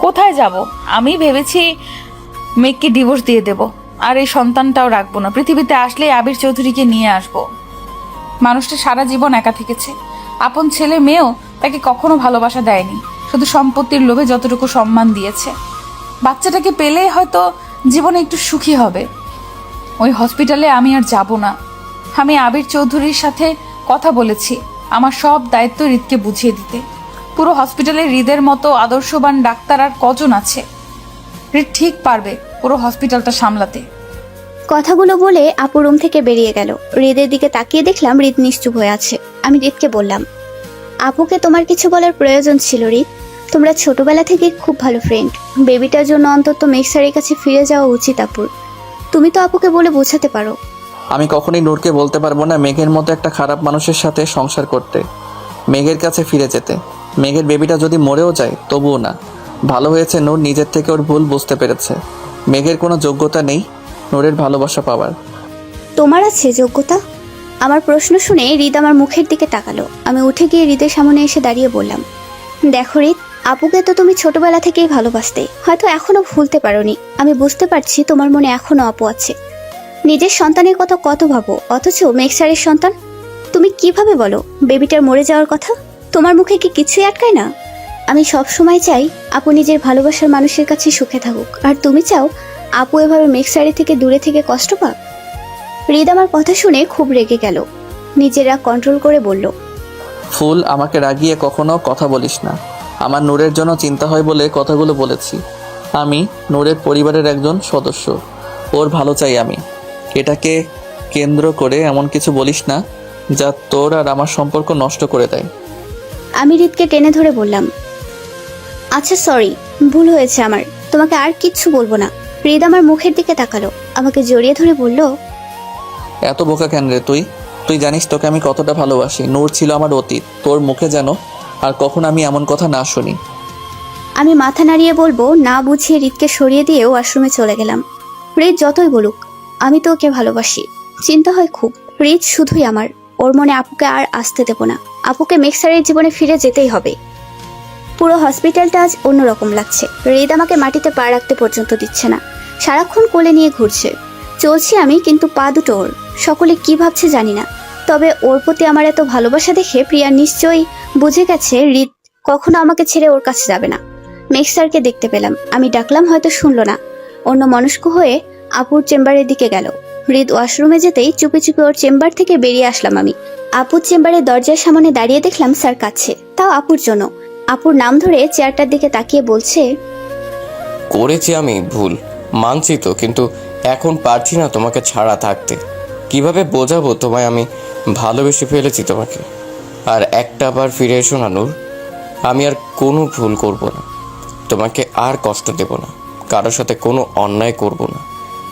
কোথায় যাব? আমি ভেবেছি মেঘকে ডিভোর্স দিয়ে দেব, আর এই সন্তানটাও রাখবো না। পৃথিবীতে আসলে আবির চৌধুরীকে নিয়ে আসব। মানুষটা সারা জীবন একা থেকেছে, আপন ছেলে মেয়েও তাকে কখনো ভালোবাসা দেয়নি, শুধু সম্পত্তির লোভে যতটুকু সম্মান দিয়েছে। বাচ্চাটাকে পেলেই হয়তো জীবনে একটু সুখী হবে। ওই হসপিটালে আমি আর যাব না। আমি আবির চৌধুরীর সাথে কথা বলেছি আমার সব দায়িত্ব হৃদকে বুঝিয়ে দিতে। পুরো হসপিটালে হৃদের মতো আদর্শবান ডাক্তার আর কজন আছে? হৃদ ঠিক পারবে পুরো হসপিটালটা সামলাতে। কথাগুলো বলে আপু রুম থেকে বেরিয়ে গেল। হৃদের দিকে তাকিয়ে দেখলাম হৃদ নিশ্চুপ হয়ে আছে। আমি হৃদকে বললাম, আপুকে তোমার কিছু বলার প্রয়োজন ছিল হৃদ। তোমরা ছোটবেলা থেকে খুব ভালো ফ্রেন্ড। বেবিটার জন্য অন্তত মেঘসারের কাছে ফিরে যাওয়া উচিত আপুর। তুমি তো আপুকে বলে বোঝাতে পারো। আমি কখনোই নূরকে বলতে পারবো না মেঘের মতো একটা খারাপ মানুষের সাথে সংসার করতে, মেঘের কাছে ফিরে যেতে। মেঘের বেবিটা যদি মরেও যায় তবুও না। ভালো হয়েছে নূর নিজের থেকে ওর ভুল বুঝতে পেরেছে। মেঘের কোনো যোগ্যতা নেই নূরের ভালোবাসা পাওয়ার। তোমার আছে যোগ্যতা? আমার প্রশ্ন শুনে হৃদ আমার মুখের দিকে তাকালো। আমি উঠে গিয়ে হৃদের সামনে এসে দাঁড়িয়ে বললাম, দেখো হৃদ, আপুকে তো তুমি ছোটবেলা থেকেই ভালোবাসতে, হয়তো এখনো ভুলতে পারোনি। আমি বুঝতে পারছি তোমার মনে এখনো আপু আছে। নিজের সন্তানের কথা কত ভাবো, অথচ মেঘসারের সন্তান। তুমি কিভাবে বলো বেবিটার মরে যাওয়ার কথা? তোমার মুখে কি কিছুই আটকায় না? আমি সব সময় চাই আপু নিজের ভালোবাসার মানুষের কাছে সুখে থাকুক, আর তুমি চাও আপু এভাবে মেঘসারি থেকে দূরে থেকে কষ্ট পাক। হৃদ আমার কথা শুনে খুব রেগে গেল। নিজের রাগ কন্ট্রোল করে বলল, ফুল, আমাকে রাগিয়ে কখনো কথা বলিস না। আমার নূরের জন্য চিন্তা হয় বলে কথাগুলো বলেছি। আমি নূরের পরিবারের একজন সদস্য, ওর ভালো চাই আমি। এটাকে কেন্দ্র করে এমন কিছু বলিস না যা তোর আর আমার সম্পর্ক নষ্ট করে দেয়। আমি হৃদকে টেনে ধরে বললাম, আচ্ছা সরি, ভুল হয়েছে আমার, তোমাকে আর কিচ্ছু বলবো না। হৃদ আমার মুখের দিকে তাকালো, আমাকে জড়িয়ে ধরে বলল, এত বোকা কেন রে তুই? তুই জানিস তোকে আমি কতটা ভালোবাসি। নূর ছিল আমার অতীত, তোর মুখে যেন আর কখন আমি এমন কথা না শুনি। আমি মাথা নাড়িয়ে বলবো না বুঝিয়ে হৃদকে সরিয়ে দিয়ে ওয়াশরুমে চলে গেলাম। হৃদ যতই বলুক আমি তো ওকে ভালোবাসি। চিন্তা হয় খুব, হৃদ শুধুই আমার। ওর মনে আপুকে আর আসতে দেব না। আপুকে মেঘসারের জীবনে ফিরে যেতেই হবে। পুরো হসপিটালটা আজ অন্যরকম লাগছে। হৃদ আমাকে মাটিতে পা রাখতে পর্যন্ত দিচ্ছে না, সারাক্ষণ কোলে নিয়ে ঘুরছে। চলছি আমি, কিন্তু পা দুটো ওর। সকলে কি ভাবছে জানি না, তবে ওর প্রতি আমার এত ভালোবাসা দেখে প্রিয়া নিশ্চয়ই বুঝে গেছে হৃদ কখনো আমাকে ছেড়ে ওর কাছে যাবে না। মেঘসারকে দেখতে পেলাম, আমি ডাকলাম হয়তো শুনলো না। অন্য মনস্ক হয়ে আপুর চেম্বারের দিকে গেল। হৃদ ওয়াশরুমে যেতেই চুপি চুপি ওর চেম্বার থেকে বেরিয়ে আসলাম আমি। আপুর চেম্বারের দরজার সামনে দাঁড়িয়ে দেখলাম স্যার কাছে, তাও আপুর জন্য। আপুর নাম ধরে চেয়ারটার দিকে তাকিয়ে বলছে, করেছি আমি ভুল, মানছি তো, কিন্তু এখন পারছি না তোমাকে ছাড়া থাকতে। কিভাবে বোঝাবো তোমায় আমি ভালোবেসে ফেলেছি তোমাকে। আর একটা বার ফিরে এসো না নূর, আমি আর কোনো ভুল করব না, তোমাকে আর কষ্ট দেব না, কারোর সাথে কোনো অন্যায় করব না।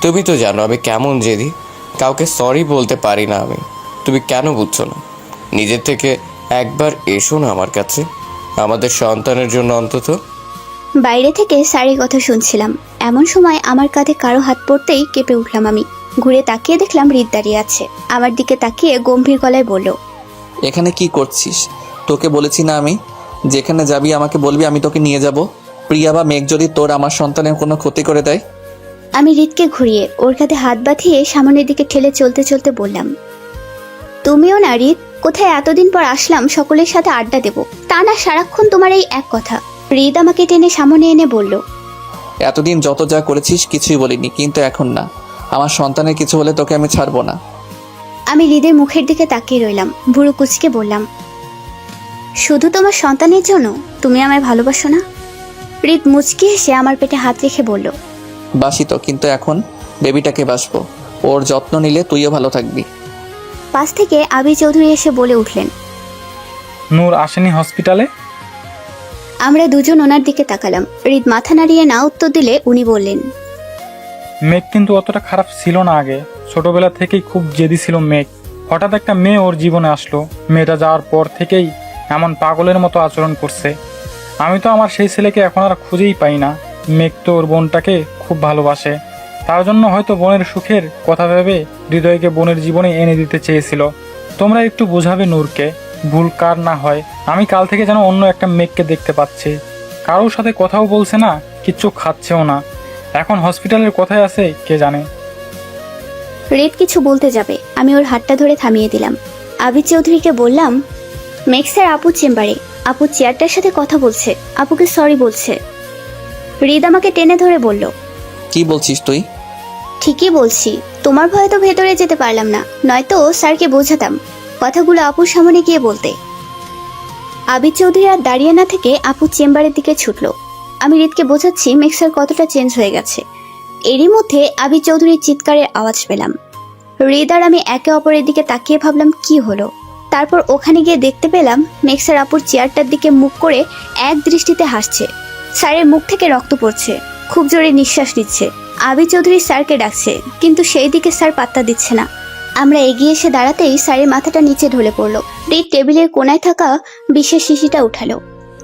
তুমি তো জানো আমি কেমন জেদি, কাউকে সরি বলতে পারি না আমি। তুমি কেন বুঝছো না? নিজের থেকে একবার এসো না আমার কাছে, আমাদের সন্তানের জন্য অন্তত। বাইরে থেকে স্যারের কথা শুনছিলাম, এমন সময় আমার কাঁধে কারো হাত পড়তেই কেঁপে উঠলাম আমি। ঘুরে তাকিয়ে দেখলাম হৃদ দাঁড়িয়ে আছে। আমার দিকে তাকিয়ে গম্ভীর গলায় বলল, এখানে কি করছিস? তোকে বলেছি না আমি, যেখানে যাবি আমাকে বলবি, আমি তোকে নিয়ে যাব। প্রিয়া বা মেঘ যদি তোর আমার সন্তানের কোনো ক্ষতি করে দেয়। আমি হৃদকে ঘুরিয়ে ওর কাঁধে হাত বাঁধিয়ে সামনের দিকে ঠেলে চলতে চলতে বললাম, তুমিও না হৃদ, কোথায় এতদিন পর আসলাম সকলের সাথে আড্ডা দেব, তা না সারাক্ষণ তোমার এই এক কথা। হৃদ আমাকে টেনে সামনে এনে বলল, এতদিন যত যা করেছিস কিছুই বলিনি, কিন্তু এখন না। আমার সন্তানের কিছু হলে তোকে আমি ছাড়বো না। আমি হৃদের মুখের দিকে তাকিয়ে রইলাম, ভুরু কুচকে বললাম, শুধু তোমার সন্তানের জন্য তুমি আমায় ভালোবাসো না? হৃদ মুচকি হেসে আমার পেটে হাত রেখে বলল, বাসি তো, কিন্তু এখন বেবিটাকে বাসবো। ওর যত্ন নিলে তুইও ভালো থাকবি। পাশ থেকে আবি চৌধুরী এসে বলে উঠলেন, নূর আসেনি হসপিটালে? আমরা দুজন ওনার দিকে তাকালাম। হৃদ মাথা নাড়িয়ে না উত্তর দিলে উনি বললেন, মেঘ কিন্তু অতটা খারাপ ছিল না আগে, ছোটবেলা থেকেই খুব জেদি ছিল মেঘ। হঠাৎ একটা মেয়ে ওর জীবনে আসলো, মেয়েটা যাওয়ার পর থেকেই এমন পাগলের মতো আচরণ করছে। আমি তো আমার সেই ছেলেকে এখন আর খুঁজেই পাই না। মেঘ তো ওর বোনটাকে খুব ভালোবাসে, তার জন্য হয়তো বোনের সুখের কথা ভেবে হৃদয়কে বোনের জীবনে এনে দিতে চেয়েছিল। তোমরা একটু বোঝাবে নূরকে, ভুল কার না হয়। আমি কাল থেকে যেন অন্য একটা মেঘকে দেখতে পাচ্ছি, কারোর সাথে কথাও বলছে না, কিচ্ছু খাচ্ছেও না। এখন হসপিটালের কোথায় আছে কে জানে। হৃদ কিছু বলতে যাবে, আমি ওর হাতটা ধরে থামিয়ে দিলাম। আবি চৌধুরীকে বললাম, মেঘ স্যার আপুর চেম্বারে, আপু চেয়ারটার সাথে কথা বলছে, আপুকে সরি বলছে। হৃদ আমাকে টেনে ধরে বলল, কি বলছিস তুই? ঠিকই বলছি, তোমার ভয়ে তো ভেতরে যেতে পারলাম না, নয়তো স্যারকে বোঝাতাম কথাগুলো আপুর সামনে গিয়ে বলতে। আবি চৌধুরী আর দাঁড়িয়ে না থেকে আপুর চেম্বারের দিকে ছুটলো। আমি হৃদকে বোঝাচ্ছি মেঘ স্যার কতটা চেঞ্জ হয়ে গেছে। এরই মধ্যে আবি চৌধুরীর চিৎকারের আওয়াজ পেলাম। হৃদ আর আমি একে অপরের দিকে তাকিয়ে ভাবলাম কি হলো। তারপর ওখানে গিয়ে দেখতে পেলাম মেক্সার আপুর চেয়ারটার দিকে মুখ করে এক দৃষ্টিতে হাসছে। স্যারের মুখ থেকে রক্ত পড়ছে, খুব জোরে নিঃশ্বাস নিচ্ছে। আবি চৌধুরী স্যারকে ডাকছে, কিন্তু সেই দিকে স্যার পাত্তা দিচ্ছে না। আমরা এগিয়ে এসে দাঁড়াতেই স্যারের মাথাটা নিচে ঢলে পড়লো। হৃদ টেবিলের কোনায় থাকা বিষের শিশিটা উঠালো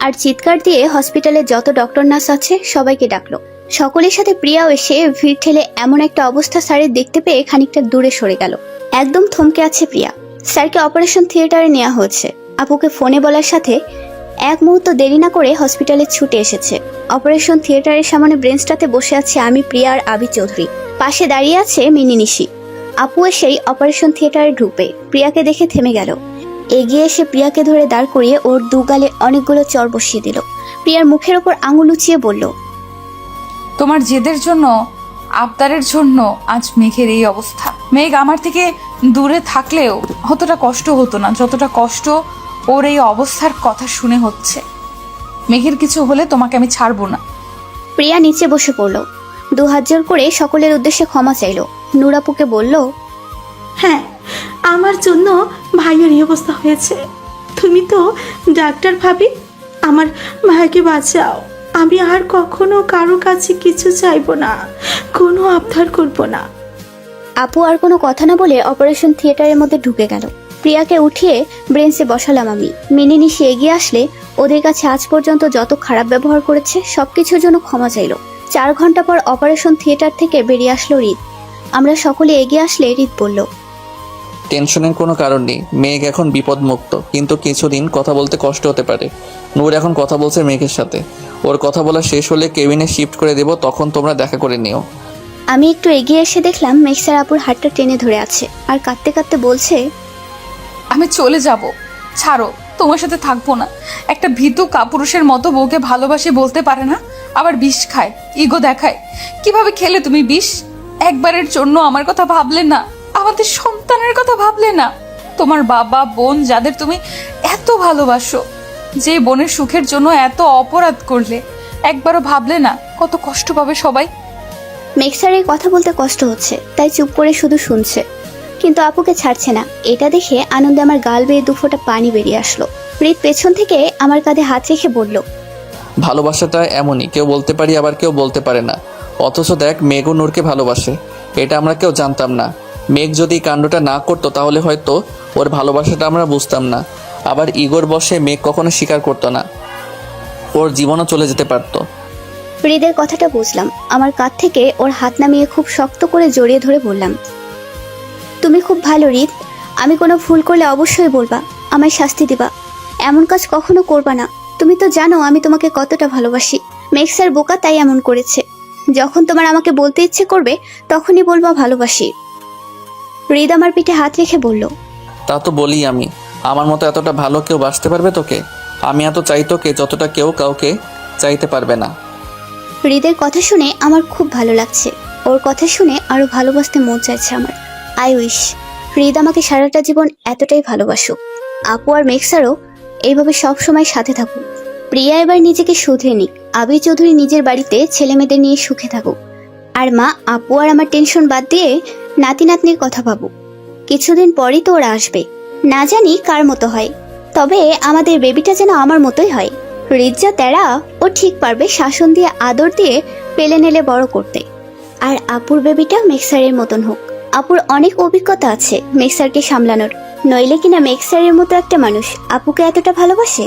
আর চিৎকার দিয়ে হসপিটালে যত ডক্টর নার্স আছে সবাইকে ডাকলো। সকলের সাথে প্রিয়াও এসে ভিড় ঠেলে এমন একটা অবস্থা স্যারের দেখতে পেয়ে খানিকটা দূরে সরে গেল। একদম থমকে আছে প্রিয়া। স্যারকে অপারেশন থিয়েটারে নেওয়া হয়েছে। আপুকে ফোনে বলার সাথে এক মুহূর্ত দেরি না করে হসপিটালে ছুটে এসেছে। অপারেশন থিয়েটারের সামনে ব্রেঞ্চটাতে বসে আছে আমি, প্রিয়া আর আবি চৌধুরী। পাশে দাঁড়িয়ে আছে মিনি নিশি। আপু এসেই অপারেশন থিয়েটারে ঢুকবে, প্রিয়াকে দেখে থেমে গেল। এগিয়ে এসে প্রিয়াকে ধরে দাঁড় করিয়ে ওর দুগালে অনেকগুলো চড় বসিয়ে দিল। প্রিয়ার মুখের ওপর আঙুল উঁচিয়ে বলল, তোমার জেদের জন্য, আবদারের জন্য আজ মেঘের এই অবস্থা। মেঘ আমার থেকে দূরে থাকলেও অতটা কষ্ট হতো না যতটা কষ্ট ওর এই অবস্থার কথা শুনে হচ্ছে। মেঘের কিছু হলে তোমাকে আমি ছাড়বো না। প্রিয়া নিচে বসে পড়ল, 2 হাত জোর করে সকলের উদ্দেশ্যে ক্ষমা চাইল। নুরাপুকে বলল, হ্যাঁ, আমার জন্য ভাইয়ের এই অবস্থা হয়েছে। তুমি তো ডাক্তার ভাবি, আমার ভাইকে বাঁচাও। আমি আর কখনো কারো কাছে কিছু চাইবো না, কোনো আবদার করবো না। আপু আর কোনো কথা না বলে অপারেশন থিয়েটারের মধ্যে ঢুকে গেল। প্রিয়াকে উঠিয়ে ব্রেঞ্চে বসালাম আমি। মিনি নিশি এগিয়ে আসলে ওদের কাছে আজ পর্যন্ত যত খারাপ ব্যবহার করেছে সবকিছুর জন্য ক্ষমা চাইল। 4 ঘন্টা পর অপারেশন থিয়েটার থেকে বেরিয়ে আসলো হৃদ। আমরা সকলে এগিয়ে আসলে হৃদ বলল, টেনশনের কোনো কারণ নেই, মেঘ এখন বিপদমুক্ত, কিন্তু কিছুদিন কথা বলতে কষ্ট হতে পারে। নূর এখন কথা বলছে মেঘের সাথে, ওর কথা বলা শেষ হলে কেবিনে শিফট করে দেব, তখন তোমরা দেখা করে নিও। আমি একটু এগিয়ে এসে দেখলাম মেক্সার আপুর হাতটা টেনে ধরে আছে আর কাঁদতে কাঁদতে বলছে, আমি চলে যাব, ছাড়ো, তোমার সাথে থাকবো না। একটা ভীতু কাপুরুষের মতো বউকে ভালোবাসি বলতে পারে না, আবার বিষ খায়, ইগো দেখায়। কিভাবে খেলে তুমি বিষ? একবারের জন্য আমার কথা ভাবলে না, আমাদের সন্তানের কথা ভাবলে না। তোমার বাবা বোন যাদের তুমি এত ভালোবাসো, যে বোনের সুখের জন্য এত অপরাধ করলে, একবারও ভাবলে না কত কষ্ট পাবে সবাই? মেক্সারের কথা বলতে কষ্ট হচ্ছে, তাই চুপ করে শুধু শুনছে, কিন্তু আপুকে ছাড়ছে না। এটা দেখে আনন্দে আমার গাল বেয়ে 2 ফোঁটা পানি বেরিয়ে আসলো। হৃদ পেছন থেকে আমার কাঁধে হাত রেখে বলল, ভালোবাসাটা এমনই, কেউ বলতে পারি আবার কেউ বলতে পারে না। অথচ দেখ, মেঘ ও নূরকে ভালোবাসে, এটা আমরা কেউ জানতাম না। মেঘ যদি কাণ্ডটা না করতো তাহলে হয়তো ওর ভালোবাসাটা আমরা বুঝতাম না। আবার ইগোর বশে মেঘ কখনো স্বীকার করতো না, ওর জীবনও চলে যেতে পারতো। হৃদের কথাটা বুঝলাম। আমার কাঁধ থেকে ওর হাত নামিয়ে খুব শক্ত করে জড়িয়ে ধরে বললাম, তুমি খুব ভালো হৃদ, আমি কোনো ভুল করলে অবশ্যই বলবা, আমায় শাস্তি দিবা, এমন কাজ কখনো করবা না। তুমি তো জানো আমি তোমাকে কতটা ভালোবাসি। মেক্সার বোকা, তাই এমন করেছে। যখন তোমার আমাকে বলতে ইচ্ছে করবে তখনই বলবা ভালোবাসি। হৃদ আমার পিঠে হাত রেখে বলল, তা তো বলি আমি, আমার মতো এতটা ভালো কেউ বাসতে পারবে তোকে? আমি এত চাই তোকে যতটা কেউ কাউকে চাইতে পারবে না। হৃদের কথা শুনে আমার খুব ভালো লাগছে। ওর কথা শুনে আরো ভালোবাসতে মন চাইছে আমার। আই উইশ হৃদ আমাকে সারাটা জীবন এতটাই ভালোবাসুক। আপু আর মেক্সারও এইভাবে সব সময় সাথে থাকুক। প্রিয়া এবার নিজেকে শুধরে নিক। আবি চৌধুরী নিজের বাড়িতে ছেলে মেয়েদের নিয়ে সুখে থাকুক। আর মা, আপু আর আমার টেনশন বাদ দিয়ে নাতি নাতনির কথা ভাবুক। কিছুদিন পরই তো ওরা আসবে, না জানি কার মতো হয়, তবে আমাদের বেবিটা যেন আমার মতোই হয়। হৃদ যা তেরা, ও ঠিক পারবে শাসন দিয়ে আদর দিয়ে পেলে নেলে বড় করতে। আর আপুর বেবিটা মেক্সারের মতন হোক। আপুর অনেক অভিজ্ঞতা আছে মেক্সারকে সামলানোর, নইলে কিনা মেক্সারের মতো একটা মানুষ আপুকে এতটা ভালোবাসে।